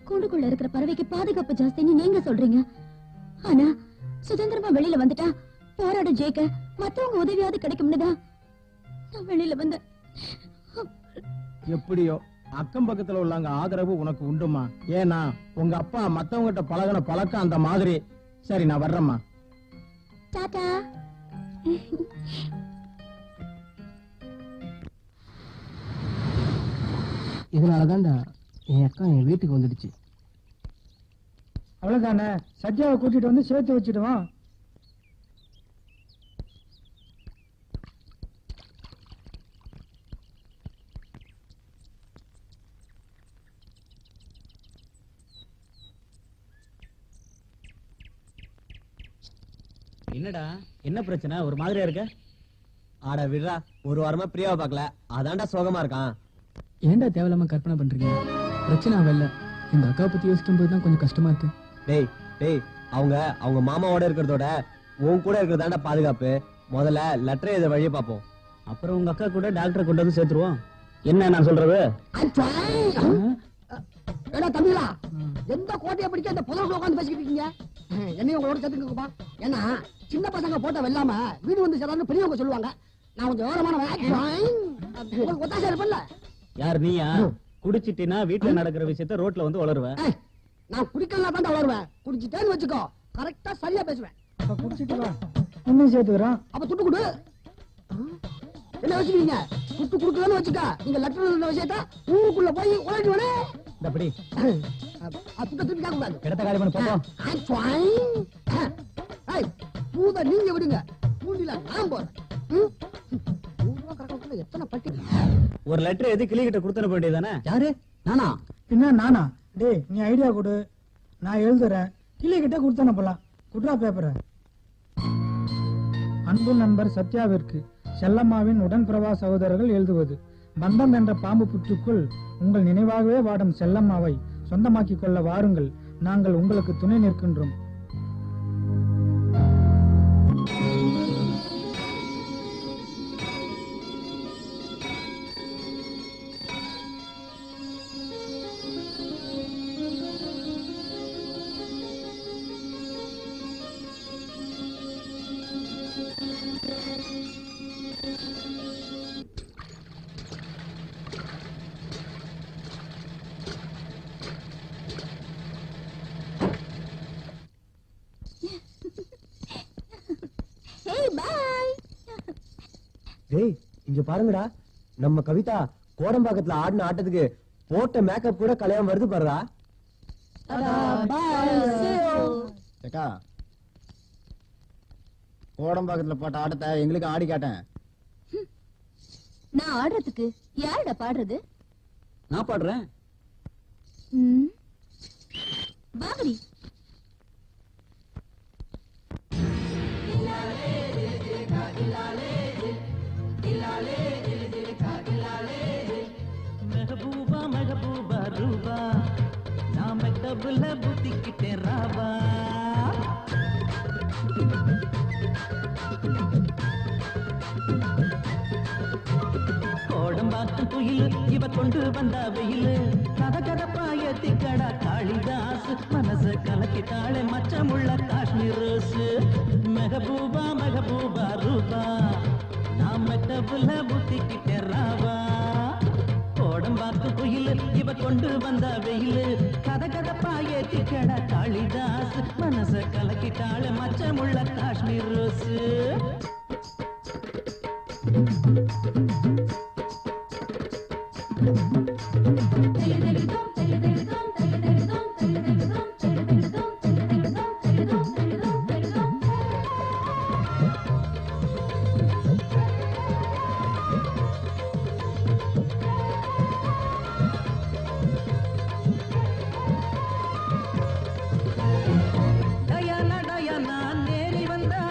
S11: கூண்டுக்குள்ள இருக்கிற பறவைக்கு பாதுகாப்பு ஜாஸ்தின்னு நீங்க சொல்றீங்க. ஆனா சுதந்திரமா வெளியில வந்துட்டா போராட ஜெயிக்க மத்தவங்க உதவியாவது கிடைக்கும்னுதான் நான் வெளியில வந்தேன்.
S15: எப்படியோ அக்கம் பக்கத்துல உள்ளவங்க ஆதரவு உனக்கு உண்டுமா? ஏன்னா உங்க அப்பா மத்தவங்கிட்ட பழகின பழக்கம் அந்த மாதிரி. சரி, நான் வர்றேம்மா.
S11: டாடா.
S15: இதனாலதான்டா என் அக்கா என் வீட்டுக்கு வந்துடுச்சு.
S12: அவ்வளவுதானே, சத்யாவை கூட்டிட்டு வந்து சேர்த்து வச்சிடுவான்.
S3: என்னடா, என்ன பிரச்சனை? ஒரு மாதிரியா இருக்க?
S8: ஆட விடுறா, ஒரு வாரமா பிரியாவை பார்க்கல, அதான்டா சோகமா இருக்கான்.
S1: ஏன்டா தேவையில்லாம கற்பனை பண்றீங்க? பிரச்சனை அவ இல்ல, எங்க அக்காவை பத்தி யோசிக்கும் போதுதான் கொஞ்சம் கஷ்டமா இருக்கு.
S8: டேய் டேய், அவங்க மாமாவோட இருக்கிறதோட உன் கூட இருக்கிறதாண்டா பாதுகாப்பு. முதல்ல லெட்டர் எழுத வழியை பார்ப்போம்.
S3: அப்புறம் உங்க அக்கா கூட டாக்டரை கொண்டு வந்து சேர்த்துருவோம். என்ன நான் சொல்றது?
S5: ஏடா தம்பிகளா, எந்த கோட்டையை பிடிக்க அந்த புதற்குள்ள உட்காந்து பேசிக்கிட்டு இருக்கீங்க? என்னையும் உங்களோட சேர்த்துக்கப்பா. ஏன்னா சின்ன பசங்க போட்டோ வெல்லாம வீடு வந்து சேரான்னு பெரியவங்க சொல்லுவாங்க. நான் கொஞ்சம் விவரமான ஒத்தாசை இருப்பேன்ல.
S3: யார் நீயா? குடிச்சிட்டினா வீட்டுல நடக்கிற விஷயத்த ரோட்ல வந்து வளருவேன்.
S5: நான் குடிக்கலாம் தான் வளருவேன். குடிச்சிட்டேன்னு வச்சுக்கோ, கரெக்டா சரியா பேசுவேன்.
S12: அப்ப குடிச்சிட்டு வா, இன்னும் சேர்த்துக்கிறோம்.
S5: அப்ப துட்டு கொடு. என்ன வச்சுக்கீங்க? துட்டு கொடுக்கலன்னு வச்சுக்க, நீங்க லெட்டர் விஷயத்த ஊருக்குள்ள போய் உழைச்சு
S3: அப்படி
S5: துட்ட திருப்பி கேட்க கூடாது.
S3: இடத்த காலி பண்ணி போப்போம்.
S5: பூத நீங்க விடுங்க, பூண்டில நான் போறேன். எத்தனை பட்டி?
S3: ஒரு லெட்டர் எது கிளிகிட்ட கொடுத்து வேண்டியதானே?
S5: யாரு? நானா?
S12: பின்ன நானா? டேய், நீ ஐடியா கொடு, நான் எழுதுறேன். கிளி கிட்ட கொடுத்தான போலாம். குட்ரா பேப்பரை. அன்பு நண்பர் சத்யாவிற்கு செல்லம்மாவின் உடன்பிரவா சகோதரர்கள் எழுதுவது. பந்தம் என்ற பாம்பு புற்றுக்குள் உங்கள் நினைவாகவே வாடும் செல்லம்மாவை சொந்தமாக்கிக் கொள்ள வாருங்கள். நாங்கள் உங்களுக்கு துணை நிற்கின்றோம்.
S8: டேய் இங்க பாருங்கடா, நம்ம கவிதா கோடம்பாக்கத்துல ஆடின ஆட்டத்துக்கு போட்ட மேக்கப் கூட கல்யாணம் வருது பாருடா.
S9: ஏக்கா, கோடம்பாக்கத்துல போட்ட ஆட்டத்தை எங்களுக்கு ஆடி காட்டேன்.
S11: நான் ஆடுறதுக்கு யாருடா பாடுறது?
S10: நான் பாடுறேன்.
S11: பாபரி
S16: மெஹபூபா மெஹபூபா ரூபா நான் மெட்டபுல புத்திக்கிட்டேன் ராவா. கோடம்பாக்கம் குயில் இவ கொண்டு வந்த வெயில் கத கதப்பாய திக்கடா காளிதாஸ் மனச கலக்கிட்டாளே மச்சமுள்ள காஷ்மீர் ரோஸ். மெஹபூபா மெஹபூபா ரூபா நான் மெட்டபுல புத்திக்கிட்டேன் ராவா. கோடம்பாக்கு குயில் இவ கொண்டு வந்த வெயில் கத கதப்பாய திக்கடா காளிதாஸ் மனச கலக்கிட்டாளே மச்சமுள்ள காஷ்மீர் ரோஸ். டயானா டயானா நேரி வந்தா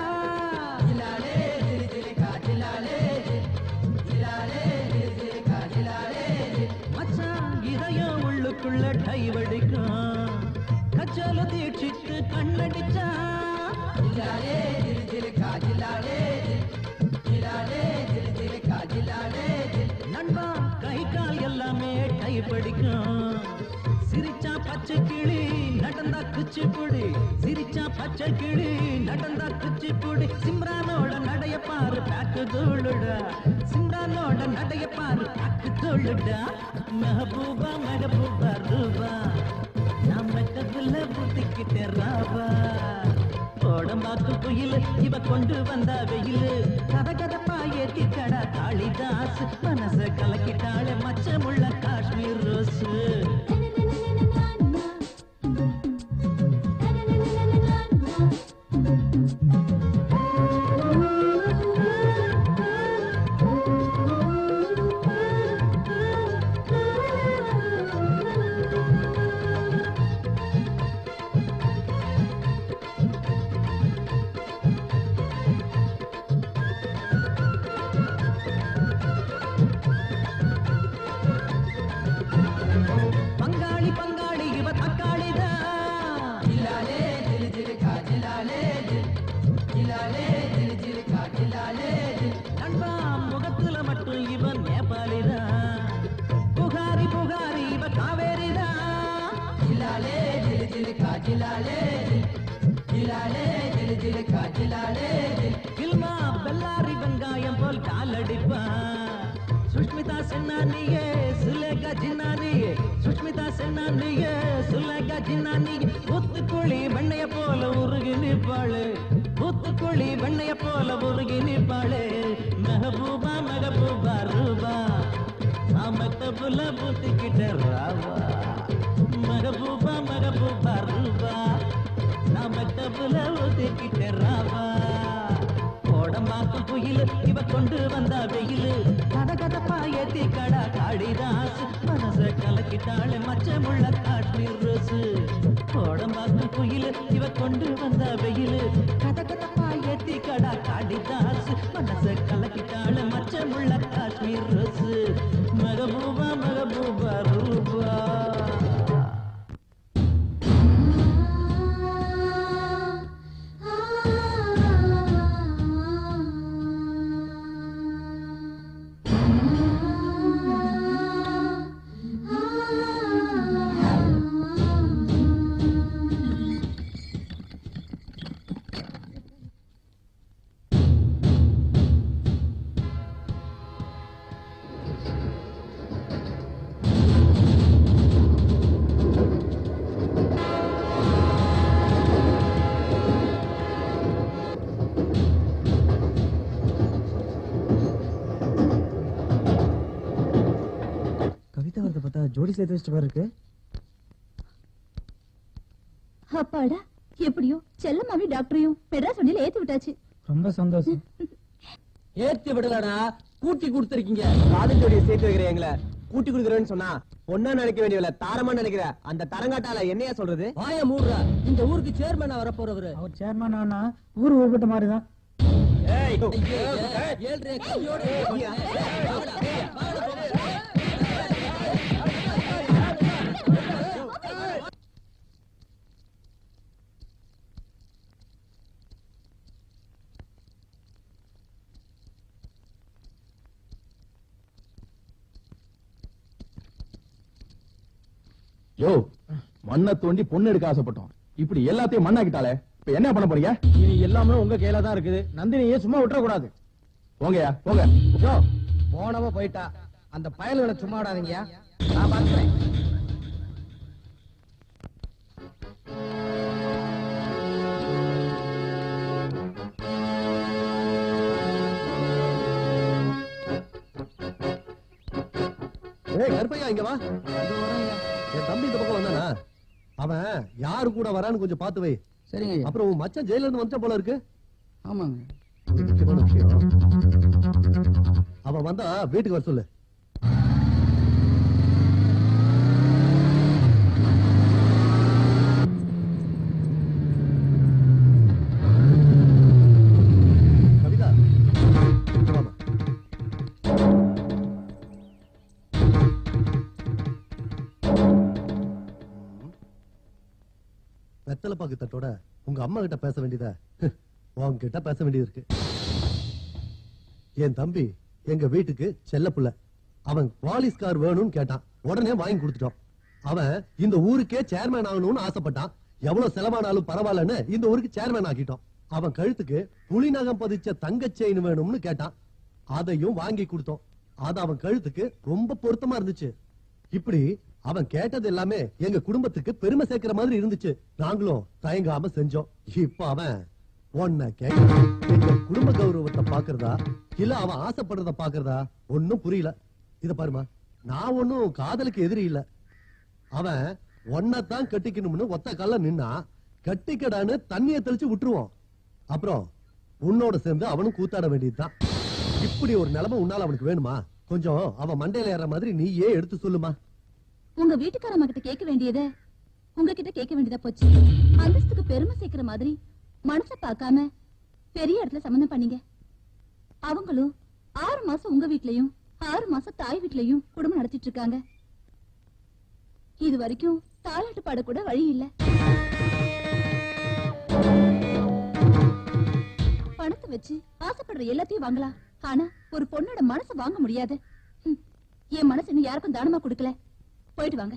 S16: ஜிலாலே ஜிலி ஜிலி கா ஜிலாலே ஜிலாலே ஜிலி ஜிலி கா ஜிலாலே. மச்சான் இதயம் உள்ளுக்குள்ள டைவடிக்கும் கச்சல தீட்சித்து கண்ணடிச்சா ஜிலாலே ஜிலி ஜிலி கா ஜிலாலே ஜிலாலே ஜிலி ஜிலி கா ஜிலாலே. நண்பா கை கால் எல்லாமே டைபடிக்கும் சிரிச்சா பச்சை கிளி நடந்தா குச்சிப்புடி சிரிச்சா பச்சை கிளி நடந்தா குச்சிப்புடி. சிம்ரானோட நடைய பாரு பாக்கு தோளுடா சிம்ரானோட நடைய பாரு பாக்கு தோளுடா. மெஹபூபா மெஹபூபா ரூபா நான் மெட்டபுல புத்திக்கிட்டே ராவா. கோடம்பாக்கு குயில் இவ கொண்டு வந்த வெயில் கத கதப்பாய திக்கடா காளிதாஸ் மனச கலக்கிட்டாளே மச்சமுள்ள காஷ்மீர் ரோஸ். பங்காளி பங்காளி இவ தக்காளிதா ஜிலாலே ஜிலி ஜிலி கா ஜிலாலே ஜிலாலே ஜிலி ஜிலி கா ஜிலாலே. நண்பா முகத்துல மட்டும் இவ நேபாளிதா புகாரி புகாரி இவ காவேரிதா ஜிலாலே ஜிலி ஜிலி கா ஜிலாலே ஜிலாலே ஜிலி ஜிலி கா ஜிலாலே. கில்மா பெல்லாரி வெங்காயம் போல் காலடிப்பா சுஷ்மிதா சென்னானியே சுலேகா ஜின்னானியே சுஷ்மிதா சென்னானியே சுலேகா ஜின்னானியே. ஊத்துக்குழி வெண்ணைய போல உருகி நிற்பாளே ஊத்துக்குழி வெண்ணைய போல உருகி நிற்பாளே. மெஹபூபா மெஹபூபா ரூபா நான் மெட்டபுல புத்திக்கிட்ட ராவா. மெஹபூபா மெஹபூபா ரூபா நான் மெட்டபுல புத்திக்கிட்ட ராவா. கோடம்பாக்கம் குயில் இவ கொண்டு வந்த வெயில் கத கதப்பாய திக்கடா காளிதாஸ் மனச கலக்கிட்டாளே மச்சமுள்ள காஷ்மீர் ரோஸ். கோடம்பாக்கம் குயில் இவ கொண்டு வந்த வெயில் கத கதப்பாய திக்கடா காளிதாஸ் மனச கலக்கிட்டாளே மச்சமுள்ள காஷ்மீர் ரோஸ். மெஹபூபா மெஹபூபா ரூபா.
S12: ஜோடி சேர்த்து வச்சுட்டு பாரு இருக்கு.
S11: அப்பாடா, எப்படியோ செல்லமாவி டாக்டரையும் மெட்ராஸ் வண்டியில ஏத்தி விட்டாச்சு.
S12: ரொம்ப சந்தோஷம்.
S6: ஏத்தி விடலடா, கூட்டி கொடுத்திருக்கீங்க.
S8: காதல் ஜோடியை சேர்த்து வைக்கிறீங்களே, கூட்டி கொடுக்குறேன்னு சொன்னா பொண்ணா நினைக்க வேண்டியவில்ல, தாரமா நினைக்கிற. அந்த தரங்காட்டால என்னையா சொல்றது?
S6: வாய மூடுறா. இந்த ஊருக்கு சேர்மனா வர போறவரு.
S12: அவர் சேர்மன் ஆனா ஊர் ஊர்கிட்ட மாதிரிதான்.
S14: யோ, மண்ணை தோண்டி பொண்ணு எடுக்க ஆசைப்பட்டோம். இப்படி எல்லாத்தையும் மண்ணாக்கிட்டாலே இப்ப என்ன பண்ண போறீங்க?
S15: இது எல்லாமே உங்க கையில தான் இருக்குது. நந்தினியே சும்மா விட்டுற கூடாது.
S14: போங்கயா போங்க.
S15: யோ, போனவ போயிட்டா, அந்த பயல்களை சும்மா விடாதீங்க. நான் பாத்துறேன்.
S13: ஏய் கருப்பையா, இங்க வா. என் தம்பி இந்த பக்கம் வந்தானா? அவன் யாரு கூட வரான்னு கொஞ்சம் பார்த்து வை.
S5: சரிங்க.
S13: அப்புறம் உன் மச்சான் ஜெயில இருந்து வந்துட்ட போல இருக்கு.
S5: ஆமாங்க.
S13: முக்கியமான விஷயம். அவன் வந்தா வீட்டுக்கு வர சொல்லு. கவிதா, வாமா. வெத்தலை பாக்கு தட்டோட உங்க அம்மா கிட்ட பேச வேண்டியத உன்கிட்ட பேச வேண்டியது இருக்கு. என் தம்பி எங்க வீட்டுக்கு செல்ல புள்ள. அவன் வாலிஸ் கார் வேணும்னு கேட்டான், உடனே வாங்கி கொடுத்துட்டோம். அவன் இந்த ஊருக்கே சேர்மேன் ஆகணும்னு ஆசைப்பட்டான். எவ்வளவு செலவானாலும் பரவாயில்லன்னு இந்த ஊருக்கு சேர்மேன் ஆக்கிட்டோம். அவன் கழுத்துக்கு புலிநகம் பதிச்ச தங்க செயின் வேணும்னு கேட்டான், அதையும் வாங்கி கொடுத்தோம். அது அவன் கழுத்துக்கு ரொம்ப பொருத்தமா இருந்துச்சு. இப்படி அவன் கேட்டது எல்லாமே எங்க குடும்பத்துக்கு பெருமை சேர்க்கிற மாதிரி இருந்துச்சு. நாங்களும் தயங்காம செஞ்சோம். இப்ப அவன் உன்னை கேட்கிறான். எங்க குடும்ப கௌரவத்தை பாக்குறதா இல்ல அவன் ஆசைப்படுறத பாக்குறதா ஒன்னும் புரியல. இத பாருமா, நான் ஒன்னும் காதலுக்கு எதிரி இல்ல. அவன் ஒன்னதான் கட்டிக்கணும்னு ஒத்த கால நின்னா கட்டிக்கடான்னு தண்ணிய தெளிச்சு விட்டுருவோம். அப்புறம் உன்னோட சேர்ந்து அவனும் கூத்தாட வேண்டியதுதான். இப்படி ஒரு நிலைமை உன்னால அவனுக்கு வேணுமா? கொஞ்சம் அவன் மண்டையில ஏற மாதிரி நீயே எடுத்து சொல்லுமா.
S11: உங்க வீட்டுக்காரம்மா கிட்ட கேட்க வேண்டியதை உங்ககிட்ட கேட்க வேண்டியதா போச்சு. அந்தஸ்துக்கு பெருமை சேர்க்கிற மாதிரி மனச பார்க்காம பெரிய இடத்துல சம்பந்தம் பண்ணீங்க. அவங்களும் 6 மாசம் உங்க வீட்லயும் 6 மாசம் தாய் வீட்லயும் குடும்பம் நடத்திட்டு இருக்காங்க. இது வரைக்கும் தாலாட்டு பாட கூட வழி இல்ல. பணத்தை வச்சு ஆசைப்படுற எல்லாத்தையும் வாங்கலாம், ஆனா ஒரு பொண்ணோட மனசை வாங்க முடியாது. என் மனசு இன்னும் யாருக்கும் தானமா கொடுக்கல. போயிட்டு வாங்க.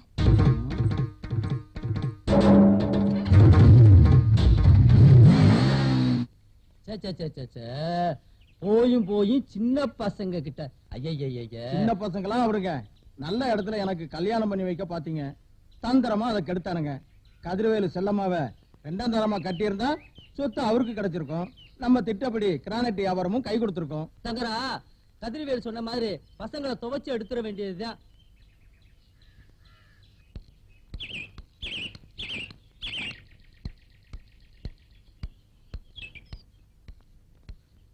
S6: போயும் சின்ன பசங்க கிட்ட
S15: சின்ன பசங்களா அவருங்க நல்ல இடத்துல எனக்கு கல்யாணம் பண்ணி வைக்க பாத்தீங்க. தந்திரமா அதை கெடுத்தானுங்க. கதிரவேலு செல்லம்மாவ 2ஆம் தரமா கட்டியிருந்தா சொத்து அவருக்கு கிடைச்சிருக்கும். நம்ம திட்டப்படி கிரானைட் வியாபாரமும் கை கொடுத்திருக்கோம்.
S6: சங்கரா, கதிரவேலு சொன்ன மாதிரி பசங்களை துவைச்சு எடுத்துட வேண்டியதுதான்.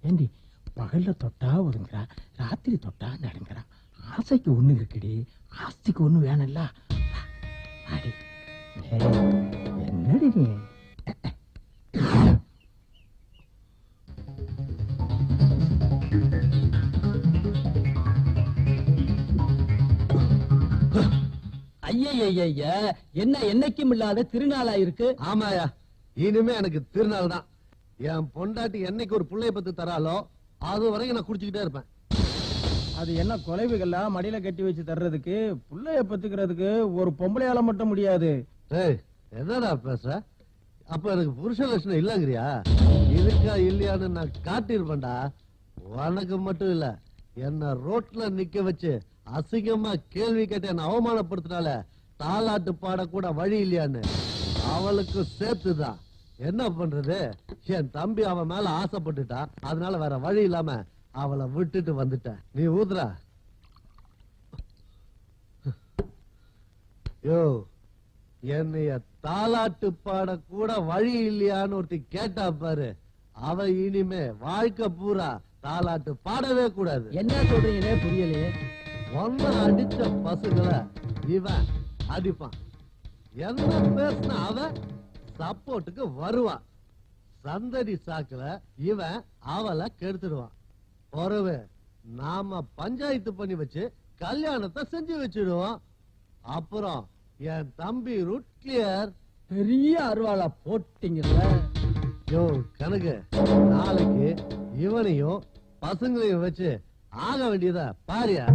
S9: ஏண்டி பகல்ல தொட்டா ஒதுங்குறா, ராத்திரி தொட்டா நடுங்குறா. ஆசைக்கு ஒண்ணு இருக்குடி, ஆஸ்திக்கு ஒண்ணு வேணும்ல. அடி என்னடி நீ?
S6: ஐயா, என்ன என்னைக்கும் இல்லாத திருநாளா இருக்கு.
S13: ஆமாயா, இனிமே எனக்கு திருநாள் தான். என் பொண்டாட்டி என்னைக்கு ஒரு புள்ளைய பத்து தராலோ அது வரைக்கும் நான் குடிச்சுக்கிட்டே இருப்பேன்.
S15: அது என்ன கொலைவுகளா மடியில கட்டி வச்சு தர்றதுக்கு, புள்ளைய பத்துக்கிறதுக்கு ஒரு பொம்பளையால மட்டும் முடியாது.
S13: ஏய், என்னடா பேசுற? அப்ப எனக்கு புருஷ லட்சணம் இல்லங்கிறியா? இருக்கா இல்லையான்னு நான் காட்டியிருப்பேன்டா. உனக்கு மட்டும் இல்ல, என்ன ரோட்ல நிக்க வச்சு அசிங்கமா கேள்வி கேட்டு என்ன அவமானப்படுத்தினால தாலாட்டு பாட கூட வழி இல்லையான்னு அவளுக்கு சேர்த்துதான். என்ன பண்றது, என் தம்பி அவன் மேல ஆசைப்பட்டுட்டா, அதனால வேற வழி இல்லாம அவளை விட்டுட்டு வந்துட்ட. நீ ஊதுறா. யோ என்னைய தாலாட்டு பாட கூட வழி இல்லையான்னு ஒருத்தி கேட்டா பாரு, அவ இனிமே வாழ்க்கை பூரா தாலாட்டு பாடவே கூடாது.
S6: என்ன சொல்றீங்களே புரியலையே.
S13: ஒன்ன அடிச்ச பசுகளை இவன் அடிப்பான், என்ன பேசின அவன் சப்போர்ட்டுக்கு வருவான். சந்தடி சாக்குல இவன் அவளை கெடுத்துடுவான். பொறவு நாம பஞ்சாயத்து பண்ணி வச்சு கல்யாணத்தை செஞ்சு வச்சிடுவோம். அப்புறம் என் தம்பி ரூட் கிளியர்.
S6: பெரிய அருவாளா போட்டீங்கல்ல.
S13: யோ கனகு, நாளைக்கு இவனையும் பசங்களையும் வச்சு ஆக வேண்டியதா பாரியா.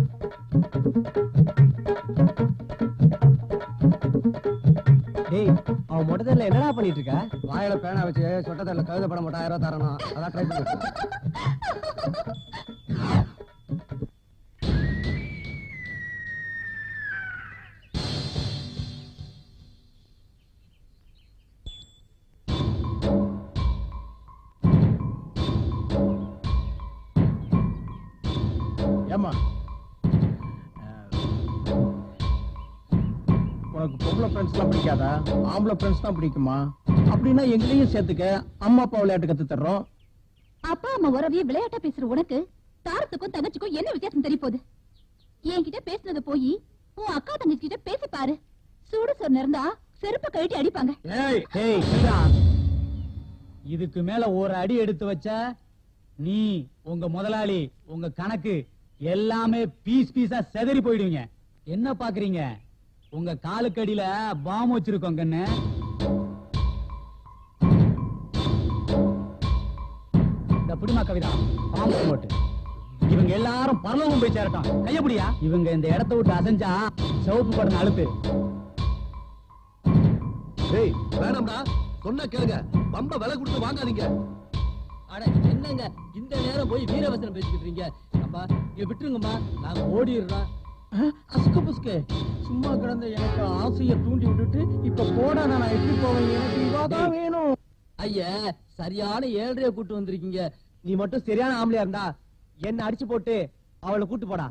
S8: டேய், அவன் மொட்டத்துல என்னடா பண்ணிட்டு இருக்க?
S5: வாயில பேனா வச்சு சொட்டத்தல கழுத படம் போட்டு 1000 தரணும். அதான் ட்ரை பண்ணி.
S15: ஏமா உனக்கு பொம்பளை ஃப்ரெண்ட்ஸ் எல்லாம் பிடிக்காதா? ஆம்பளை ஃப்ரெண்ட்ஸ் தான் பிடிக்குமா? அப்படின்னா எங்களையும் சேர்த்துக்க, அம்மா அப்பா விளையாட்டு கத்து தர்றோம்.
S11: அப்பா அம்மா உறவையே விளையாட்டா பேசுற உனக்கு தாரத்துக்கும் தங்கச்சிக்கும் என்ன வித்தியாசம் தெரிய போகுது? என்கிட்ட பேசுனது போய் உன் அக்கா தங்கச்சி கிட்ட பேசி பாரு. சூடு சொன்ன இருந்தா செருப்ப கழட்டி அடிப்பாங்க.
S4: இதுக்கு மேல ஒரு அடி எடுத்து வச்ச நீ, உங்க முதலாளி, உங்க கணக்கு எல்லாமே பீஸ் பீஸா செதறி போயிடுவீங்க. என்ன பாக்குறீங்க? உங்க காலுக்கடியில பாம் வச்சிருக்கோம் கண்ணு. இந்த புடிமா கவிதா பாம்பு போட்டு இவங்க எல்லாரும் பரலோகம் போய் சேரட்டும். கையப்படியா? இவங்க இந்த இடத்தை விட்டு அசைஞ்சா சிவப்பு படம் அழுப்பு.
S13: ஏய் வேணாம்டா, சொன்ன கேளுங்க. பம்ப விலை கொடுத்து வாங்காதீங்க.
S6: அட என்னங்க இந்த நேரம் போய் வீரவசனம் பேசிக்கிட்டு இருக்கீங்க? அப்பா இங்க விட்டுருங்கம்மா, நாங்க ஓடிடுறோம். அஸ்கு புஸ்கு சும்மா கிடந்த எனக்கு ஆசையை தூண்டி விட்டுட்டு இப்ப போடா நான் எப்படி போவேன்? எனக்கு இவாதான் வேணும். ஐயா சரியான 7:30 கூட்டு வந்திருக்கீங்க.
S8: நீ மட்டும் சரியான ஆம்பளையா இருந்தா என்ன அடிச்சு போட்டு அவளை கூட்டு போடா.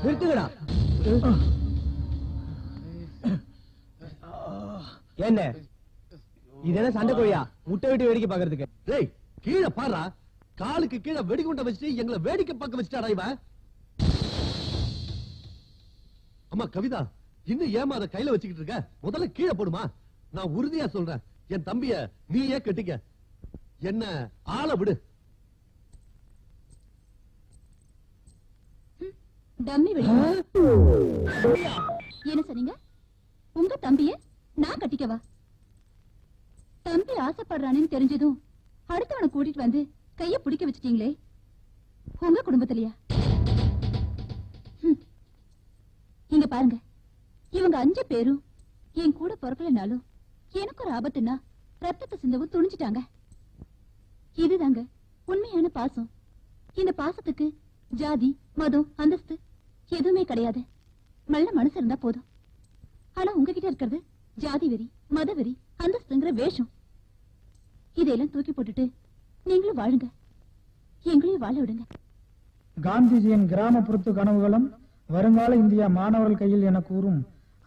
S8: நிறுத்துங்கடா. என்ன இது என்ன சண்டை கோழியா? முட்டை விட்டு வேடிக்கை பாக்குறதுக்கு?
S13: டேய் கீழே பாரா, காலுக்கு கீழே வெடிகுண்ட வச்சுட்டு எங்களை வேடிக்கை பார்க்க வச்சுட்டாடா இவன். அம்மா கவிதா, இன்னும் ஏமா அதை கையில வச்சுக்கிட்டு இருக்க? முதல்ல கீழே போடுமா. நான் உறுதியா சொல்றேன், என் தம்பிய நீயே கட்டிக்க. என்ன ஆள விடு.
S11: டம்மி வெடி. என்ன சொன்னீங்க? உங்க தம்பிய நான் கட்டிக்கவா? தம்பி ஆசைப்படுறானேன்னு தெரிஞ்சதும் அடுத்தவனை கூட்டிட்டு வந்து கைய பிடிக்க வச்சுட்டீங்களே, உங்க குடும்பத்திலயா? இங்க பாருங்க, இவங்க 5 பேரும் என் கூட பிறக்கலனாலும் எனக்கு ஒரு ஆபத்துன்னா ரத்தத்தை சிந்தவும் துணிஞ்சிட்டாங்க. இதுதாங்க உண்மையான பாசம். இந்த பாசத்துக்கு ஜாதி மதம் அந்தஸ்து எதுவுமே கிடையாது. நல்ல மனசு இருந்தா போதும். ஆனா உங்ககிட்ட இருக்கிறது ஜாதி வெறி, மத வெறி, அந்தஸ்துங்கிற வேஷம். இதையெல்லாம் தூக்கி போட்டுட்டு நீங்களும் வாழுங்க, எங்களையும் வாழ விடுங்க.
S12: காந்திஜியின் கிராமப்புறத்து கனவுகளும் வருங்கால இந்தியா மாணவர்கள் கையில் என கூறும்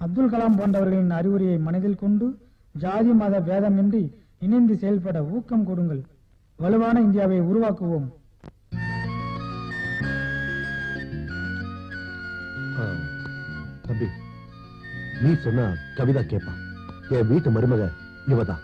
S12: அப்துல் கலாம் போன்றவர்களின் அறிவுரையை மனதில் கொண்டு ஜாதி மத பேதமின்றி இணைந்து செயல்பட ஊக்கம் கொடுங்கள். வலுவான இந்தியாவை உருவாக்குவோம்.
S13: தம்பி, நீ சொன்னா கவிதா கேப்பா. என் வீட்டு மருமக இவதான்.